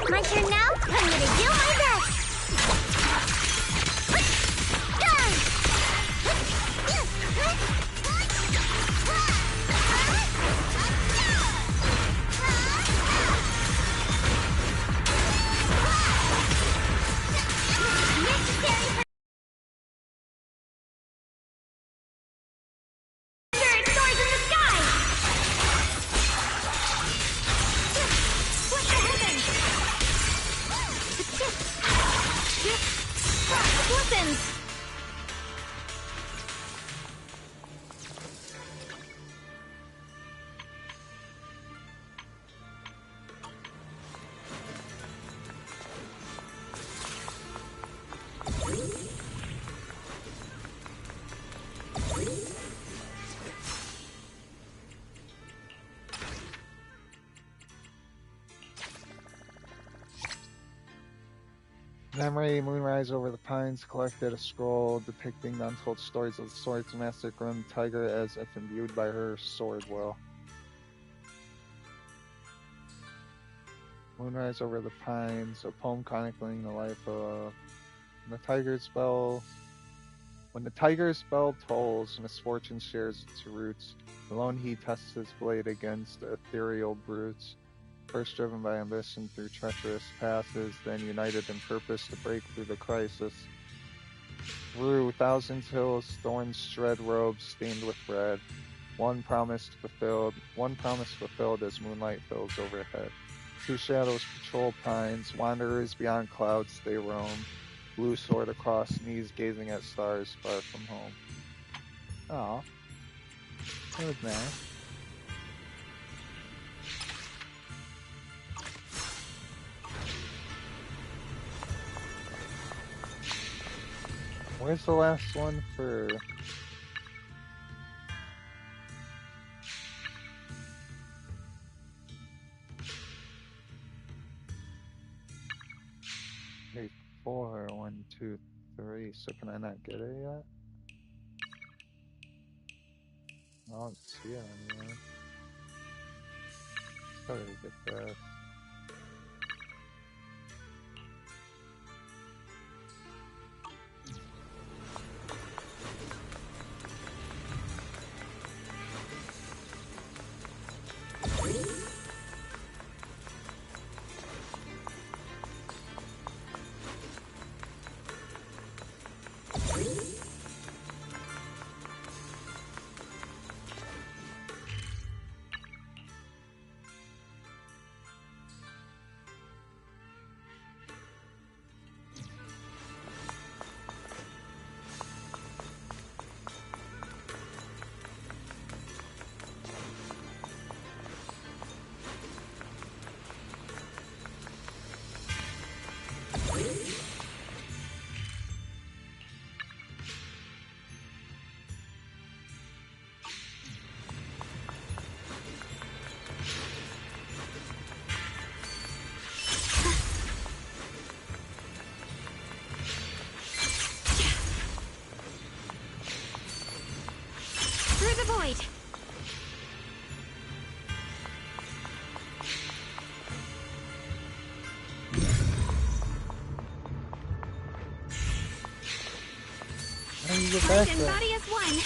My turn now? I'm gonna do my best! Memory, Moonrise over the Pines collected a scroll depicting the untold stories of the Swordsmaster Grim Tiger as if imbued by her sword will. Moonrise over the Pines, a poem chronicling the life of the tiger's spell. When the tiger's spell tolls, misfortune shares its roots. Alone he tests his blade against ethereal brutes. First driven by ambition through treacherous passes, then united in purpose to break through the crisis. Through thousand hills, thorns shred robes stained with red. One promise fulfilled as moonlight fills overhead. Two shadows patrol pines, wanderers beyond clouds they roam. Blue sword across knees, gazing at stars far from home. Aw, that was nice. Where's the last one for... Hey, 4, 1, 2, 3, so can I not get it yet? I don't see it anywhere. Sorry to get that. do you get Kind back and there? body as one.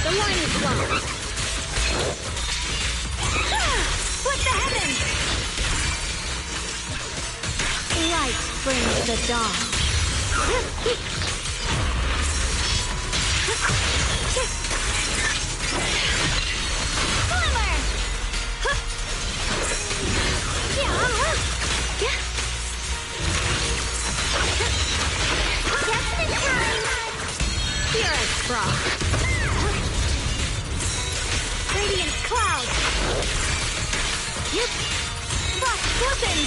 The line is closed. Split the heavens! Light brings the dawn. Glimmer! Definite time! Purest frost. Radiant cloud! Yep! Box open!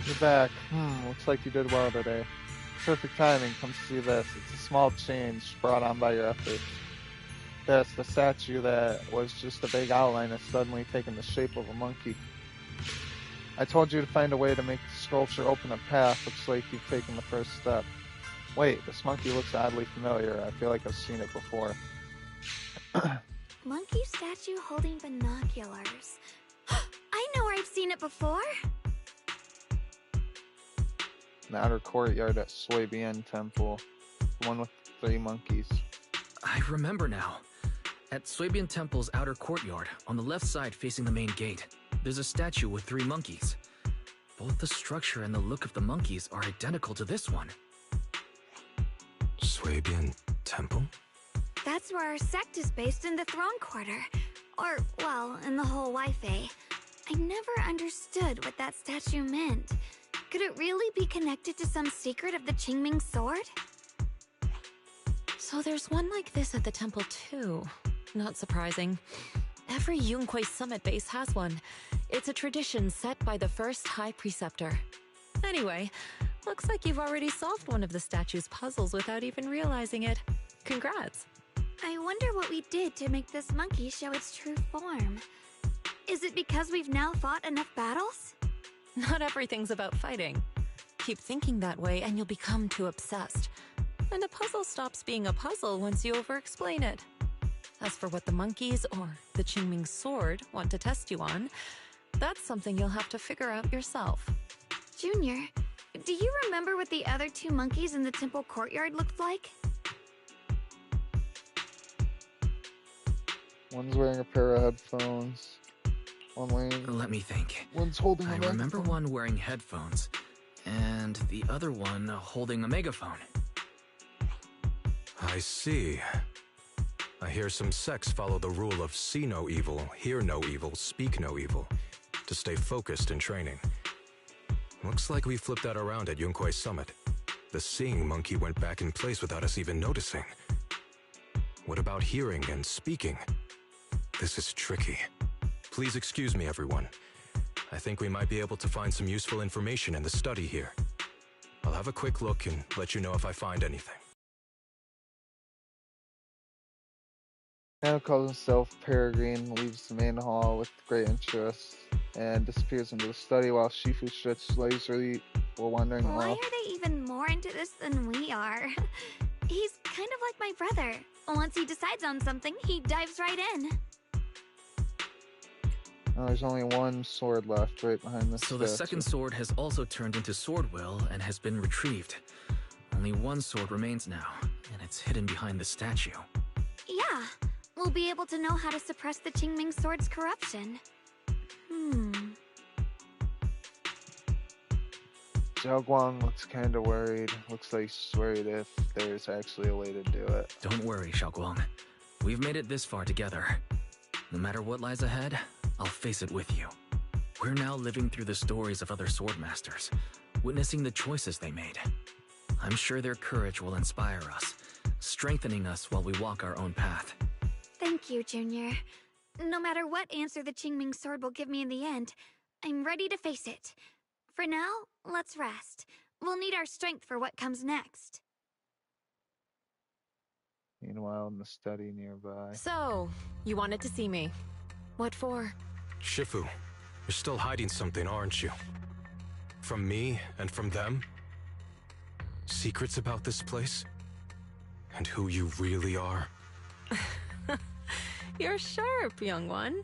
You're back. Looks like you did well today. Perfect timing. Come see this. It's a small change brought on by your efforts. This, the statue that was just a vague outline has suddenly taken the shape of a monkey. I told you to find a way to make the sculpture open a path. Looks like you've taken the first step. Wait, this monkey looks oddly familiar. I feel like I've seen it before. Monkey statue holding binoculars. I know where I've seen it before. In the outer courtyard at Swabian Temple. The one with 3 monkeys. I remember now. At Swabian Temple's outer courtyard, on the left side facing the main gate, there's a statue with 3 monkeys. Both the structure and the look of the monkeys are identical to this one. Swabian Temple? That's where our sect is based in the Throne Quarter. Or, well, in the whole Wi-Fi. I never understood what that statue meant. Could it really be connected to some secret of the Qingming sword? So there's one like this at the temple too. Not surprising. Every Yunquei summit base has one. It's a tradition set by the first High Preceptor. Anyway, looks like you've already solved one of the statue's puzzles without even realizing it. Congrats. I wonder what we did to make this monkey show its true form. Is it because we've now fought enough battles? Not everything's about fighting. Keep thinking that way and you'll become too obsessed. And a puzzle stops being a puzzle once you over-explain it. As for what the monkeys or the Qingming sword want to test you on, that's something you'll have to figure out yourself. Junior, do you remember what the other two monkeys in the temple courtyard looked like? One's wearing a pair of headphones. Let me think. One's holding a I megaphone. remember one wearing headphones, and the other one holding a megaphone. I see. I hear some sects follow the rule of see no evil, hear no evil, speak no evil, to stay focused in training. Looks like we flipped that around at Yunquei Summit. The seeing monkey went back in place without us even noticing. What about hearing and speaking? This is tricky. Please excuse me, everyone. I think we might be able to find some useful information in the study here. I'll have a quick look and let you know if I find anything. Anna calls himself Peregrine, leaves the main hall with great interest, and disappears into the study while Shifu sits leisurely while wandering Why off. are they even more into this than we are? He's kind of like my brother. Once he decides on something, he dives right in. Oh, there's only one sword left right behind this So the second sword has also turned into Sword Will and has been retrieved. Only one sword remains now, and it's hidden behind the statue. Yeah, we'll be able to know how to suppress the Qingming sword's corruption. Zhao Guang looks kinda worried. Looks like she's worried if there's actually a way to do it. Don't worry, Xiaoguang. We've made it this far together. No matter what lies ahead, I'll face it with you. We're now living through the stories of other swordmasters, witnessing the choices they made. I'm sure their courage will inspire us, strengthening us while we walk our own path. Thank you, Junior. No matter what answer the Qingming sword will give me in the end, I'm ready to face it. For now, let's rest. We'll need our strength for what comes next. Meanwhile, in the study nearby. So, you wanted to see me. What for? Shifu, you're still hiding something, aren't you? From me and from them? Secrets about this place? And who you really are? You're sharp, young one.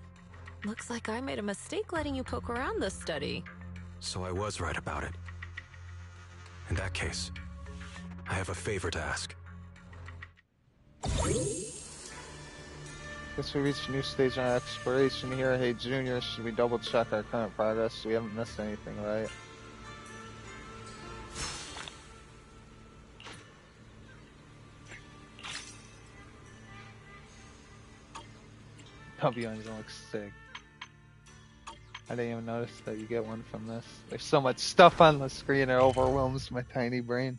Looks like I made a mistake letting you poke around this study. So I was right about it. In that case, I have a favor to ask. Guess we reached a new stage in our exploration here. Hey Junior, should we double check our current progress? We haven't missed anything, right? W looks sick. I didn't even notice that you get one from this. There's so much stuff on the screen, it overwhelms my tiny brain.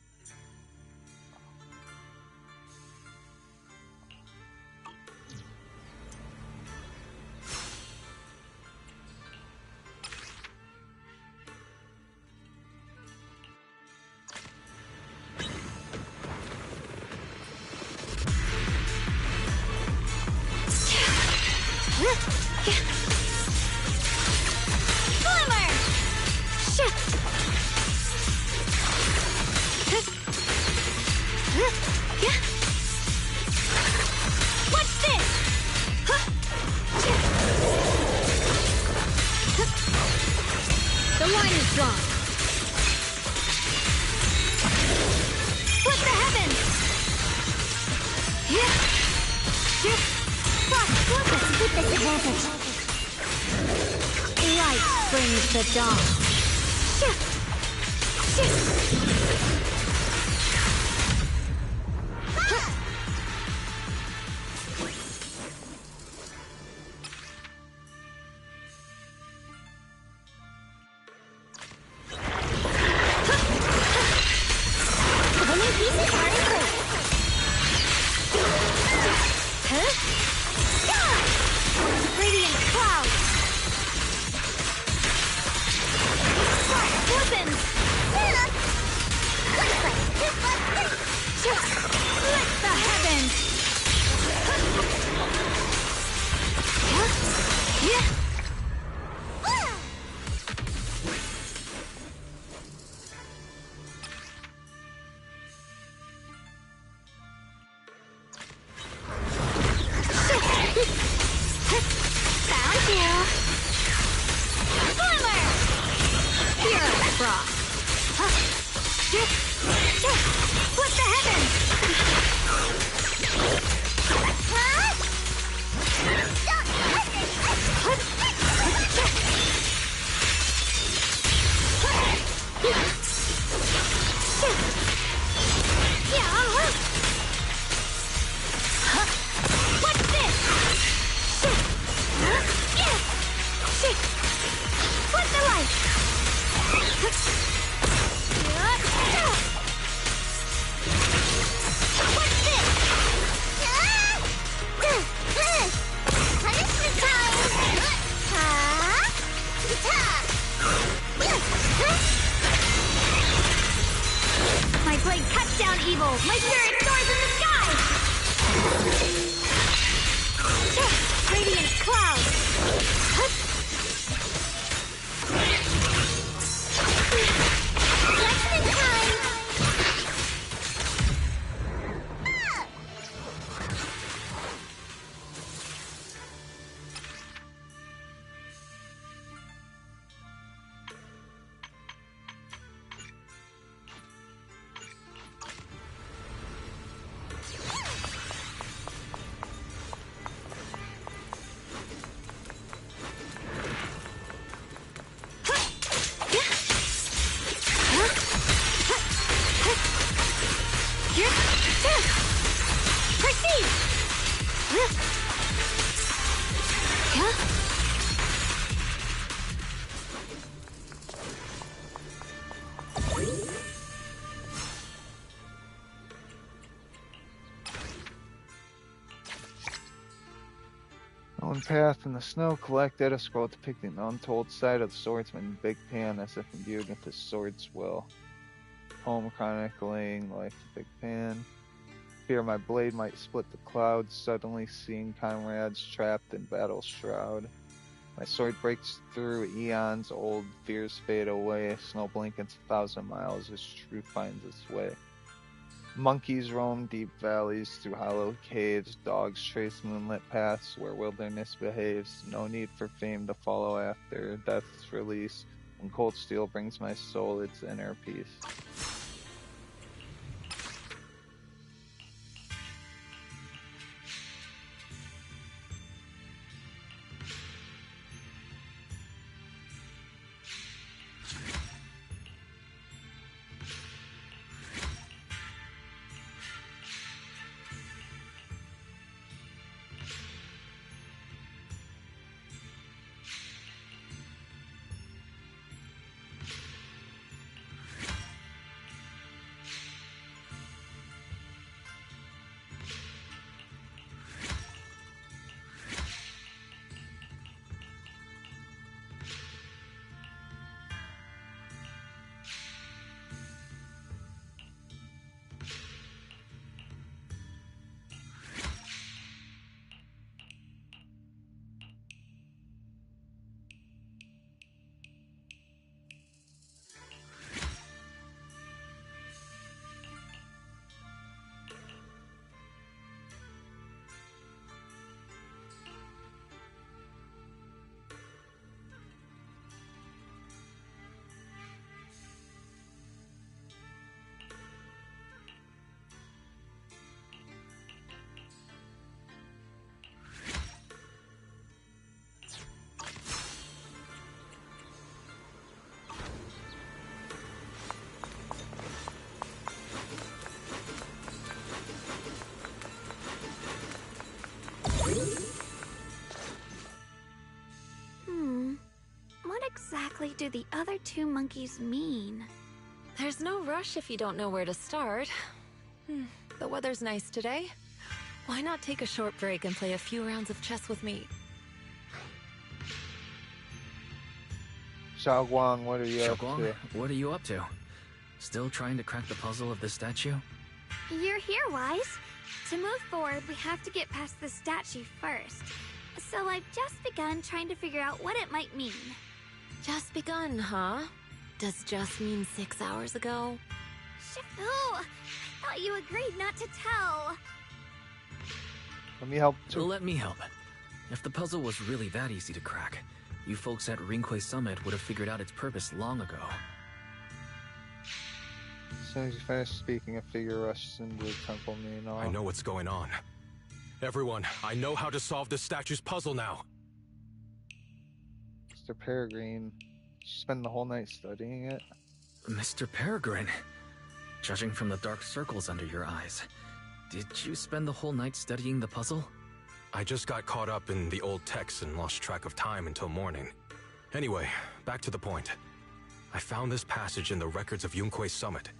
What the heavens? What's this? What's the light? What's this? Punishment time! My blade cuts down evil! My spirit soars in the sky! Radiant cloud! Judgment time! Proceed! On path in the snow, collect data scroll depicting the untold side of the swordsman Big Pan as if imbued with his sword's will. Poem chronicling life of Big Pan. Fear my blade might split the clouds, suddenly seeing comrades trapped in battle's shroud. My sword breaks through eons, old fears fade away, snow blankets 1,000 miles as truth finds its way. Monkeys roam deep valleys through hollow caves, dogs trace moonlit paths where wilderness behaves, no need for fame to follow after death's release, when cold steel brings my soul its inner peace. What exactly do the other two monkeys mean? There's no rush if you don't know where to start. The weather's nice today. Why not take a short break and play a few rounds of chess with me? Xiaoguang, what are you up Xiaoguang, to? what are you up to? Still trying to crack the puzzle of this statue? You're here, Wise. To move forward, we have to get past the statue first. So I've just begun trying to figure out what it might mean. Just begun, huh? Does just mean 6 hours ago? Shifu! I thought you agreed not to tell. Let me help too. Let me help. If the puzzle was really that easy to crack, you folks at Ringquay Summit would have figured out its purpose long ago. soon as you finish speaking, a figure rushes into the temple meanwhile. I know what's going on. Everyone, I know how to solve this statue's puzzle now. Mr. Peregrine, did you spend the whole night studying it? Mr. Peregrine, judging from the dark circles under your eyes, did you spend the whole night studying the puzzle? I just got caught up in the old texts and lost track of time until morning. Anyway, back to the point. I found this passage in the records of Yunkui's summit.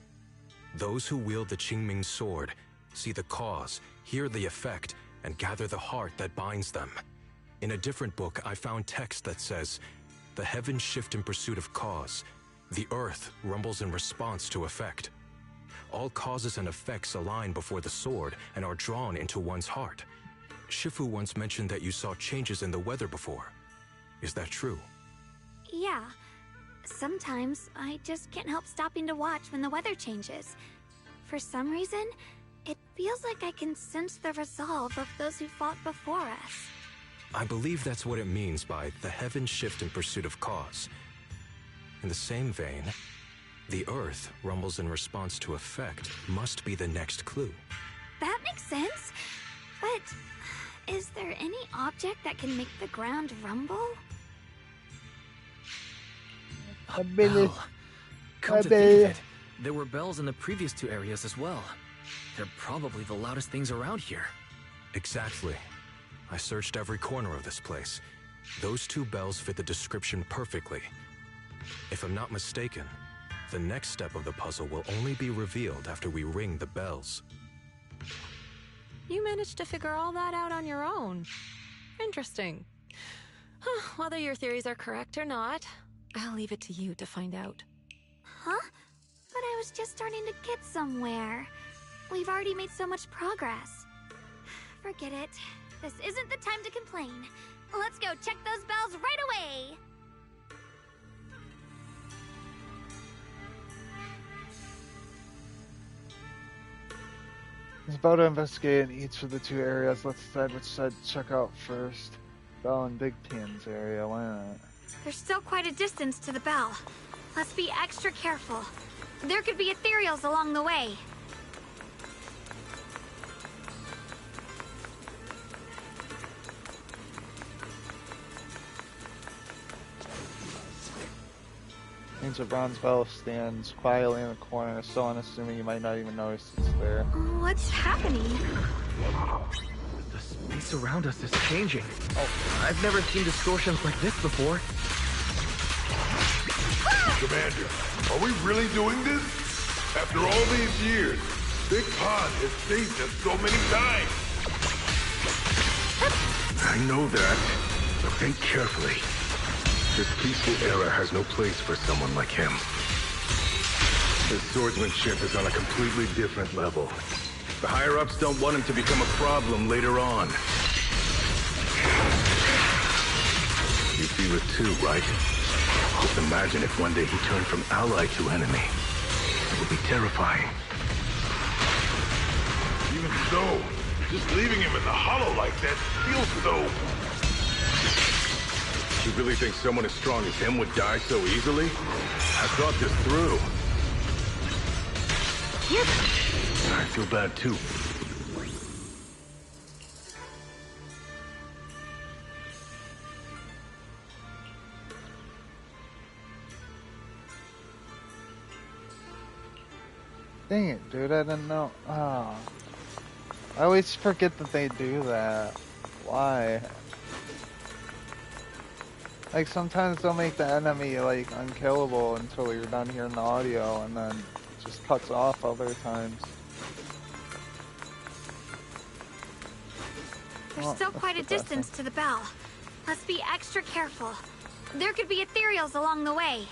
Those who wield the Qingming sword see the cause, hear the effect, and gather the heart that binds them. In a different book, I found text that says, "The heavens shift in pursuit of cause. The earth rumbles in response to effect. All causes and effects align before the sword and are drawn into one's heart." Shifu once mentioned that you saw changes in the weather before. Is that true? Yeah. Sometimes I just can't help stopping to watch when the weather changes. For some reason, it feels like I can sense the resolve of those who fought before us. I believe that's what it means by the heavens shift in pursuit of cause. In the same vein, the earth rumbles in response to effect must be the next clue. That makes sense. But is there any object that can make the ground rumble? A bell. Come to think of it, there were bells in the previous two areas as well. They're probably the loudest things around here. Exactly. I searched every corner of this place. Those two bells fit the description perfectly. If I'm not mistaken, the next step of the puzzle will only be revealed after we ring the bells. You managed to figure all that out on your own. Interesting. Whether your theories are correct or not, I'll leave it to you to find out. Huh? But I was just starting to get somewhere. We've already made so much progress. Forget it. This isn't the time to complain. Let's go check those bells right away! It's about to investigate in each of the two areas. Let's decide which side to check out first. Bell and Big Tian's area, why not? There's still quite a distance to the bell. Let's be extra careful. There could be ethereals along the way. Ancient bronze bell stands quietly in the corner, so unassuming you might not even notice it's there. What's happening? The space around us is changing. Oh, I've never seen distortions like this before. Commander, are we really doing this? After all these years, Big Pond has saved us so many times. I know that, but think carefully. This peaceful era has no place for someone like him. His swordsmanship is on a completely different level. The higher-ups don't want him to become a problem later on. You feel it too, right? Just imagine if one day he turned from ally to enemy. It would be terrifying. Even so, just leaving him in the hollow like that feels so... You really think someone as strong as him would die so easily? I thought this through. I feel bad too. Dang it, dude, I didn't know. Oh. I always forget that they do that. Why? Like, sometimes they'll make the enemy, like, unkillable until you're done hearing the audio, and then it just cuts off other times. There's still quite a distance to the bell. Let's be extra careful. There could be ethereals along the way.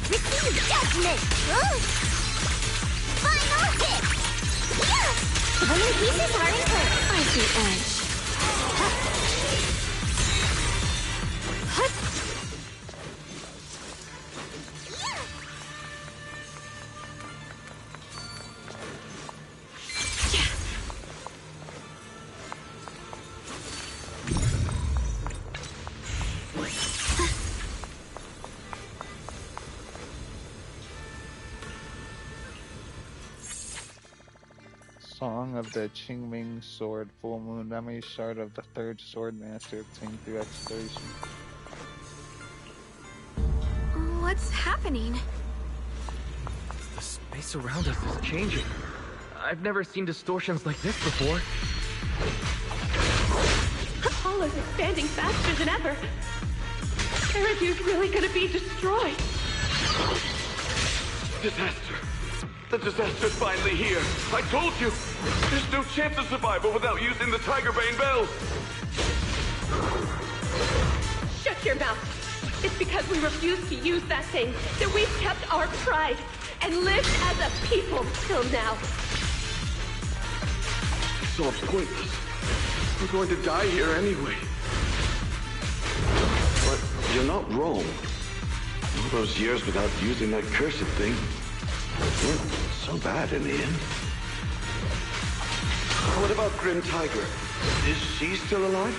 Receive judgment! Final hit! Winning pieces are in her. Icy edge. Song of the Qingming Sword, Full Moon Memory Shard of the Third Sword Master obtained through exploration. What's happening? The space around us is changing. I've never seen distortions like this before. Apollo's expanding faster than ever. Eridu's really gonna be destroyed. Disaster. The disaster's finally here. I told you. There's no chance of survival without using the Tigerbane Bells. Shut your mouth. It's because we refused to use that thing that we've kept our pride and lived as a people till now. It's all pointless. We're going to die here anyway. But you're not wrong. All those years without using that cursed thing weren't so bad in the end. What about Grim Tiger? Is she still alive?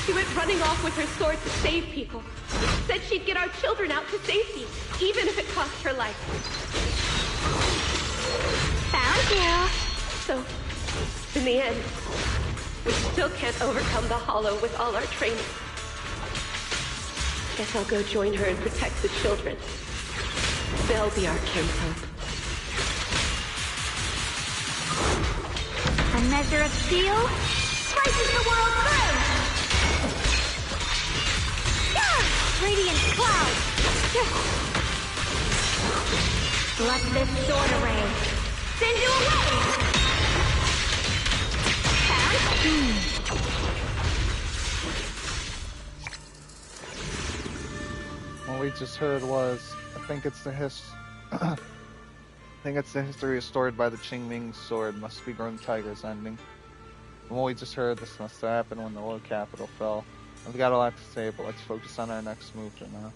She went running off with her sword to save people. Said she'd get our children out to safety, even if it cost her life. Found you. So, in the end, we still can't overcome the Hollow with all our training. Guess I'll go join her and protect the children. They'll be our kinfolk. A measure of steel slices the world through. Radiant cloud. Let this sword array send you away. What we just heard was, I think it's the history stored by the Qingming sword. Must be Grim Tiger's ending. From what we just heard, this must have happened when the world capital fell. I've got a lot to say, but let's focus on our next move for now.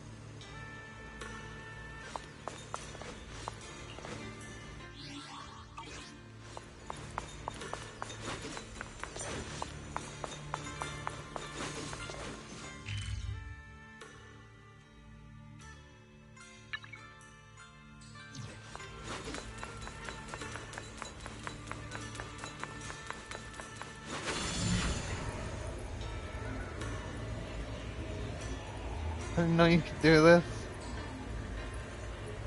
I didn't know you could do this.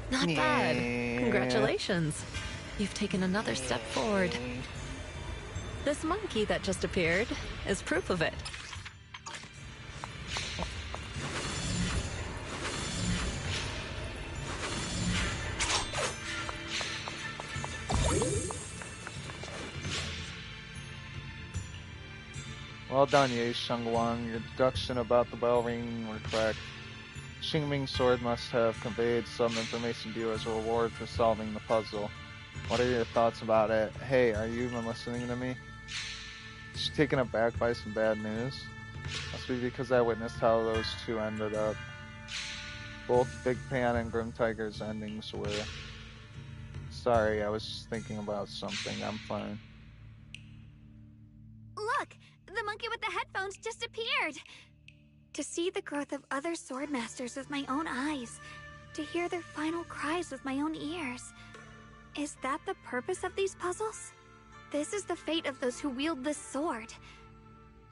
Not bad. Congratulations. You've taken another step forward. This monkey that just appeared is proof of it. Well done, Ye Shengwang. Your deduction about the bell ring were correct. Qingming sword must have conveyed some information to you as a reward for solving the puzzle. What are your thoughts about it? Hey, are you even listening to me? Is she taken aback by some bad news? Must be because I witnessed how those two ended up. Both Big Pan and Grim Tiger's endings were... Sorry, I was just thinking about something. I'm fine. Look! The monkey with the headphones just appeared! To see the growth of other sword masters with my own eyes, to hear their final cries with my own ears. Is that the purpose of these puzzles? This is the fate of those who wield this sword.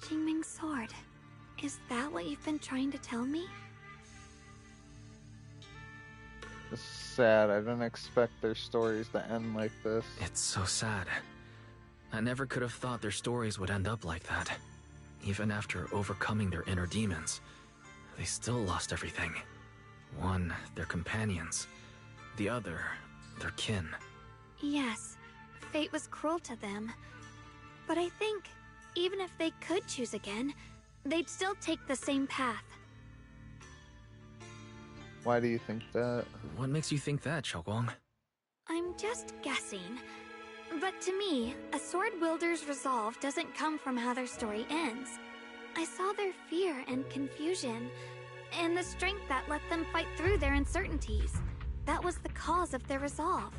Qingming's sword. Is that what you've been trying to tell me? This is sad. I didn't expect their stories to end like this. It's so sad. I never could have thought their stories would end up like that. Even after overcoming their inner demons, they still lost everything. One, their companions. The other, their kin. Yes, fate was cruel to them. But I think, even if they could choose again, they'd still take the same path. Why do you think that? What makes you think that, Xiaoguang? I'm just guessing. But to me, a sword wielder's resolve doesn't come from how their story ends. I saw their fear and confusion, and the strength that let them fight through their uncertainties. That was the cause of their resolve.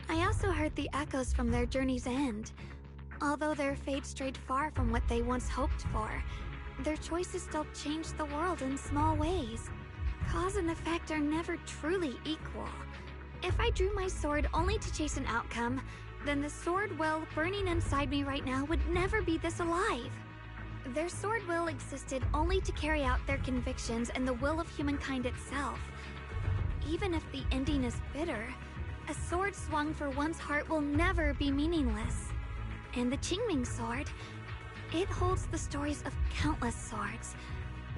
I also heard the echoes from their journey's end. Although their fate strayed far from what they once hoped for, their choices still changed the world in small ways. Cause and effect are never truly equal. If I drew my sword only to chase an outcome, then the sword will burning inside me right now would never be this alive. Their sword will existed only to carry out their convictions and the will of humankind itself. Even if the ending is bitter, a sword swung for one's heart will never be meaningless. And the Qingming sword, it holds the stories of countless swords,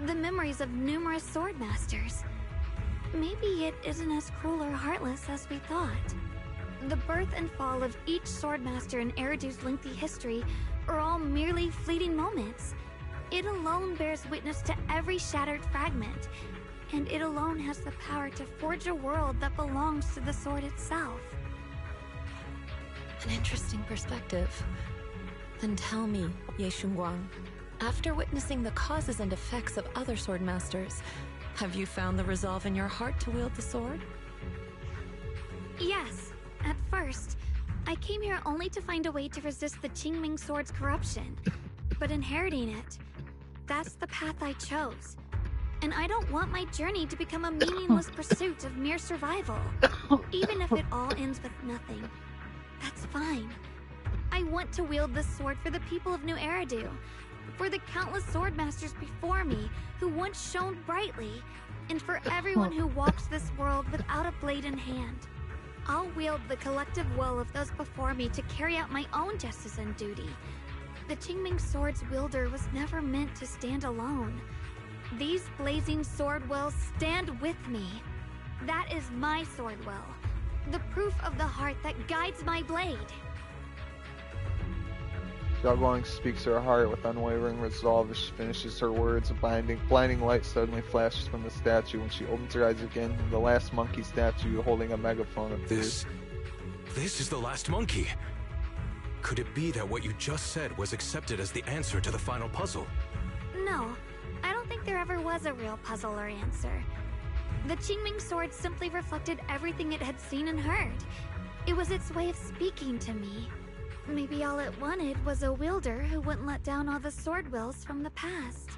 the memories of numerous sword masters. Maybe it isn't as cruel or heartless as we thought. The birth and fall of each swordmaster in Eridu's lengthy history are all merely fleeting moments. It alone bears witness to every shattered fragment, and it alone has the power to forge a world that belongs to the sword itself. An interesting perspective. Then tell me, Ye Shunguang, after witnessing the causes and effects of other swordmasters, have you found the resolve in your heart to wield the sword? Yes. At first, I came here only to find a way to resist the Qingming sword's corruption. But inheriting it, that's the path I chose. And I don't want my journey to become a meaningless pursuit of mere survival. Even if it all ends with nothing, that's fine. I want to wield this sword for the people of New Eridu, for the countless swordmasters before me who once shone brightly, and for everyone who walks this world without a blade in hand. I'll wield the collective will of those before me to carry out my own justice and duty. The Qingming sword's wielder was never meant to stand alone. These blazing sword wills stand with me. That is my sword will, the proof of the heart that guides my blade. Xiaoguang speaks her heart with unwavering resolve as she finishes her words. A blinding light suddenly flashes from the statue when she opens her eyes again. The last monkey statue holding a megaphone appears. This is the last monkey. Could it be that what you just said was accepted as the answer to the final puzzle? No, I don't think there ever was a real puzzle or answer. The Qingming sword simply reflected everything it had seen and heard. It was its way of speaking to me. Maybe all it wanted was a wielder who wouldn't let down all the sword wills from the past.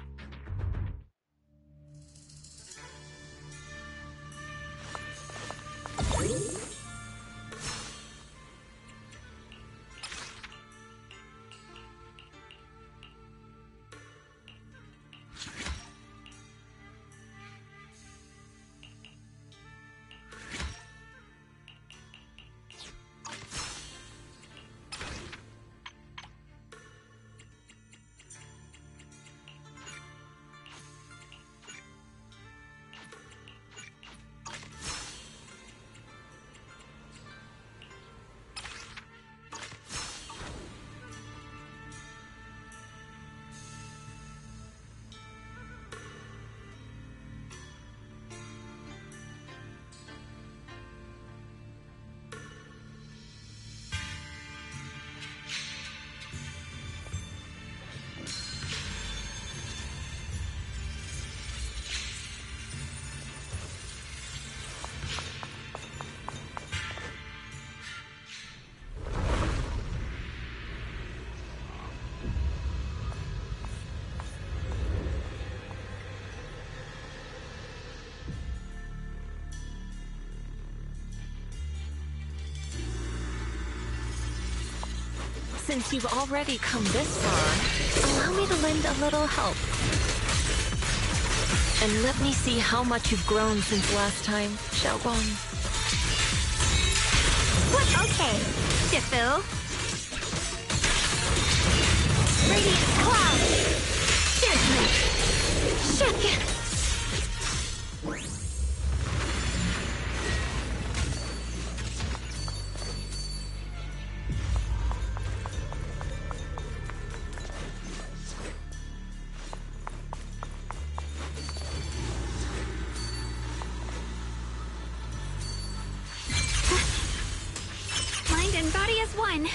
Since you've already come this far, allow me to lend a little help. And let me see how much you've grown since last time, Xiaoguang. Okay, Shifu. Radiant cloud! Seriously! Shook! There's one.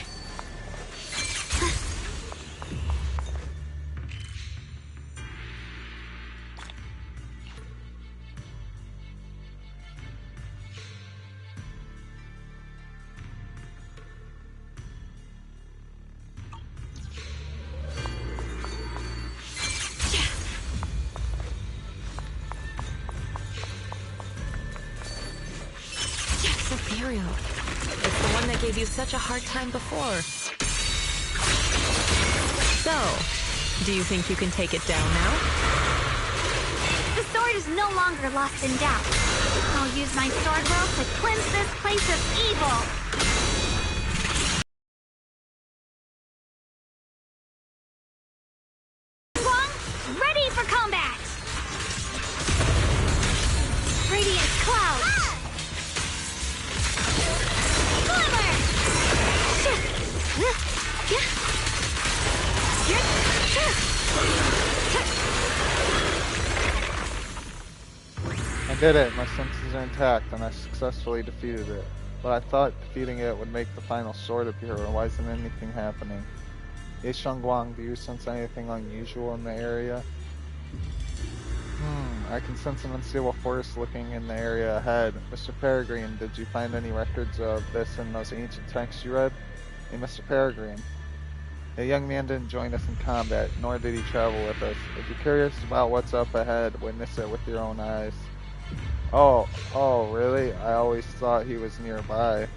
Ethereal. It's the one that gave you such a hard time before. So, do you think you can take it down now? The sword is no longer lost in doubt. I'll use my sword will to cleanse this place of evil. Wong, ready for combat! Radiant cloud! I did it. My senses are intact, and I successfully defeated it. But I thought defeating it would make the final sword appear, or why isn't anything happening? Hey Shangguang, do you sense anything unusual in the area? I can sense an unstable force looking in the area ahead. Mr. Peregrine, did you find any records of this in those ancient texts you read? Hey, Mr. Peregrine. The young man didn't join us in combat, nor did he travel with us. If you're curious about what's up ahead, witness it with your own eyes. Oh, really? I always thought he was nearby.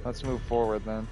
Let's move forward then.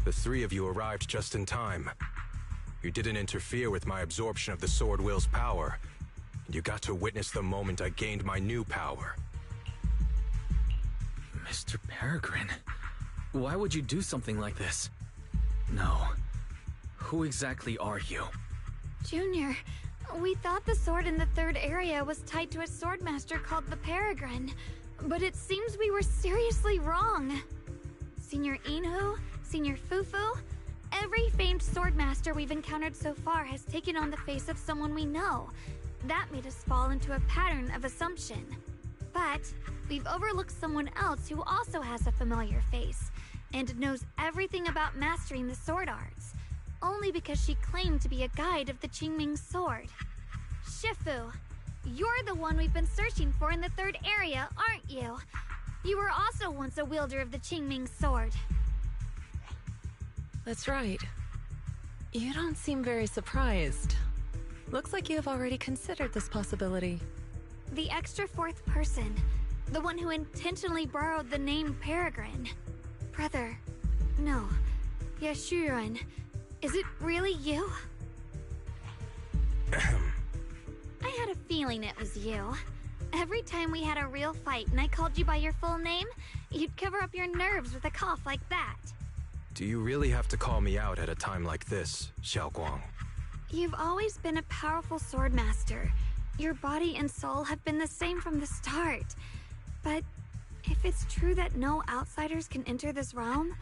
The three of you arrived just in time. You didn't interfere with my absorption of the sword will's power, and you got to witness the moment I gained my new power. Mr. Peregrine, why would you do something like this? No. Who exactly are you? Junior, we thought the sword in the third area was tied to a swordmaster called the Peregrine, but it seems we were seriously wrong. Senior Inhu, Senior Fufu, every famed swordmaster we've encountered so far has taken on the face of someone we know. That made us fall into a pattern of assumption. But we've overlooked someone else who also has a familiar face and knows everything about mastering the sword arts, only because she claimed to be a guide of the Qingming sword. Shifu, you're the one we've been searching for in the third area, aren't you? You were also once a wielder of the Qingming sword. That's right. You don't seem very surprised. Looks like you have already considered this possibility. The extra fourth person, the one who intentionally borrowed the name Peregrine. Brother, no, Yashuran, is it really you? I had a feeling it was you. Every time we had a real fight and I called you by your full name, you'd cover up your nerves with a cough like that. Do you really have to call me out at a time like this, Xiaoguang? You've always been a powerful swordmaster. Your body and soul have been the same from the start. But if it's true that no outsiders can enter this realm,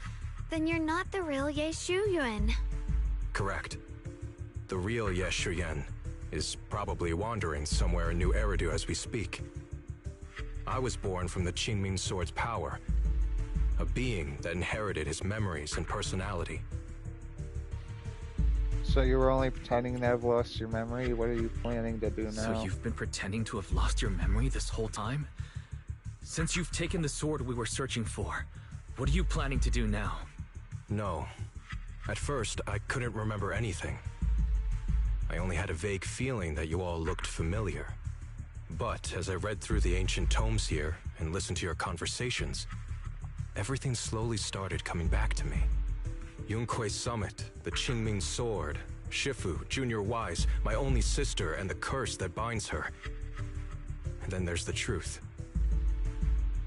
Then you're not the real Ye Shuyuan. Correct. The real Ye Shuyuan is probably wandering somewhere in New Eridu as we speak. I was born from the Qingming Sword's power, a being that inherited his memories and personality. So you were only pretending to have lost your memory? What are you planning to do now? So you've been pretending to have lost your memory this whole time? Since you've taken the sword we were searching for, what are you planning to do now? No. At first, I couldn't remember anything. I only had a vague feeling that you all looked familiar. But as I read through the ancient tomes here and listened to your conversations, everything slowly started coming back to me. Yunque's Summit, the Qingming Sword, Shifu, Junior Wise, my only sister, and the curse that binds her. And then there's the truth.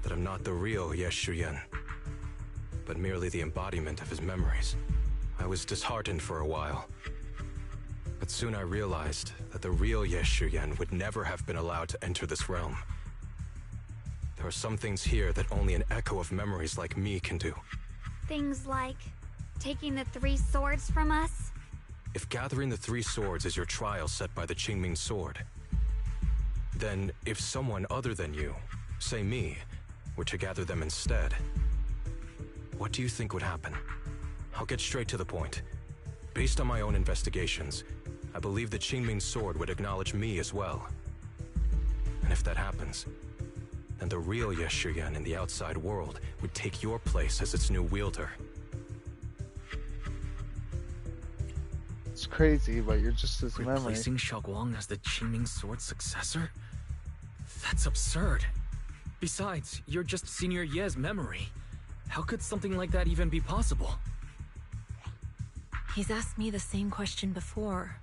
That I'm not the real Ye Shuyuan, but merely the embodiment of his memories. I was disheartened for a while. But soon I realized that the real Ye Shuyuan would never have been allowed to enter this realm. There are some things here that only an echo of memories like me can do. Things like taking the 3 swords from us? If gathering the 3 swords is your trial set by the Qingming Sword, then if someone other than you, say me, were to gather them instead, what do you think would happen? I'll get straight to the point. Based on my own investigations, I believe the Qingming Sword would acknowledge me as well. And if that happens, then the real Ye Shuyuan in the outside world would take your place as its new wielder. It's crazy, but you're just his memory. Replacing Xiaoguang as the Qingming Sword's successor? That's absurd. Besides, you're just Senior Ye's memory. How could something like that even be possible? He's asked me the same question before.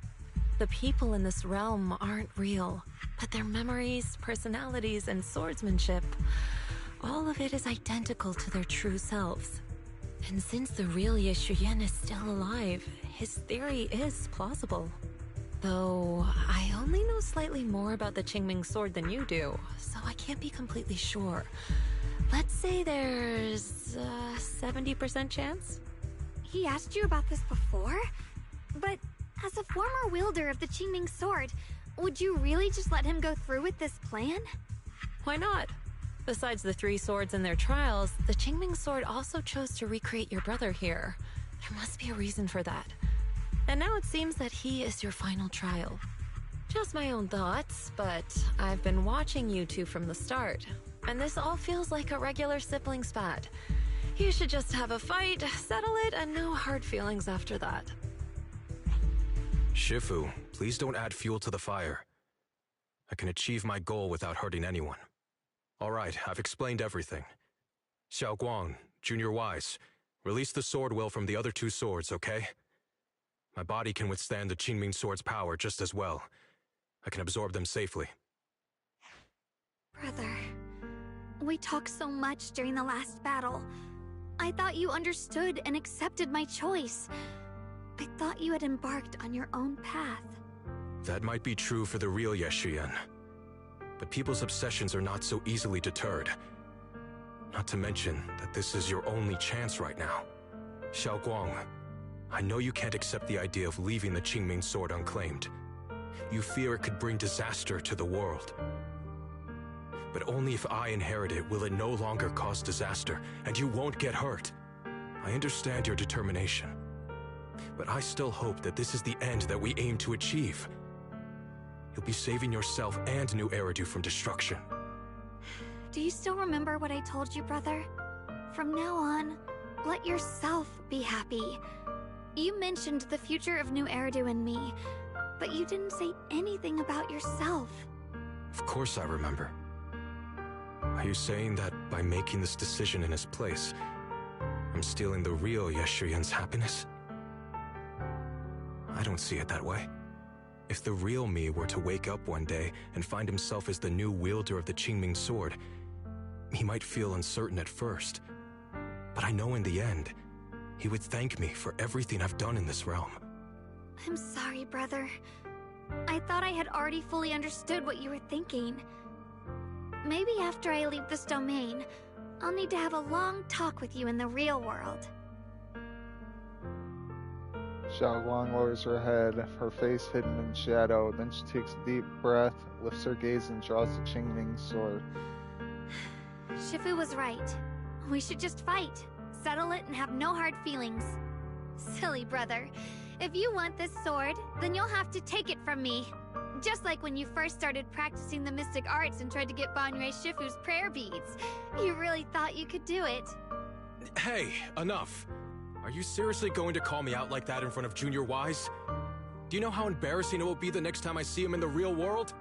The people in this realm aren't real, but their memories, personalities, and swordsmanship, all of it is identical to their true selves. And since the real Ye Shuyuan is still alive, his theory is plausible. Though, I only know slightly more about the Qingming Sword than you do, so I can't be completely sure. Let's say there's a 70% chance? He asked you about this before? But as a former wielder of the Qingming Sword, would you really just let him go through with this plan? Why not? Besides the 3 swords and their trials, the Qingming Sword also chose to recreate your brother here. There must be a reason for that. And now it seems that he is your final trial. Just my own thoughts, but I've been watching you two from the start, and this all feels like a regular sibling spat. You should just have a fight, settle it, and no hard feelings after that. Shifu, please don't add fuel to the fire. I can achieve my goal without hurting anyone. All right, I've explained everything. Xiaoguang, Junior Wise, release the sword will from the other 2 swords, okay? My body can withstand the Qingming Sword's power just as well. I can absorb them safely. Brother, we talked so much during the last battle. I thought you understood and accepted my choice. I thought you had embarked on your own path. That might be true for the real Ye Shuyuan. But people's obsessions are not so easily deterred. Not to mention that this is your only chance right now. Xiaoguang, I know you can't accept the idea of leaving the Qingming Sword unclaimed. You fear it could bring disaster to the world. But only if I inherit it will it no longer cause disaster, and you won't get hurt. I understand your determination. But I still hope that this is the end that we aim to achieve. You'll be saving yourself and New Eridu from destruction. Do you still remember what I told you, brother? From now on, let yourself be happy. You mentioned the future of New Eridu and me, but you didn't say anything about yourself. Of course I remember. Are you saying that by making this decision in his place, I'm stealing the real Ye Shuyuan's happiness? I don't see it that way. If the real me were to wake up one day and find himself as the new wielder of the Qingming Sword, he might feel uncertain at first. But I know in the end, he would thank me for everything I've done in this realm. I'm sorry, brother. I thought I had already fully understood what you were thinking. Maybe after I leave this domain, I'll need to have a long talk with you in the real world. Xiaoguang lowers her head, her face hidden in shadow. Then she takes a deep breath, lifts her gaze, and draws the Qingming sword. Shifu was right. We should just fight, settle it, and have no hard feelings. Silly brother. If you want this sword, then you'll have to take it from me. Just like when you first started practicing the mystic arts and tried to get Banrei Shifu's prayer beads. You really thought you could do it. Hey, enough. Are you seriously going to call me out like that in front of Junior Wise? Do you know how embarrassing it will be the next time I see him in the real world?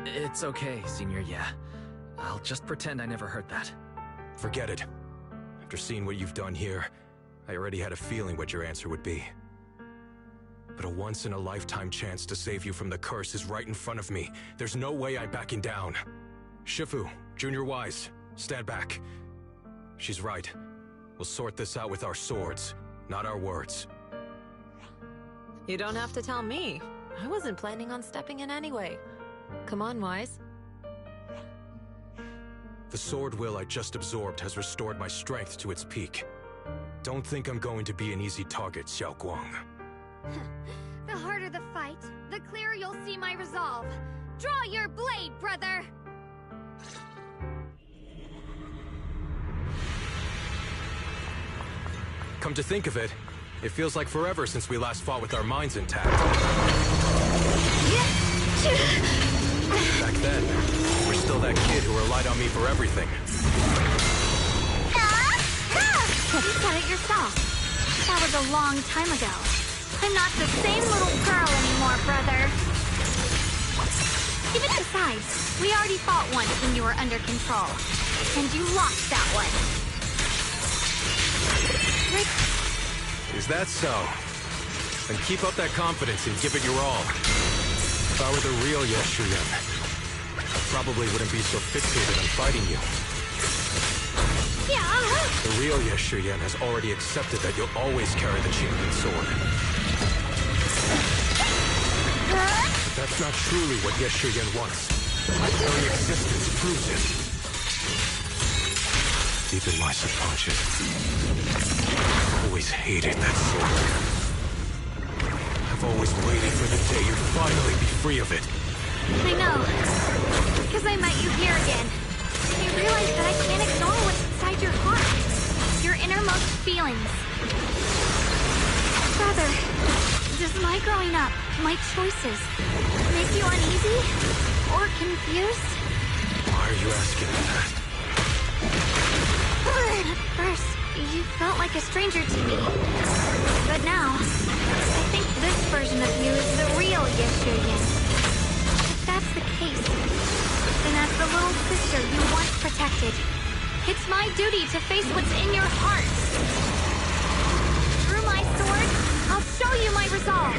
It's okay, Senior, yeah. I'll just pretend I never heard that. Forget it. After seeing what you've done here, I already had a feeling what your answer would be. But a once-in-a-lifetime chance to save you from the curse is right in front of me. There's no way I'm backing down. Shifu, Junior Wise, stand back. She's right. We'll sort this out with our swords, not our words. You don't have to tell me. I wasn't planning on stepping in anyway. Come on, Wise. The sword will I just absorbed has restored my strength to its peak. Don't think I'm going to be an easy target, Xiaoguang. The harder the fight, the clearer you'll see my resolve. Draw your blade, brother! Come to think of it, it feels like forever since we last fought with our minds intact. Back then, you were still that kid who relied on me for everything. You said it yourself. That was a long time ago. I'm not the same little girl anymore, brother. Even besides, we already fought once when you were under control. And you lost that one. Is that so? Then keep up that confidence and give it your all. If I were the real Yeshuyan, I probably wouldn't be so fixated on fighting you. Yeah. The real Yeshuyan has already accepted that you'll always carry the Qingming sword. But that's not truly what Yeshuyan wants. My very existence proves it. Deep in my subconscious, I've always hated that sword. I've always waited for the day you'd finally be free of it. I know. Because I met you here again. I realized that I can't ignore what's inside your heart. Your innermost feelings. Brother, does my growing up, my choices, make you uneasy? Or confused? Why are you asking me that? At first, you felt like a stranger to me. But now, I think this version of you is the real Yeshuyan. If that's the case, then as the little sister you once protected, it's my duty to face what's in your heart. Through my sword, I'll show you my resolve.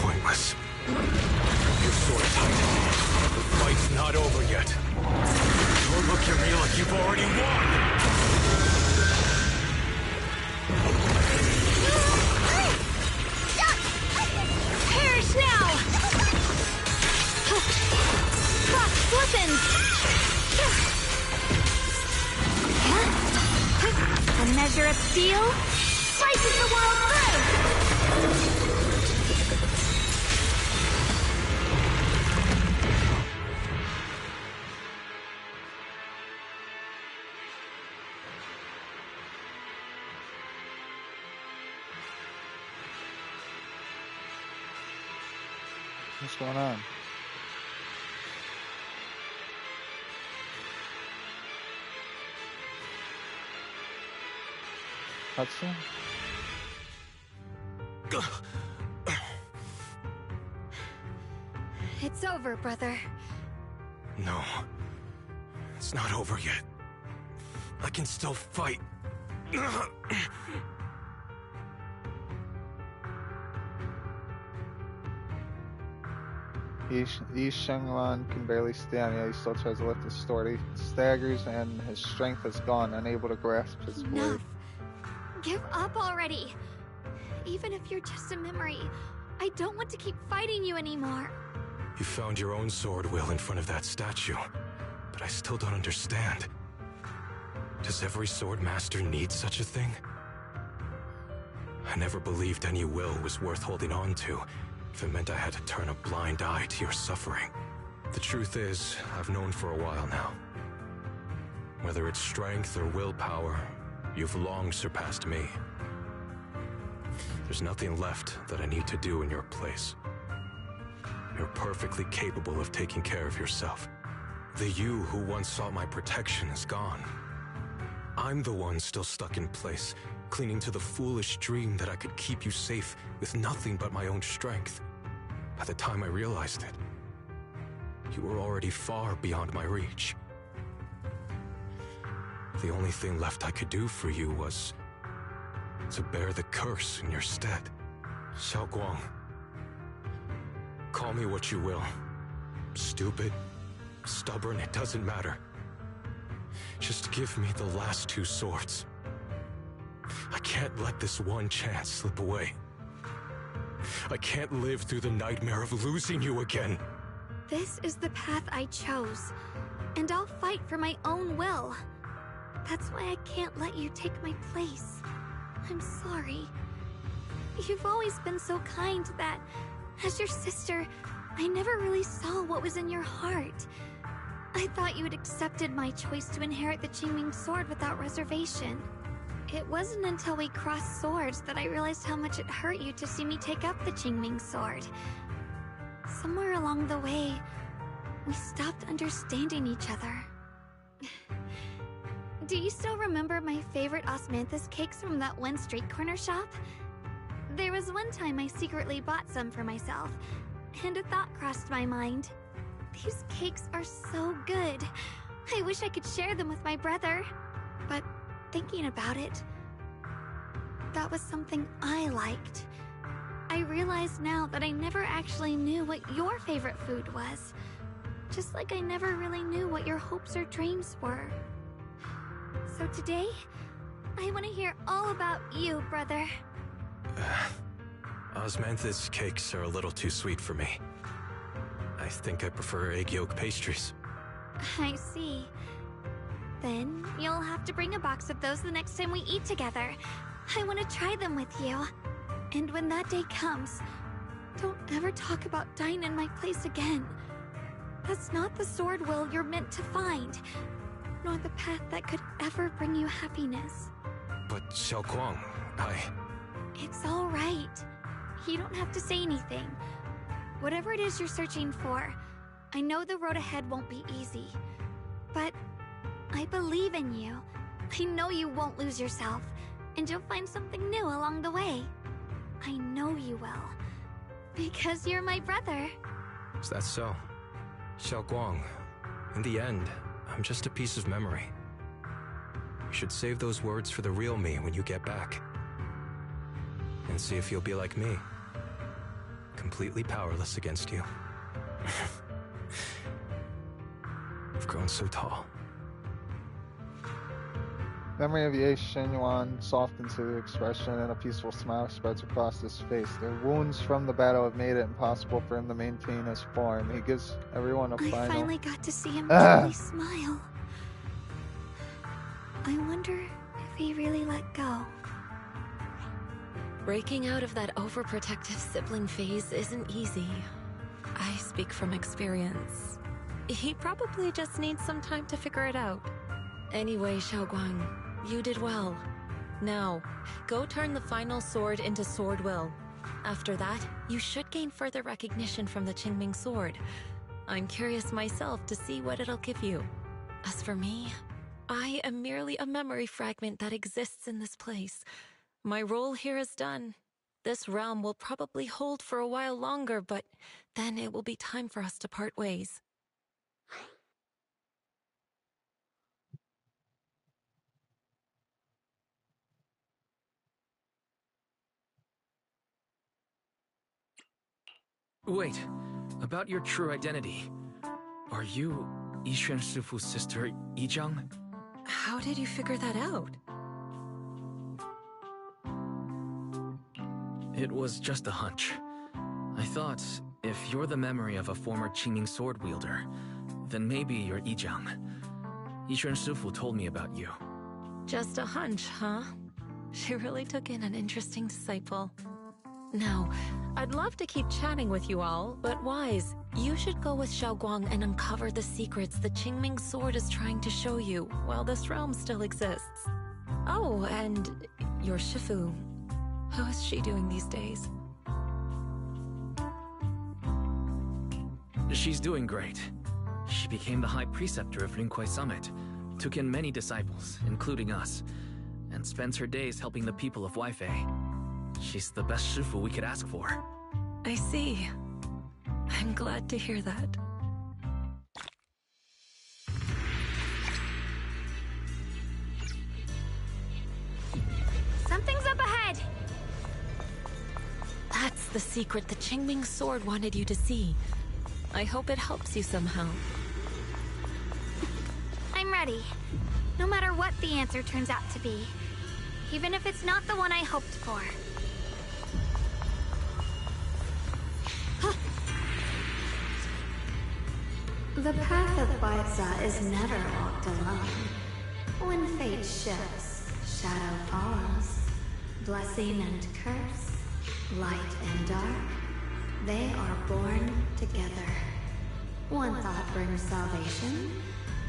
Pointless. Your sword tight. The fight's not over yet. Don't look at me like you've already won! Perish now! Frost listens! A measure of steel slices the world through! What's going on? Cutscene? It's over, brother. No. It's not over yet. I can still fight. Yi Shenglan can barely stand, yet he still tries to lift his sword. He staggers and his strength is gone, unable to grasp his blade. Enough. Give up already. Even if you're just a memory, I don't want to keep fighting you anymore. You found your own sword, Will, in front of that statue. But I still don't understand. Does every sword master need such a thing? I never believed any will was worth holding on to, if it meant I had to turn a blind eye to your suffering. The truth is, I've known for a while now. Whether it's strength or willpower, you've long surpassed me. There's nothing left that I need to do in your place. You're perfectly capable of taking care of yourself. The you who once sought my protection is gone. I'm the one still stuck in place, clinging to the foolish dream that I could keep you safe with nothing but my own strength. By the time I realized it, you were already far beyond my reach. The only thing left I could do for you was to bear the curse in your stead. Xiaoguang. Call me what you will. Stupid, stubborn, it doesn't matter. Just give me the last 2 swords. I can't let this one chance slip away. I can't live through the nightmare of losing you again. This is the path I chose, and I'll fight for my own will. That's why I can't let you take my place. I'm sorry. You've always been so kind that, as your sister, I never really saw what was in your heart. I thought you had accepted my choice to inherit the Qingming sword without reservation. It wasn't until we crossed swords that I realized how much it hurt you to see me take up the Qingming sword. Somewhere along the way, we stopped understanding each other. Do you still remember my favorite osmanthus cakes from that one street corner shop? There was one time I secretly bought some for myself, and a thought crossed my mind. These cakes are so good. I wish I could share them with my brother. But thinking about it, that was something I liked. I realize now that I never actually knew what your favorite food was. Just like I never really knew what your hopes or dreams were. So today, I want to hear all about you, brother. Osmanthus cakes are a little too sweet for me. I think I prefer egg yolk pastries. I see. Then you'll have to bring a box of those the next time we eat together. I want to try them with you. And when that day comes, don't ever talk about dying in my place again. That's not the sword will you're meant to find, nor the path that could ever bring you happiness. But Xiaoguang, It's all right. You don't have to say anything. Whatever it is you're searching for, I know the road ahead won't be easy. But I believe in you. I know you won't lose yourself, and you'll find something new along the way. I know you will. Because you're my brother. Is that so? Xiaoguang, in the end, I'm just a piece of memory. You should save those words for the real me when you get back. And see if you'll be like me. Completely powerless against you. I've grown so tall. Memory of Ye Xinyuan softens to the expression, and a peaceful smile spreads across his face. The wounds from the battle have made it impossible for him to maintain his form. He gives everyone a final... I finally got to see him truly smile. I wonder if he really let go. Breaking out of that overprotective sibling phase isn't easy. I speak from experience. He probably just needs some time to figure it out. Anyway, Xiaoguang, you did well. Now, go turn the final sword into sword will. After that, you should gain further recognition from the Qingming sword. I'm curious myself to see what it'll give you. As for me, I am merely a memory fragment that exists in this place. My role here is done. This realm will probably hold for a while longer, but then it will be time for us to part ways. Wait, about your true identity. Are you Yixuan Shifu's sister, Yizhang? How did you figure that out? It was just a hunch. I thought, if you're the memory of a former Qingming sword wielder, then maybe you're Yizhang. Yixuan Shifu told me about you. Just a hunch, huh? She really took in an interesting disciple. Now, I'd love to keep chatting with you all, but Wise, you should go with Xiaoguang and uncover the secrets the Qingming sword is trying to show you while this realm still exists. Oh, and your Shifu. How is she doing these days? She's doing great. She became the High Preceptor of Lingkuei Summit, took in many disciples, including us, and spends her days helping the people of Weifei. She's the best Shifu we could ask for. I see. I'm glad to hear that. Something's up ahead! That's the secret the Qingming sword wanted you to see. I hope it helps you somehow. I'm ready. No matter what the answer turns out to be. Even if it's not the one I hoped for. The path of Baitza is never walked alone. When fate shifts, shadow follows. Blessing and curse, light and dark, they are born together. One thought brings salvation,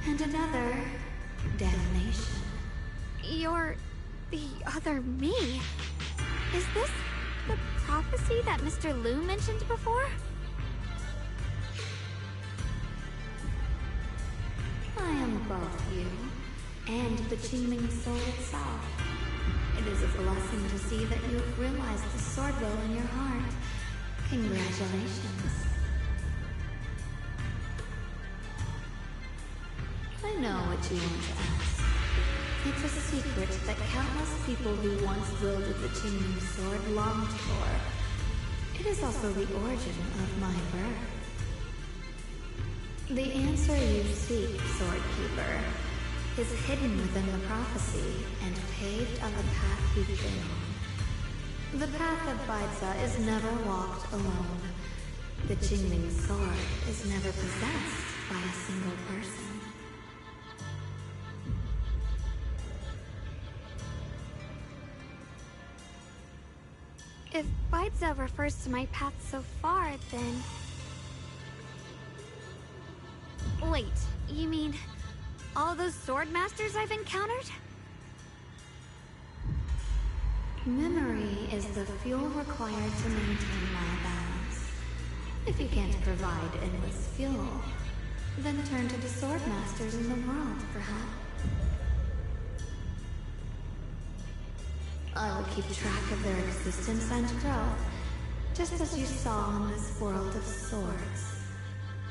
and another, damnation. You're the other me. Is this the prophecy that Mr. Liu mentioned before? I am both you, and the Qingming sword itself. It is a blessing to see that you have realized the sword will in your heart. Congratulations. I know what you want to ask. It's a secret that countless people who once wielded the Qingming sword longed for. It is also the origin of my birth. The answer you seek, Swordkeeper, is hidden within the prophecy and paved on the path you've been on. The path of Baitza is never walked alone. The Qingming sword is never possessed by a single person. If Baitza refers to my path so far, then... Wait, you mean all those sword masters I've encountered? Memory is the fuel required to maintain my balance. If you can't provide endless fuel, then turn to the sword masters in the world, perhaps. I will keep track of their existence and growth, just as you saw in this world of swords.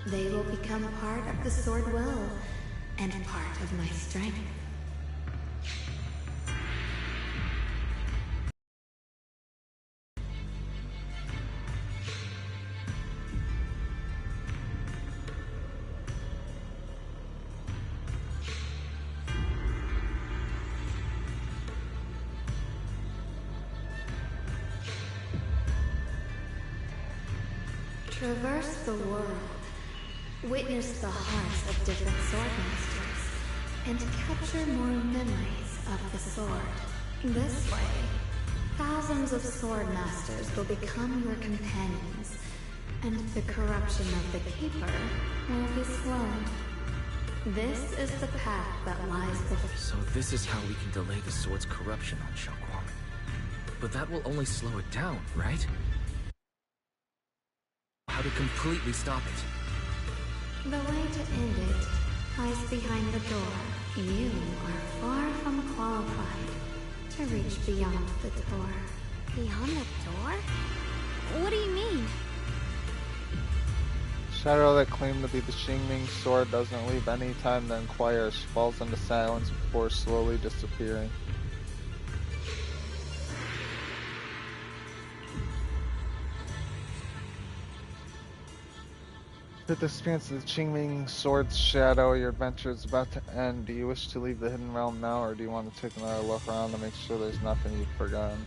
They will become part of the sword will, and part of my strength. Traverse the world. Witness the hearts of different swordmasters, and capture more memories of the sword. This way, thousands of swordmasters will become your companions, and the corruption of the Keeper will be slowed. This is the path that lies before. So this is how we can delay the sword's corruption on Xiaoguang. But that will only slow it down, right? How to completely stop it. The way to end it lies behind the door. You are far from qualified to reach beyond the door. Beyond the door? What do you mean? Shadow that claimed to be the Qingming sword doesn't leave any time to inquire. She falls into silence before slowly disappearing. With the experience of the Qingming sword's shadow, your adventure is about to end. Do you wish to leave the hidden realm now, or do you want to take another look around to make sure there's nothing you've forgotten?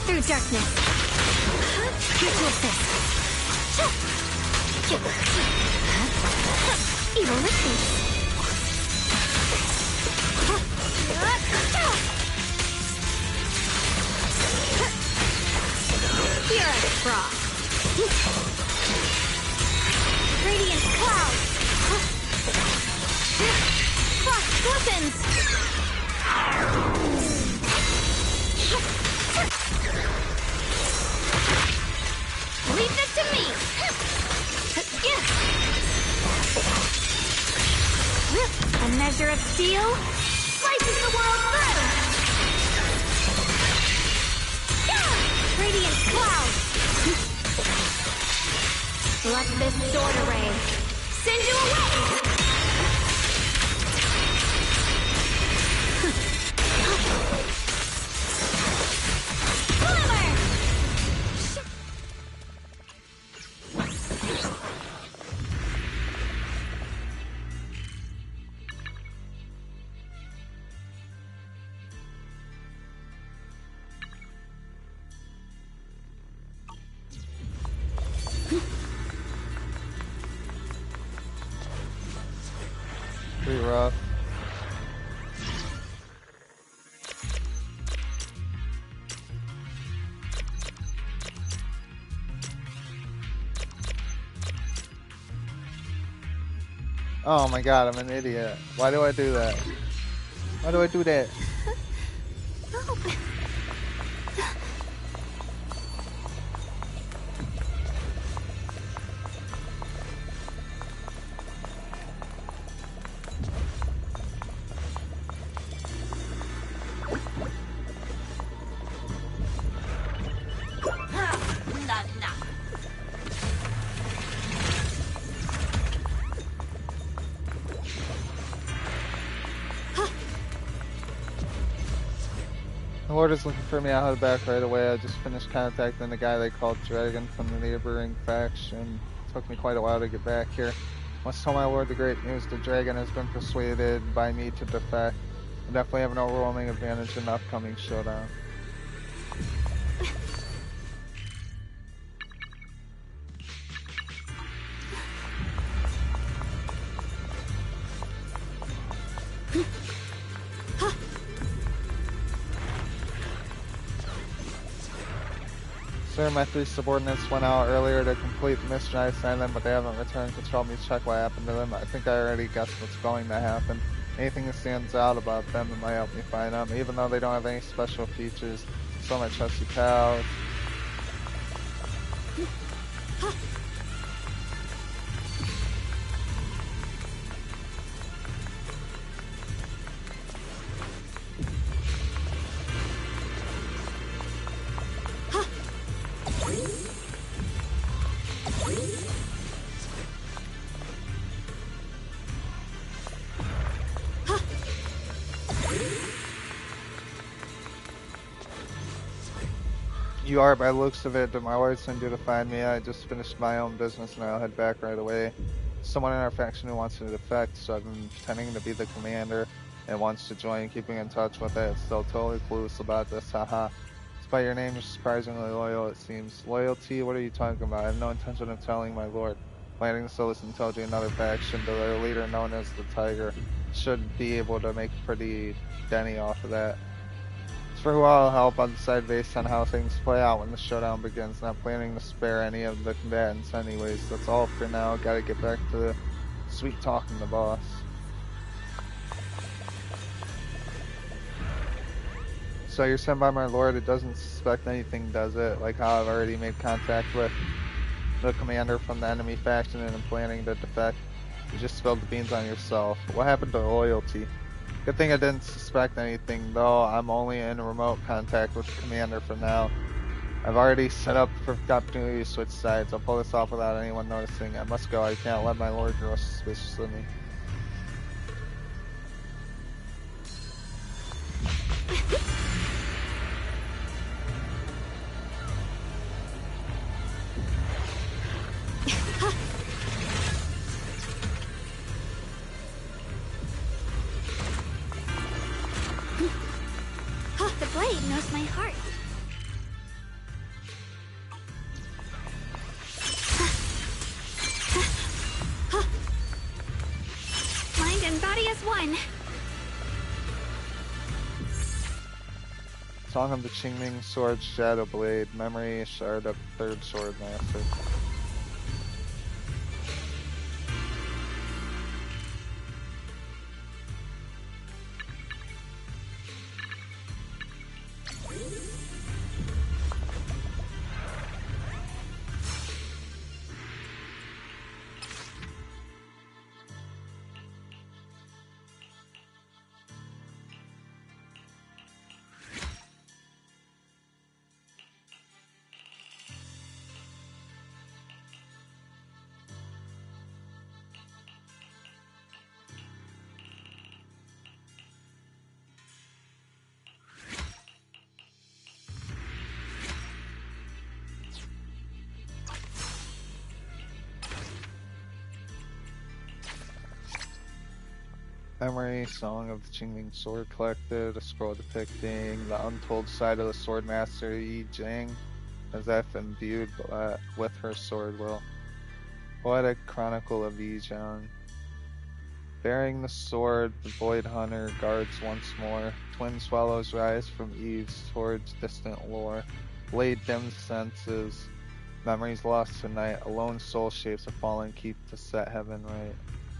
through darkness. Here to assist. Evil listens. Here are the frost. Radiant cloud. Frost glistens. Leave this to me. A measure of steel slices the world through. Radiant cloud. Let this sword array send you away. Glimmer. Pretty rough. Oh my god, I'm an idiot. Why do I do that? Why do I do that? The Lord is looking for me. I'll head back right away. I just finished contacting the guy they called Dragon from the neighboring faction. It took me quite a while to get back here. Must tell my Lord the great news. The Dragon has been persuaded by me to defect. I definitely have an overwhelming advantage in the upcoming showdown. Sir, my 3 subordinates went out earlier to complete the mission I assigned them, but they haven't returned to tell me to check what happened to them. I think I already guessed what's going to happen. Anything that stands out about them that might help me find them, even though they don't have any special features. So my trusty pals. You are, by the looks of it, but my Lord sent you to find me. I just finished my own business and I'll head back right away. Someone in our faction who wants to defect, so I've been pretending to be the commander and wants to join, keeping in touch with it. Still totally clueless about this, haha. Despite your name, you're surprisingly loyal, it seems. Loyalty? What are you talking about? I have no intention of telling my Lord. Planning to sell this intel to another faction, though their leader, known as the Tiger, should be able to make a pretty denny off of that. As for who I'll help, I'll decide based on how things play out when the showdown begins. Not planning to spare any of the combatants anyways. That's all for now. Gotta get back to the sweet talking the boss. So you're sent by my Lord. It doesn't suspect anything, does it? Like how I've already made contact with the commander from the enemy faction and I'm planning to defect. You just spilled the beans on yourself. What happened to loyalty? Good thing I didn't suspect anything, though. I'm only in remote contact with the commander for now. I've already set up the perfect opportunity to switch sides. I'll pull this off without anyone noticing. I must go. I can't let my Lord grow suspicious of me. The blade knows my heart. Song of the Qingming Sword, Shadow Blade, Memory, Shard of Third Sword Master. Memory, Song of the Qingming Sword collected, a scroll depicting the untold side of the Swordmaster Yi Jing, as if imbued with her sword will. Poetic Chronicle of Yi Zhang. Bearing the sword, the Void Hunter guards once more. Twin swallows rise from eaves towards distant lore. Blade dim senses. Memories lost tonight. A lone soul shapes a fallen keep to set heaven right.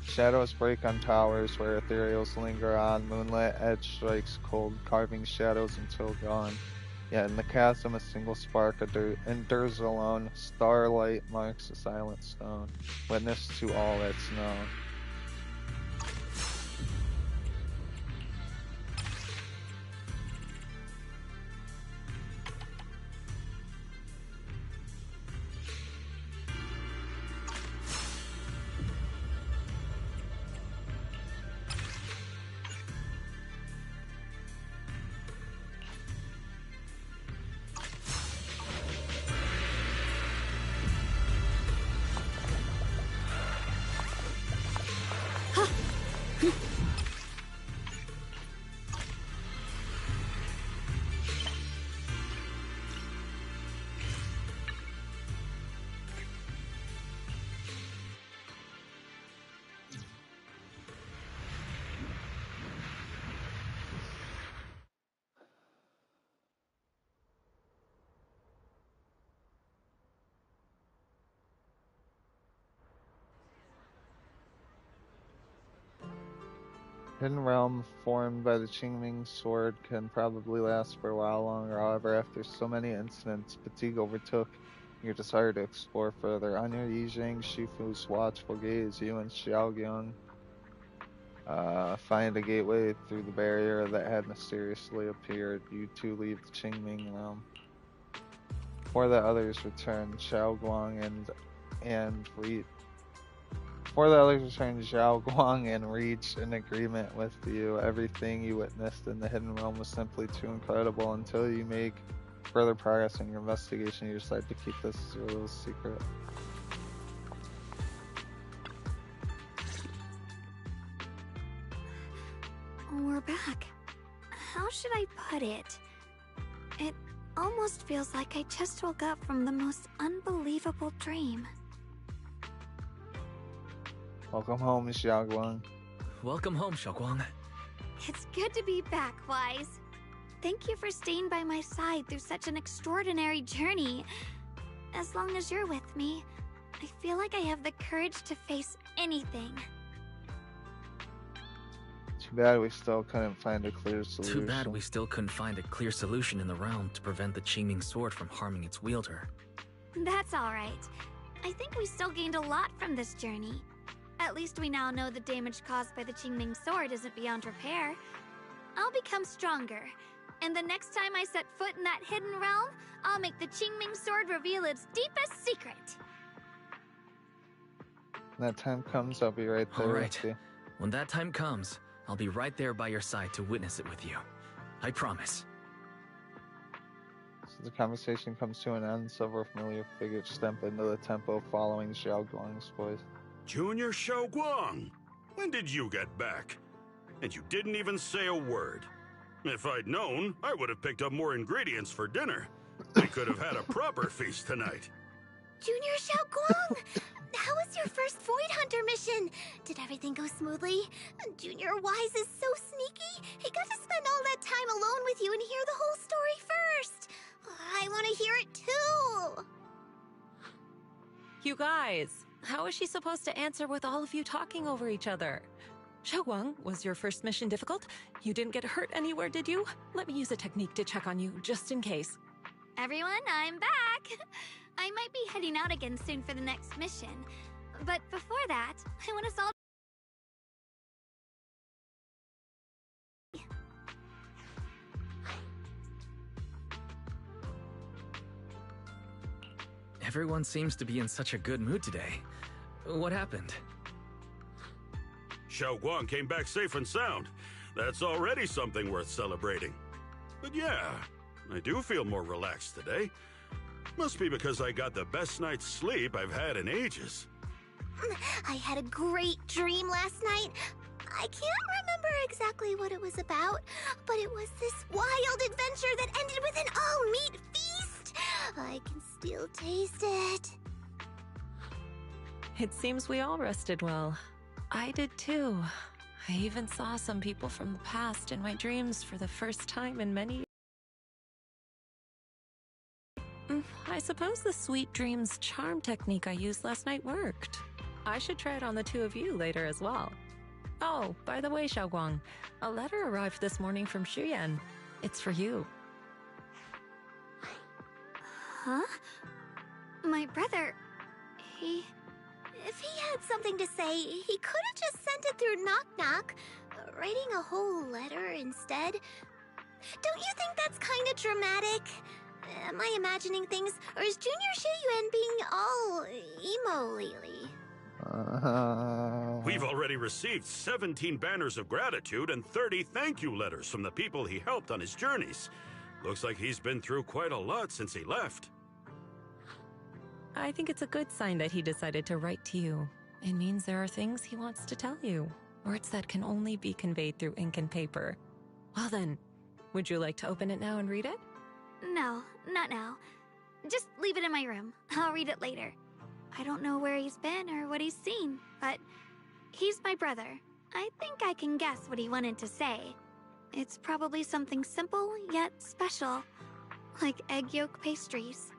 Shadows break on towers where ethereals linger on. Moonlit edge strikes cold, carving shadows until gone. Yet in the chasm a single spark endures alone. Starlight marks a silent stone, witness to all that's known. Hidden realm formed by the Qingming sword can probably last for a while longer. However, after so many incidents, fatigue overtook your desire to explore further. Under Yijing Shifu's watchful gaze, you and Xiaogyung find a gateway through the barrier that had mysteriously appeared. You two leave the Qingming realm. Before the others return, Xiao Guang and reached an agreement with you. Everything you witnessed in the Hidden Realm was simply too incredible. Until you make further progress in your investigation, you decide to keep this as a little secret. We're back. How should I put it? It almost feels like I just woke up from the most unbelievable dream. Welcome home, Xiaoguang. Welcome home, Xiaoguang. It's good to be back, Wise. Thank you for staying by my side through such an extraordinary journey. As long as you're with me, I feel like I have the courage to face anything. Too bad we still couldn't find a clear solution. Too bad we still couldn't find a clear solution in the realm to prevent the Qingming sword from harming its wielder. That's alright. I think we still gained a lot from this journey. At least we now know the damage caused by the Qingming sword isn't beyond repair. I'll become stronger, and the next time I set foot in that hidden realm, I'll make the Qingming sword reveal its deepest secret. When that time comes, I'll be right there. Alright. When that time comes, I'll be right there by your side to witness it with you. I promise. So the conversation comes to an end. Several familiar figures step into the temple following Xiaoguang's voice. Junior Xiaoguang, when did you get back? And you didn't even say a word. If I'd known, I would have picked up more ingredients for dinner. We could have had a proper feast tonight. Junior Xiaoguang! How was your first Void Hunter mission? Did everything go smoothly? Junior Wise is so sneaky. He got to spend all that time alone with you and hear the whole story first. I want to hear it too. You guys, how is she supposed to answer with all of you talking over each other? Xiaoguang, was your first mission difficult? You didn't get hurt anywhere, did you? Let me use a technique to check on you, just in case. Everyone, I'm back! I might be heading out again soon for the next mission. But before that, I want us all... Everyone seems to be in such a good mood today. What happened? Xiaoguang came back safe and sound. That's already something worth celebrating. But yeah, I do feel more relaxed today. Must be because I got the best night's sleep I've had in ages. I had a great dream last night. I can't remember exactly what it was about, but it was this wild adventure that ended with an all-meat feast. I can still taste it. It seems we all rested well. I did too. I even saw some people from the past in my dreams for the first time in many years. I suppose the sweet dreams charm technique I used last night worked. I should try it on the two of you later as well. Oh, by the way, Xiaoguang, a letter arrived this morning from Xuyan. It's for you. Huh? My brother... If he had something to say, he could have just sent it through Knock Knock, writing a whole letter instead. Don't you think that's kind of dramatic? Am I imagining things, or is Junior Shiyuan being all emo lately? We've already received 17 banners of gratitude and 30 thank you letters from the people he helped on his journeys. Looks like he's been through quite a lot since he left. I think it's a good sign that he decided to write to you. It means there are things he wants to tell you, words that can only be conveyed through ink and paper. Well then, would you like to open it now and read it? No, not now. Just leave it in my room. I'll read it later. I don't know where he's been or what he's seen, but he's my brother. I think I can guess what he wanted to say. It's probably something simple yet special, like egg yolk pastries.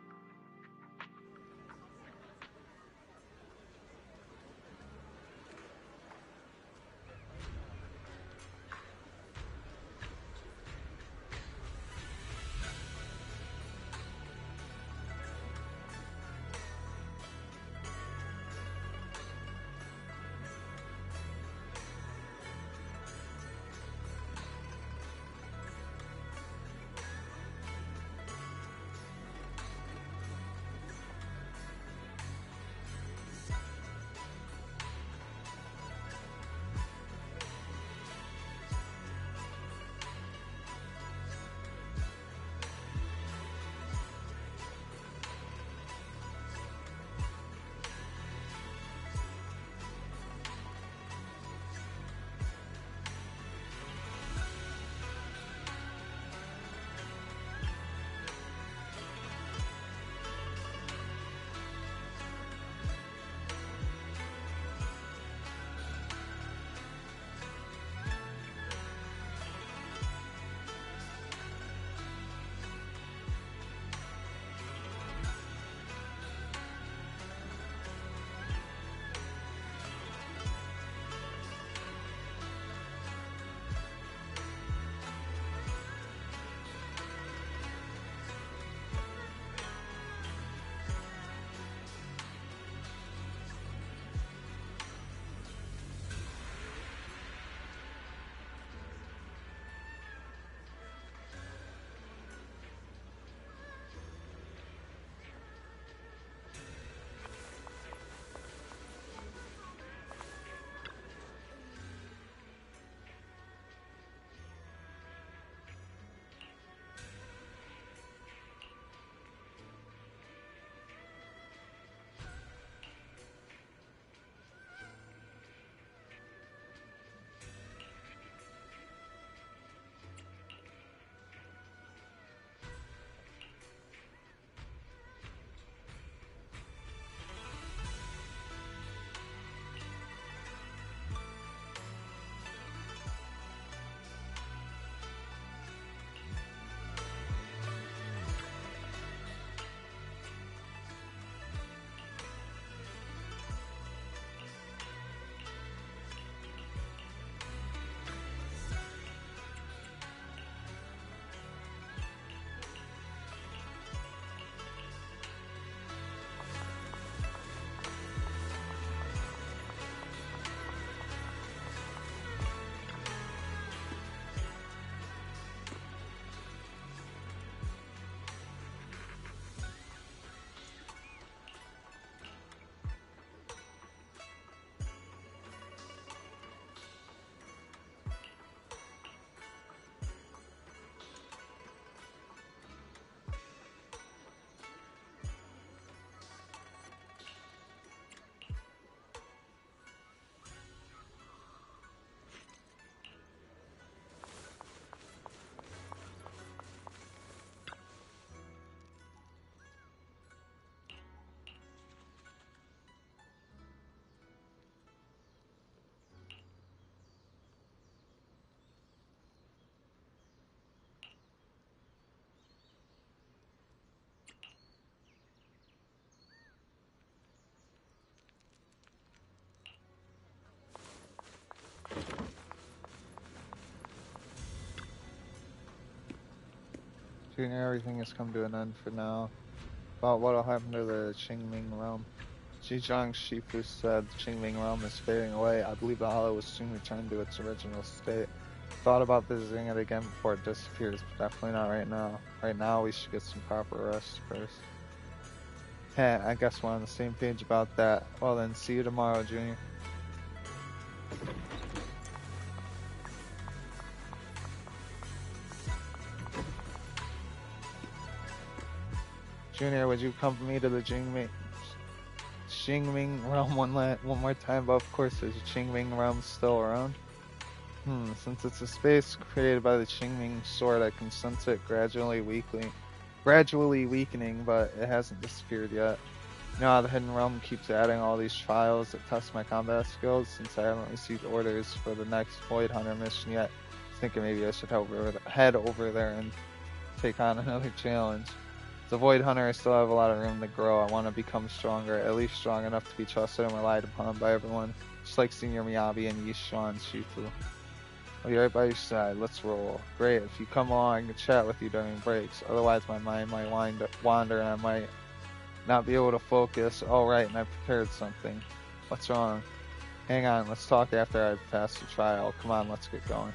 Junior, everything has come to an end for now. About what'll happen to the Qingming realm. Zhejiang Shifu said the Qingming realm is fading away. I believe the hollow will soon return to its original state. Thought about visiting it again before it disappears, but definitely not right now. Right now, we should get some proper rest first. Heh, I guess we're on the same page about that. Well then, see you tomorrow, Junior. Junior, would you accompany me to the Qingming realm one more time? But of course, is the Qingming realm still around? Since it's a space created by the Qingming sword, I can sense it gradually weakening, but it hasn't disappeared yet. You know how the Hidden Realm keeps adding all these trials that test my combat skills? Since I haven't received orders for the next Void Hunter mission yet, I was thinking maybe I should head over there and take on another challenge. As a Void Hunter, I still have a lot of room to grow. I want to become stronger, at least strong enough to be trusted and relied upon by everyone, just like Senior Miyabi and Yishuan Shifu. I'll be right by your side. Let's roll. Great. If you come along, I can chat with you during breaks. Otherwise, my mind might wander and I might not be able to focus. Oh, right, and I prepared something. What's wrong? Hang on. Let's talk after I've passed the trial. Come on, let's get going.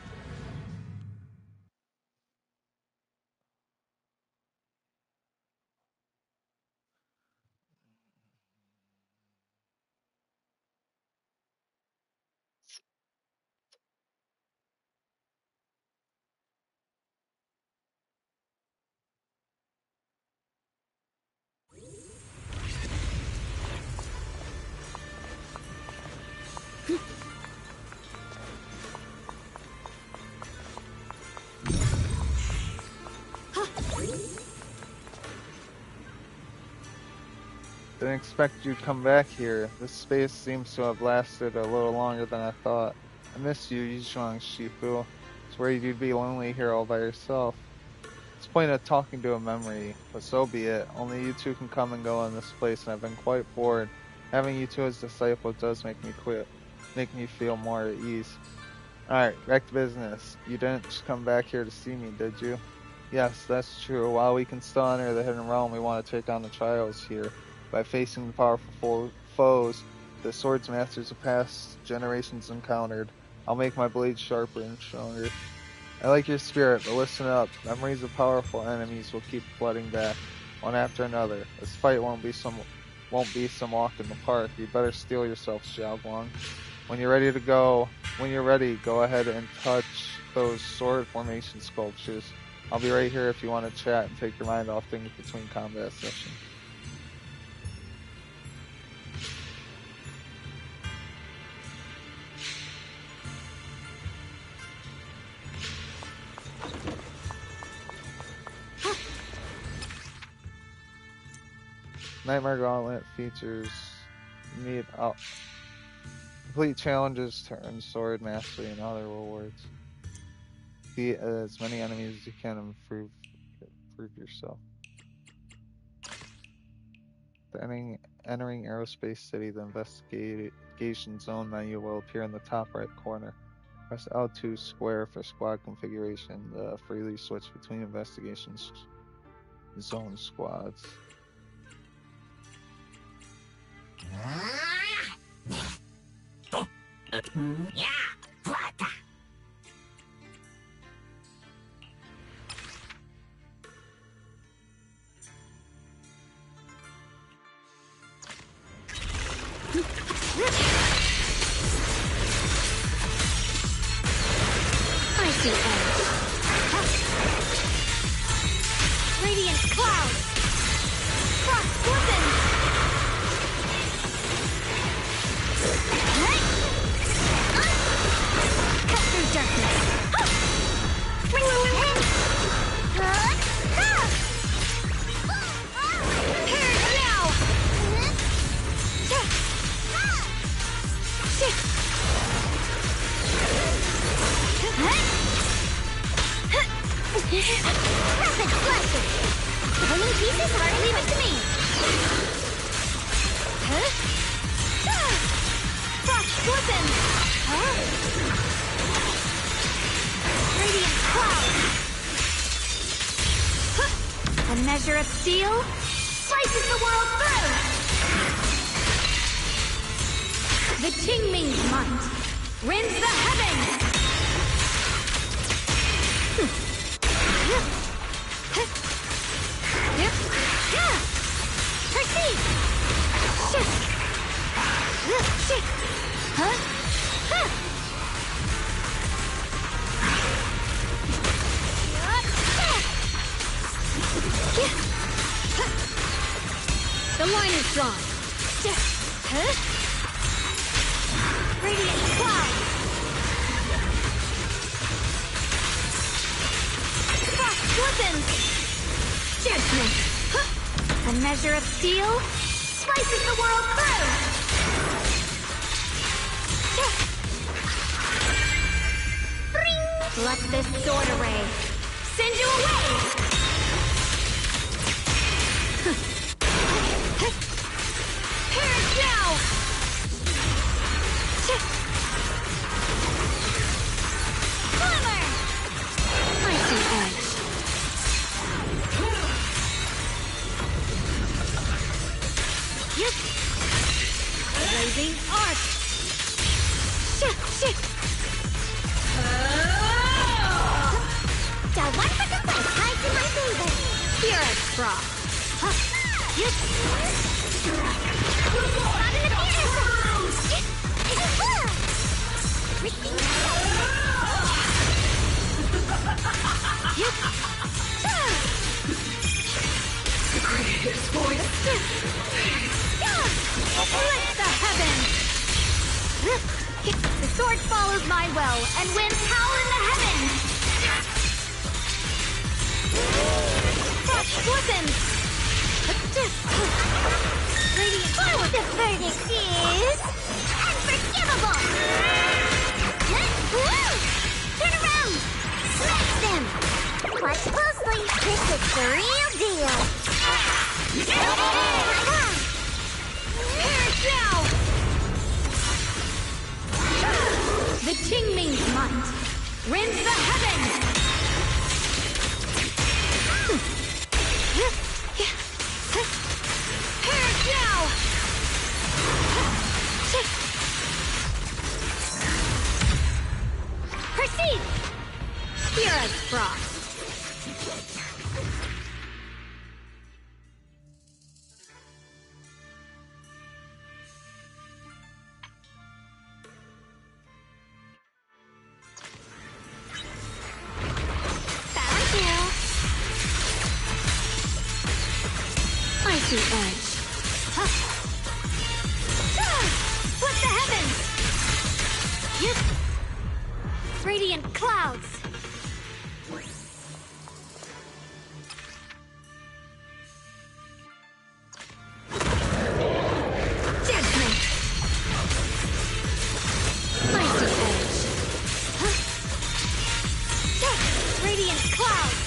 Didn't expect you'd come back here. This space seems to have lasted a little longer than I thought. I miss you, Yizhuang Shifu. I was worried you'd be lonely here all by yourself. It's the point of talking to a memory, but so be it. Only you two can come and go in this place, and I've been quite bored. Having you two as disciple does make me feel more at ease. Alright, back to business. You didn't just come back here to see me, did you? Yes, that's true. While we can still enter the Hidden Realm, we want to take on the trials here. By facing the powerful foes the swords masters of past generations encountered, I'll make my blades sharper and stronger. I like your spirit, but listen up. Memories of powerful enemies will keep flooding back, one after another. This fight won't be some walk in the park. You better steel yourself, Xiaoguang. When you're ready, go ahead and touch those sword formation sculptures. I'll be right here if you want to chat and take your mind off things between combat sessions. Nightmare Gauntlet features complete challenges to earn sword mastery and other rewards. Beat as many enemies as you can and improve yourself. Entering Aerospace City, the investigation zone menu will appear in the top right corner. Press L2 square for squad configuration to freely switch between investigation zone squads. Radiant cloud! Frost weapon! Cut through darkness! Prepared now! Rapid flashes! Winning pieces hard, leave it to me! Frost weapon! Radiant cloud! A measure of steel slices the world through. The Qingming's might rends the heavens. Proceed. The line is drawn. Radiant cloud. Frost glistens. Judgment. A measure of steel slices the world through. Let this sword array send you away. Perish now! Glimmer! Icy edge. Yep. Blazing arc. That one for the fight tied to my favor. Purest frost. Yes. Not in the The greatest voice. Lift the heavens. The sword follows my will and wins power in the heavens. Frost glistens. Radiant forward. The verdict is unforgivable. Turn around. Smash them. Watch closely. This is the real deal. Perish now. The Qingming's might rends the heavens. Perish now! Proceed! Pure as frost. Found you. Icy edge. Split the heavens! Yep. Radiant clouds. Judgment. Icy edge. Radiant clouds.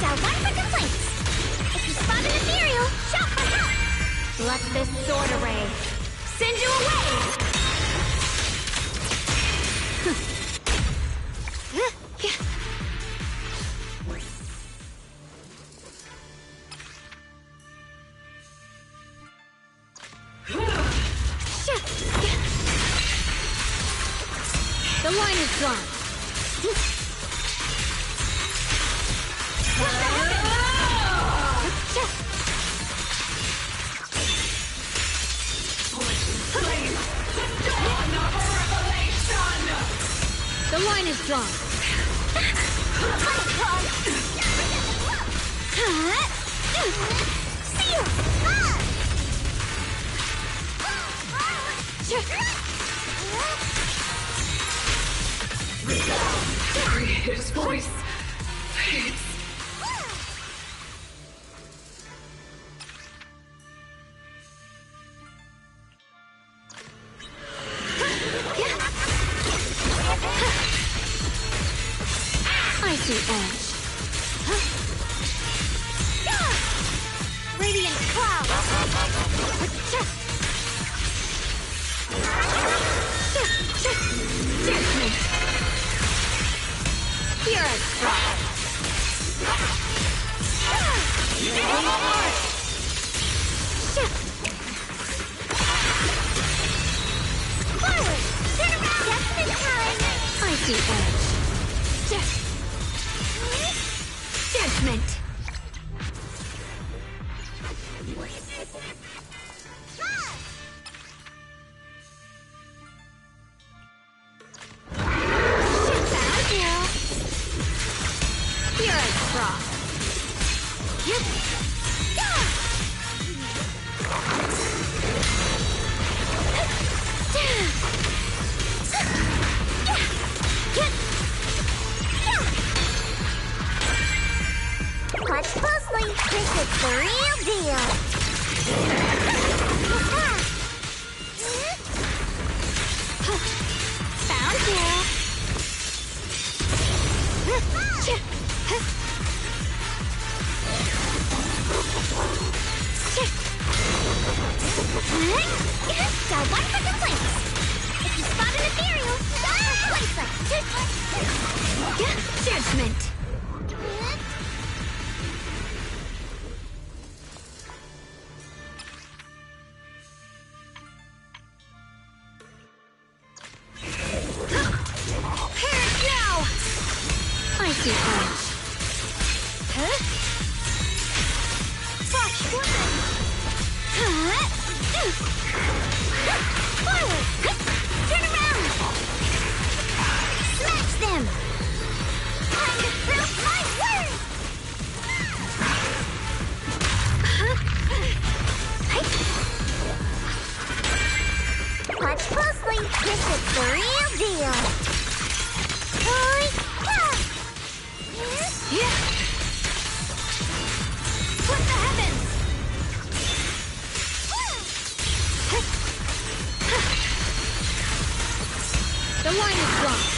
Down one for complaints. If you spot an ethereal, shout for help. Let this sword array send you away. The line is drawn. The line is drawn. His voice fades. Icy edge. Radiant cloud. Judgment. Fearless Frost! Forward! Turn around! Definite time! Icy Edge. Judgment! Watch closely. This is the real deal. Found you. Got one for complaints. If you spot an ethereal, place it. Judgment. Icy Edge. Flash Woman. Forward. Turn around. Smash them. Time to prove my worth. Watch closely. This is the real deal. Yeah. Split the heavens. The line is blocked.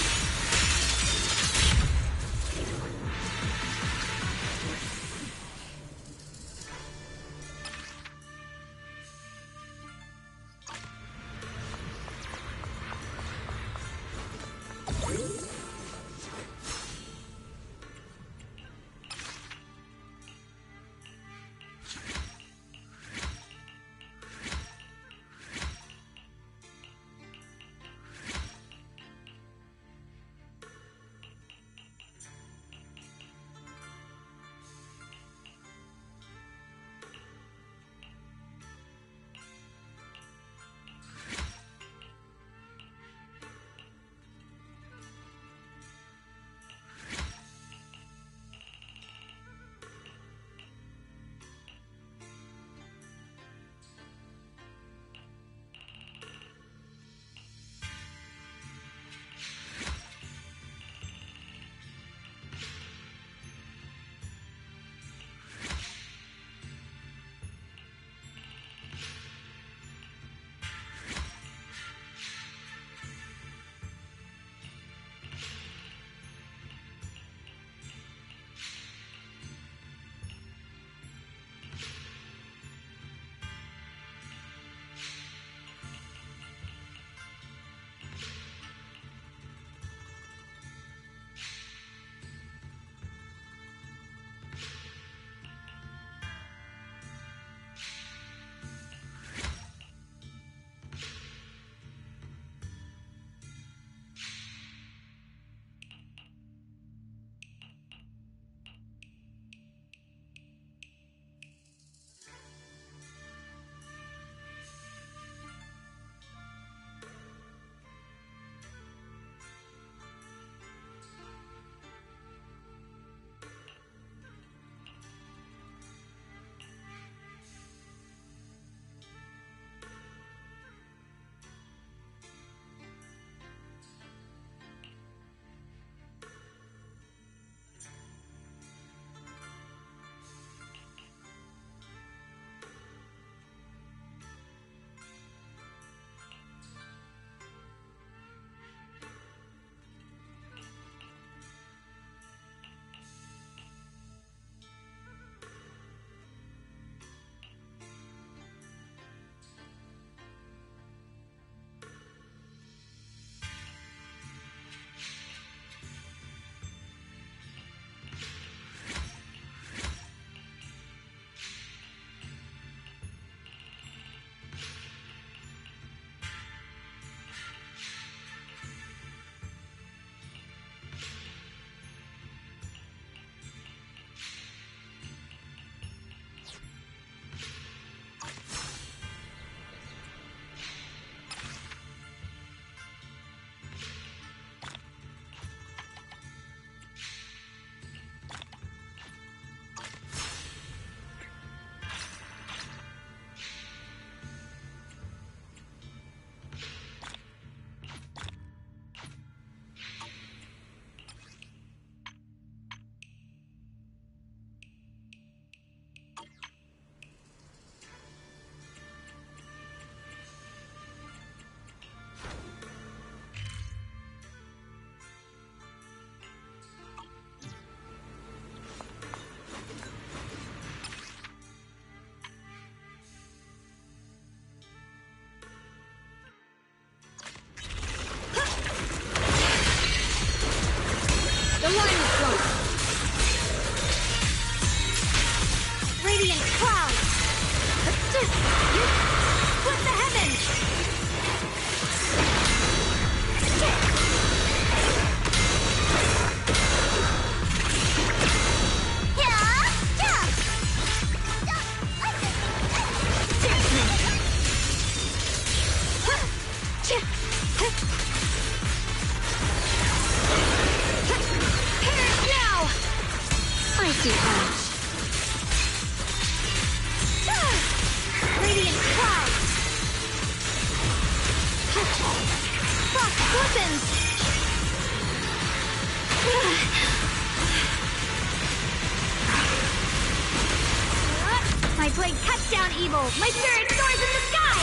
The line is drawn. Radiant cloud. Split the heavens. Icy punch. Radiant cloud. Frost weapons. My blade cuts down evil. My spirit soars in the sky.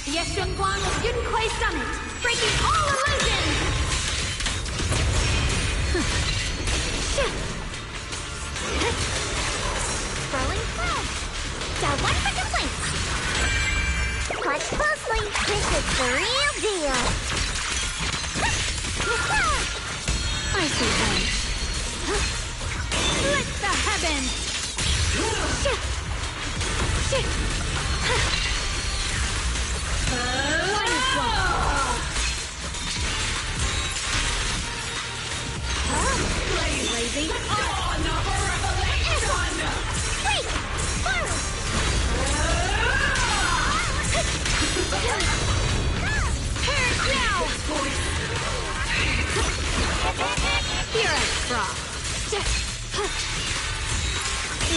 Yeshunguang of Yun Kuei Summit, breaking all illusions. Swirling cloud. Got one for complaints. Watch closely. This is the real deal. Icy punch. Split the heavens. Line is blown. Blazing wait! Fire! Perish now! Fear us, frost.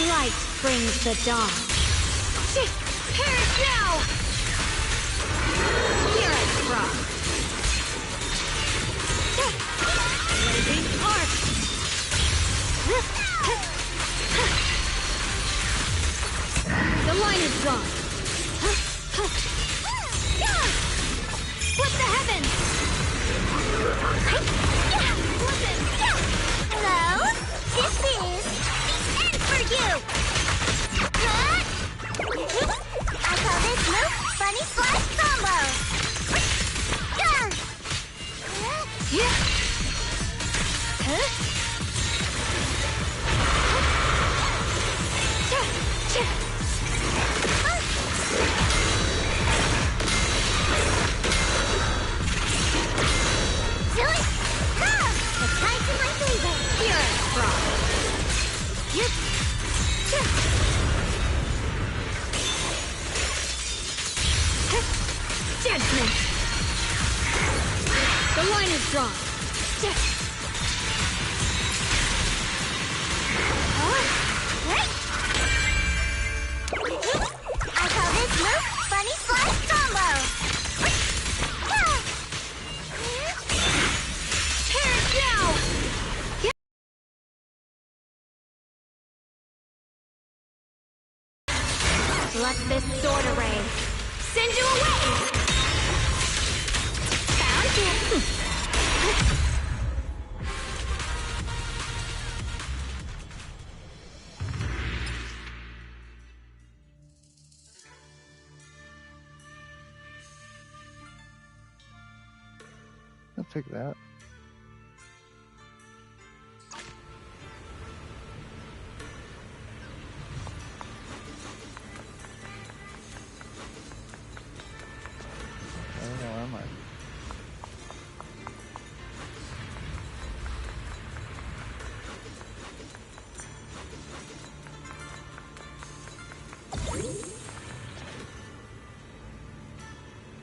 Light brings the dawn. Perish now! Fear us, frost. Blazing arc. The line is drawn. Split the heavens. Hello, this is the end for you. I call this move Bunny Slash Combo. Judgment. The line is drawn. I call this move Bunny Slash Combo. Perish now. Let this sword array send you away! Found you! I'll take that.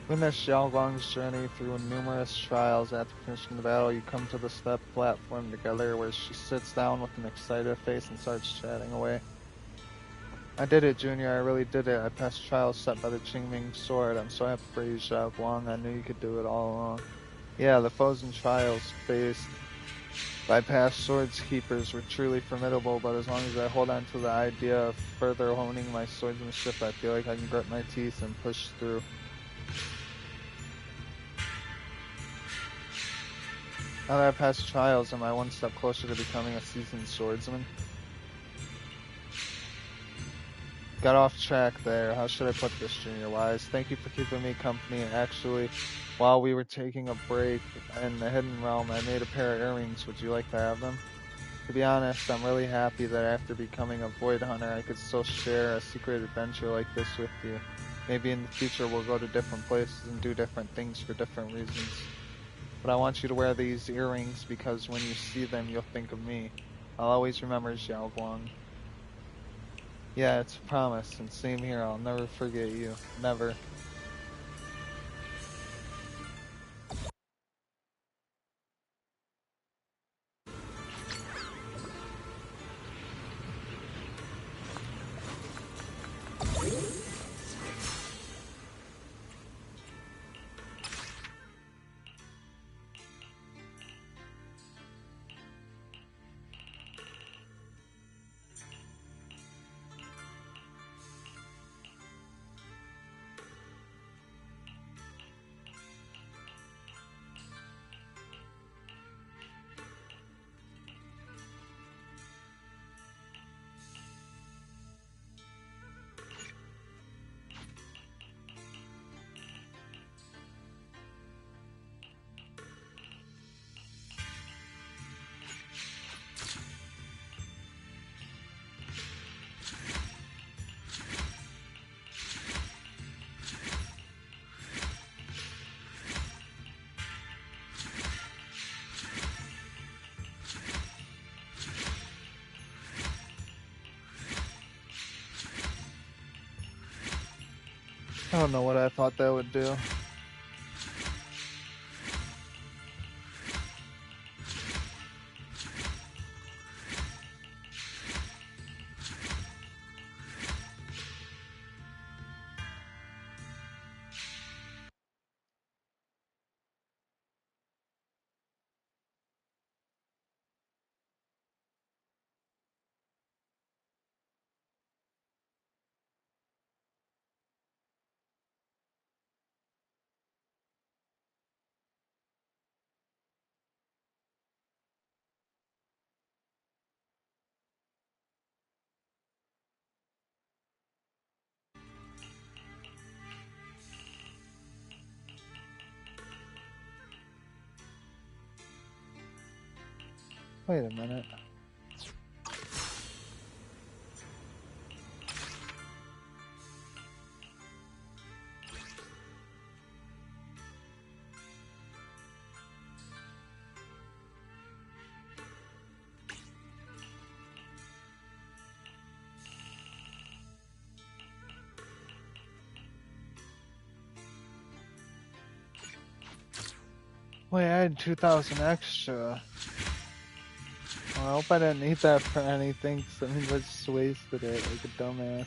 Witness Xiaoguang's journey through numerous trials. After finishing the battle, you come to the step platform together, where she sits down with an excited face and starts chatting away. I did it, Junior. I really did it. I passed trials set by the Qingming sword. I'm so happy for you, Xiaoguang. I knew you could do it all along. Yeah, the foes and trials faced by past swords keepers were truly formidable, but as long as I hold on to the idea of further honing my swordsmanship, I feel like I can grit my teeth and push through. Now that I've passed trials, am I one step closer to becoming a seasoned swordsman? Got off track there. How should I put this, Junior Wise? Thank you for keeping me company. Actually, While we were taking a break in the Hidden Realm, I made a pair of earrings. Would you like to have them? To be honest, I'm really happy that after becoming a Void Hunter, I could still share a secret adventure like this with you. Maybe in the future we'll go to different places and do different things for different reasons. But I want you to wear these earrings because when you see them, you'll think of me. I'll always remember Xiao Guang. Yeah, it's a promise, and same here, I'll never forget you. Never. I don't know what I thought that would do. Wait a minute. Wait, I had 2,000 extra. Well, I hope I didn't need that for anything, because that means I just wasted it like a dumbass.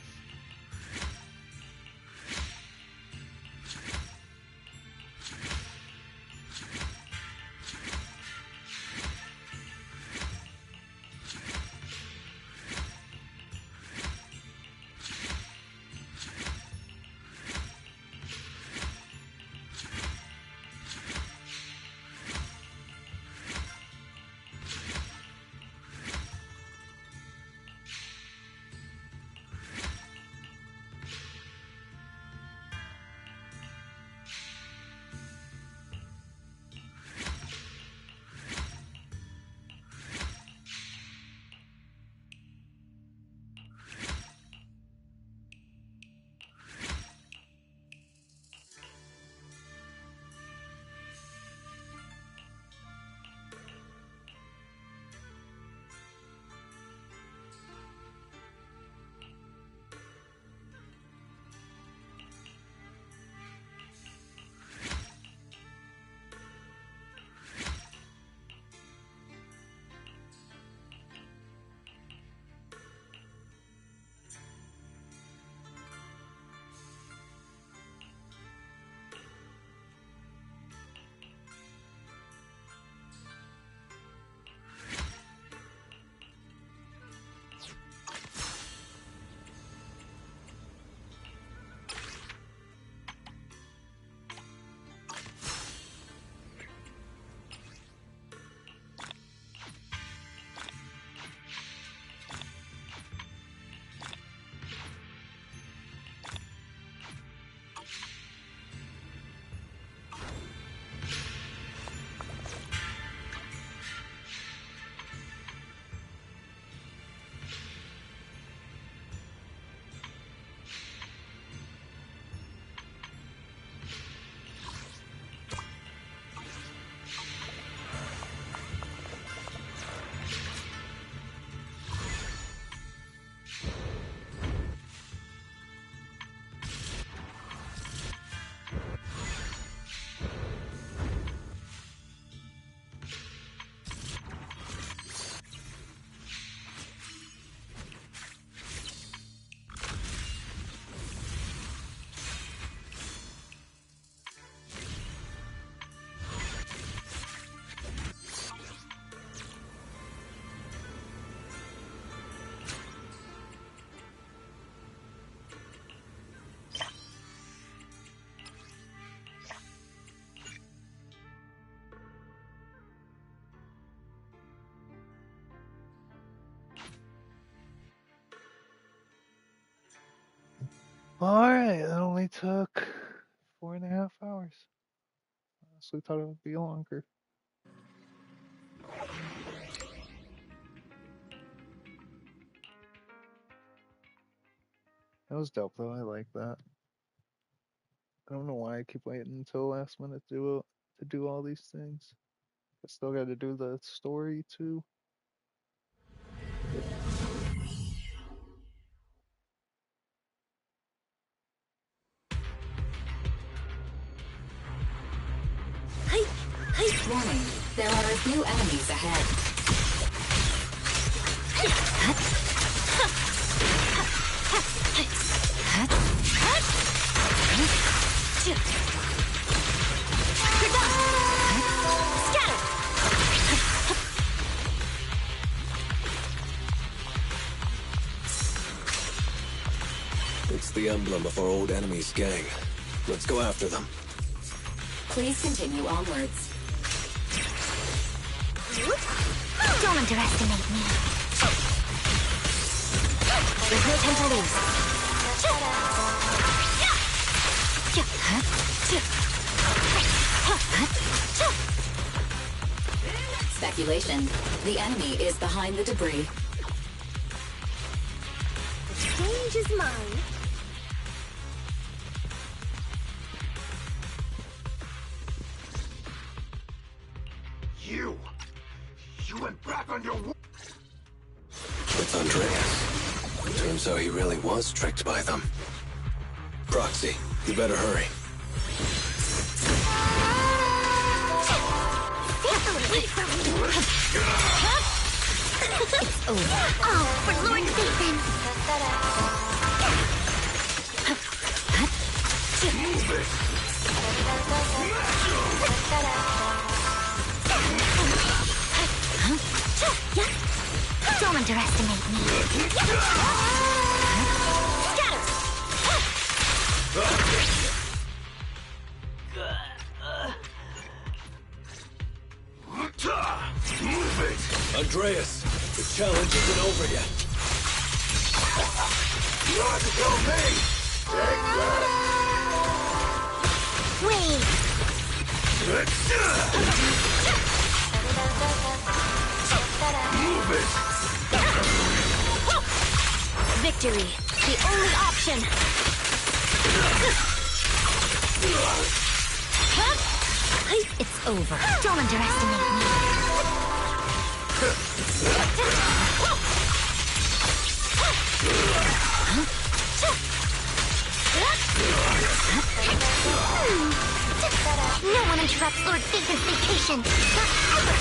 Alright, that only took 4.5 hours. Honestly thought it would be longer. That was dope though, I like that. I don't know why I keep waiting until last minute to do all these things. I still gotta do the story too. Warning, there are a few enemies ahead. It's the emblem of our old enemy's gang. Let's go after them. Please continue onwards. Don't underestimate me. There's no time to lose. Speculation. The enemy is behind the debris. The stage is mine. You went back on your word. It's Andreas. Turns out he really was tricked by them. Proxy, you better hurry. It's over. Oh, for Lord Satan! Move it! Don't underestimate me. Move it! Andreas, the challenge isn't over yet. You have to kill me! Take that! Wait! Move it! Victory, the only option. It's over. Don't underestimate me. No one interrupts Lord Satan's vacation. Not ever.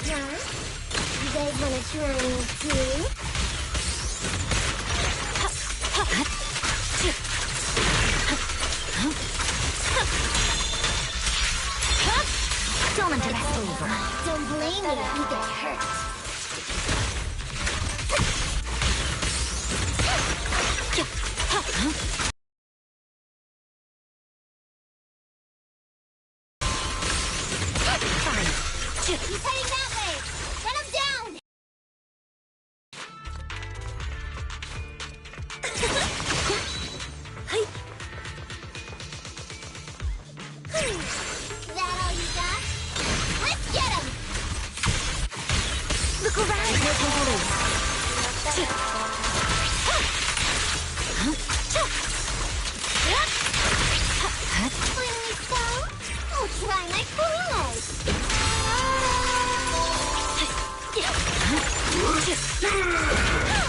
Huh? You guys wanna try me too? Don't underestimate over. Don't blame me if you get hurt. He's heading that way! Run him down! That all you got? Let's get him! Look around! No time to lose.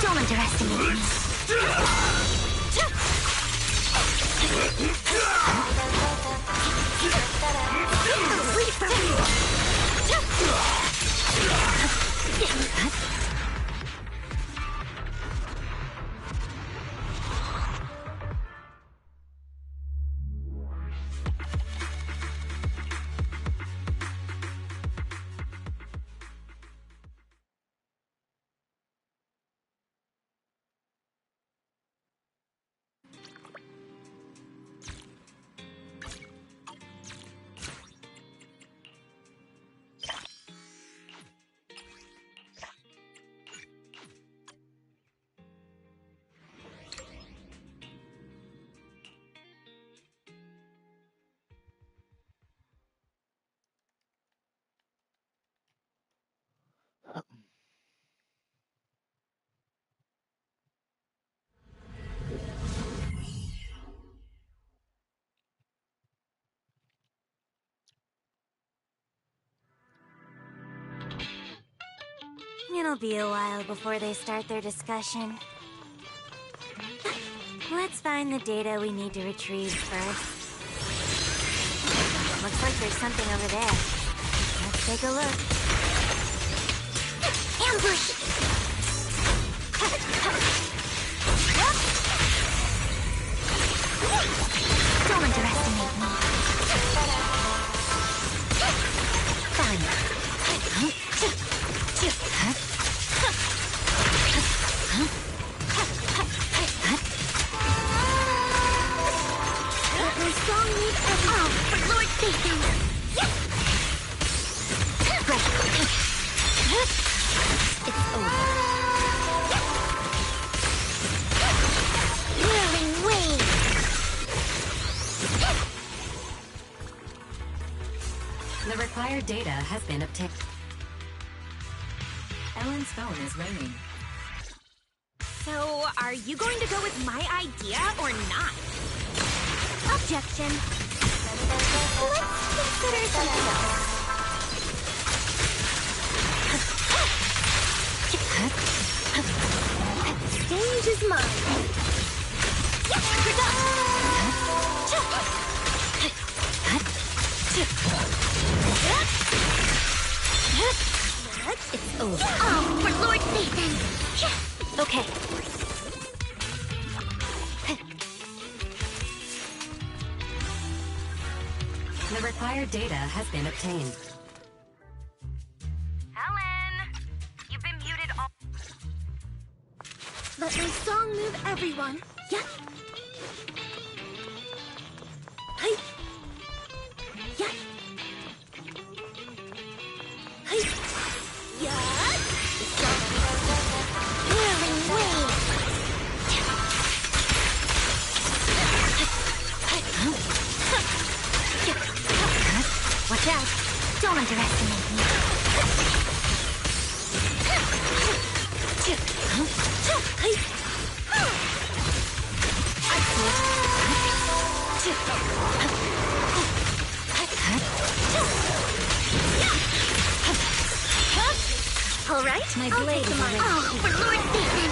Don't underestimate me. It'll be a while before they start their discussion. Let's find the data we need to retrieve first. Looks like there's something over there. Let's take a look. Ambush! Don't underestimate me. Fine. Let my song lead everyone. For Lord Satan. It's over. Whirling wave. The required data has been obtained. Ellen's phone is ringing. So, are you going to go with my idea or not? Objection. Let's consider something else. Stage is mine. You're It's over. Oh, for Lord Nathan. Okay. The required data has been obtained. Ellen! You've been muted all... Let my song move everyone. Yeah. Hey. Yeah. Hey. Yeah. Whirling wave. Watch out. Don't underestimate me. All right, my blade is ready. Oh, for Lord Satan!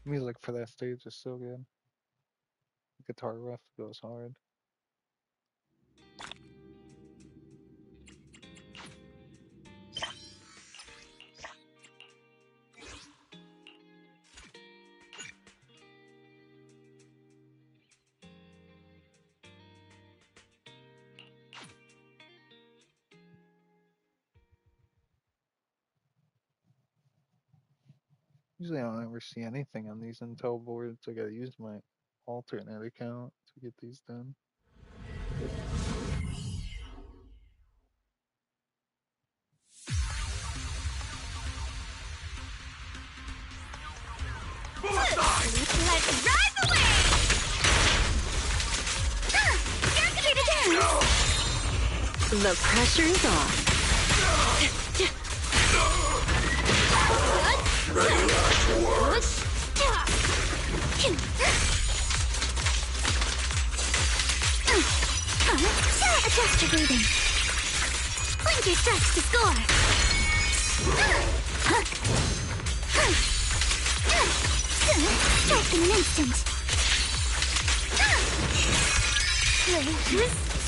Music for that stage is so good. Guitar riff goes hard. Usually I don't ever see anything on these Intel boards. I gotta use my alternate account to get these done. Let's ride the wave! The pressure's off. Faster breathing. Splinter strikes to score. Strike in an instant.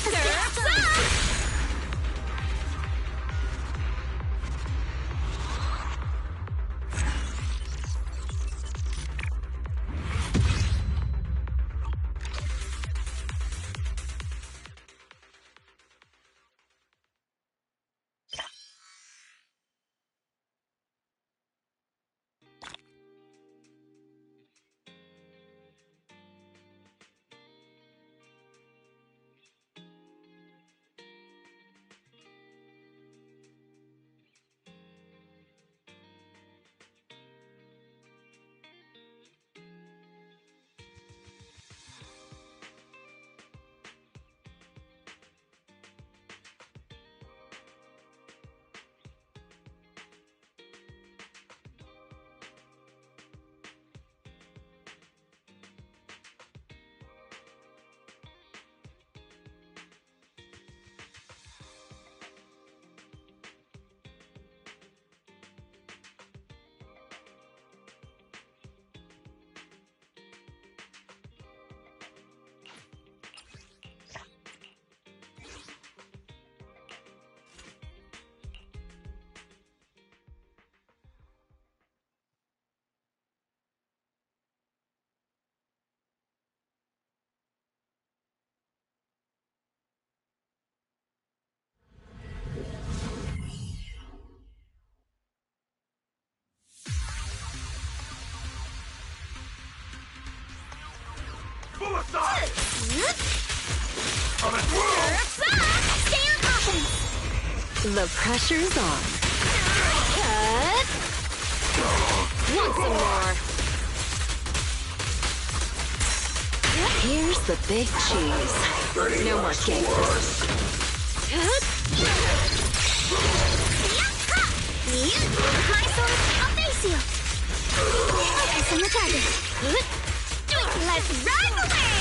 Surf's up! The pressure's on. Cut! Want some more? Here's the big cheese. No more games. Cut! My sword, I'll face you. Focus on the target. Let's ride the wave!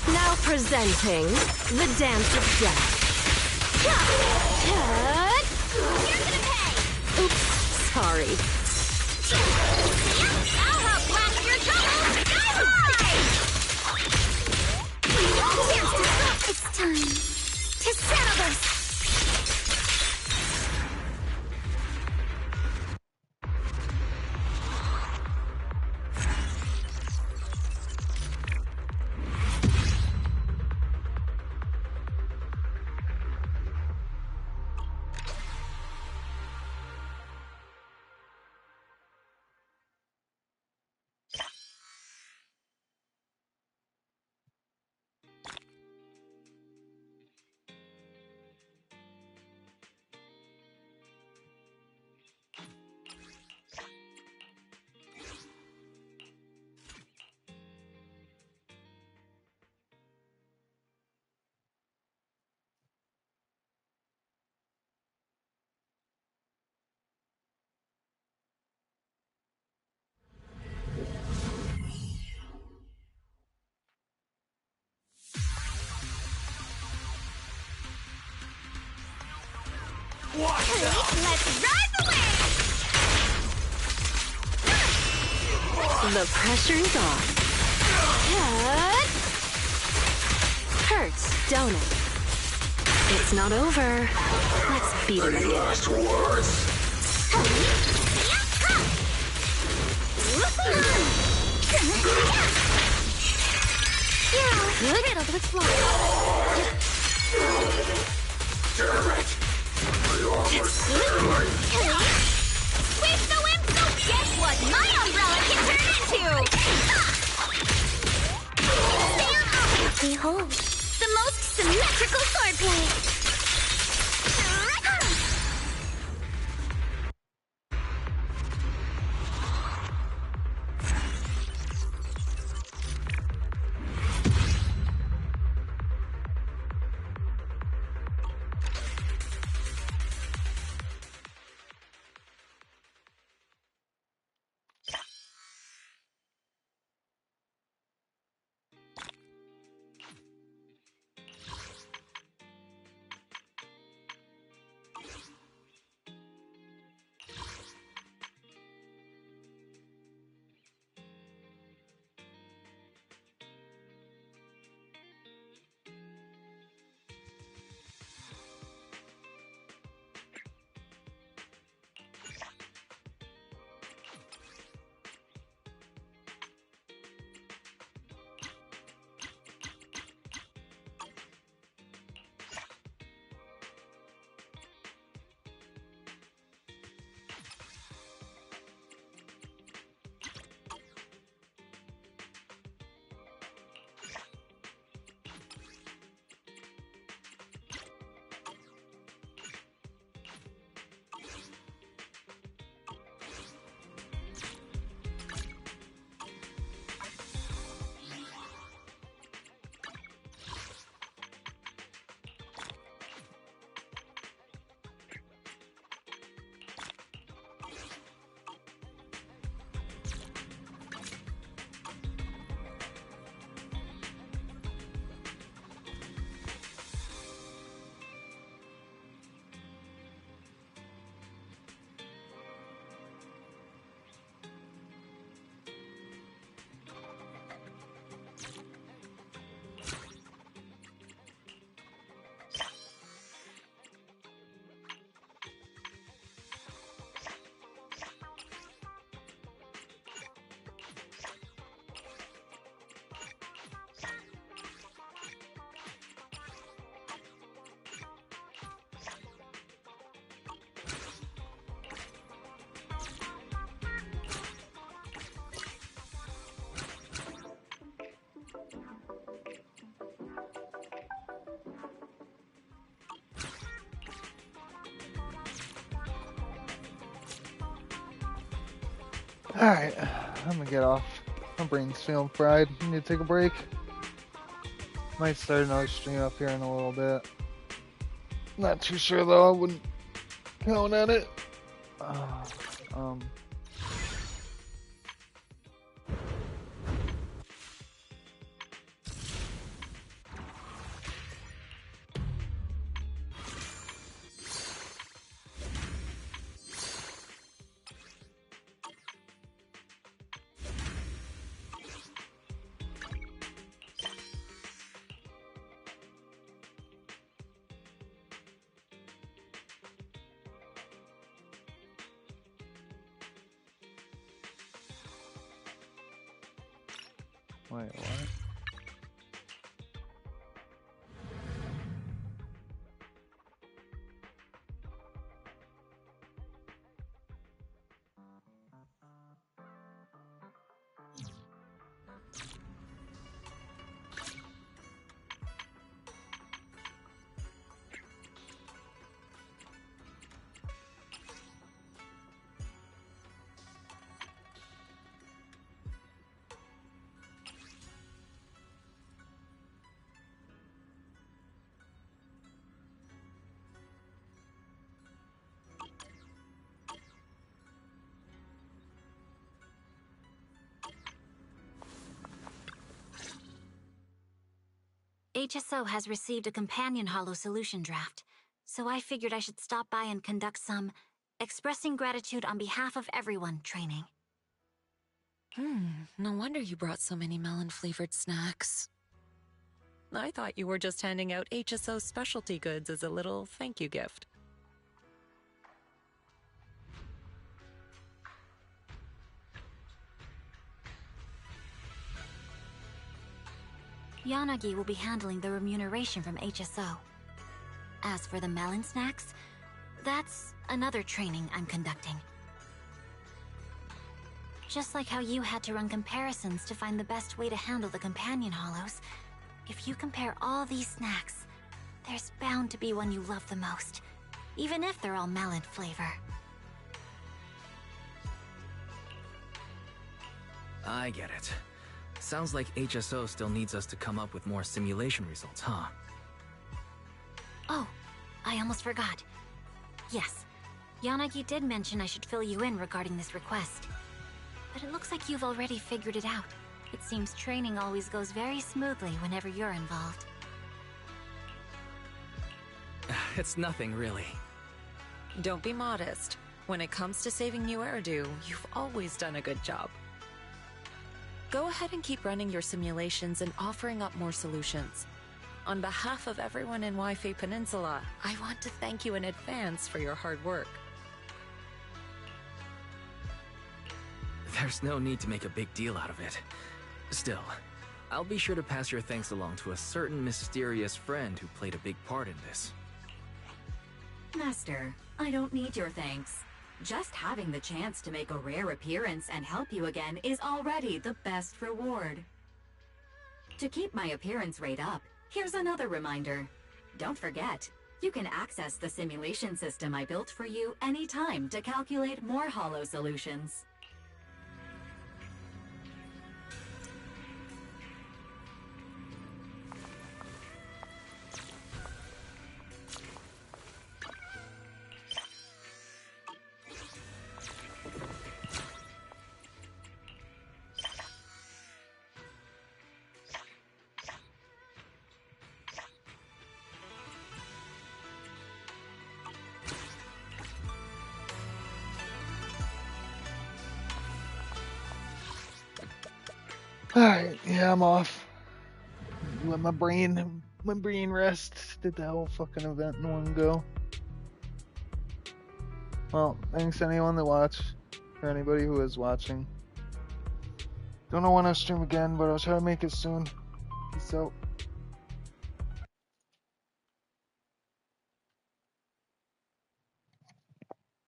Now presenting the dance of death. Cut! You're gonna pay! Oops, sorry. I'll help blast your trouble! Dynamite! Chance to stop. It's time to settle this! Let's ride the wave! The pressure's on. Cut! Hurts, don't it? It's not over. Let's beat him again. Last words. You're riddled with flaws. Damn it! Sweep the wind, so guess what my umbrella can turn into! Stay on offense. Behold, the most symmetrical swordplay! Alright, I'm gonna get off. My brain's feeling fried. I need to take a break. Might start another stream up here in a little bit. Not too sure though, I wouldn't count on it. Wait, what? HSO has received a companion hollow solution draft, so I figured I should stop by and conduct some expressing gratitude on behalf of everyone training. No wonder you brought so many melon-flavored snacks. I thought you were just handing out HSO specialty goods as a little thank you gift. Yanagi will be handling the remuneration from HSO. As for the melon snacks, that's another training I'm conducting. Just like how you had to run comparisons to find the best way to handle the companion hollows, if you compare all these snacks, there's bound to be one you love the most, even if they're all melon flavor. I get it. Sounds like HSO still needs us to come up with more simulation results, huh? Oh, I almost forgot. Yes, Yanagi did mention I should fill you in regarding this request. But it looks like you've already figured it out. It seems training always goes very smoothly whenever you're involved. It's nothing, really. Don't be modest. When it comes to saving new Eridu, you've always done a good job. Go ahead and keep running your simulations and offering up more solutions. On behalf of everyone in Wi-Fi Peninsula, I want to thank you in advance for your hard work. There's no need to make a big deal out of it. Still, I'll be sure to pass your thanks along to a certain mysterious friend who played a big part in this. Master, I don't need your thanks. Just having the chance to make a rare appearance and help you again is already the best reward. To keep my appearance rate up, here's another reminder. Don't forget, you can access the simulation system I built for you anytime to calculate more hollow solutions. Alright, yeah, I'm off. Let my brain rest. Did the whole fucking event in one go. Well, thanks to anyone that watched, or anybody who is watching. Don't know when I'll stream again, but I'll try to make it soon. Peace out.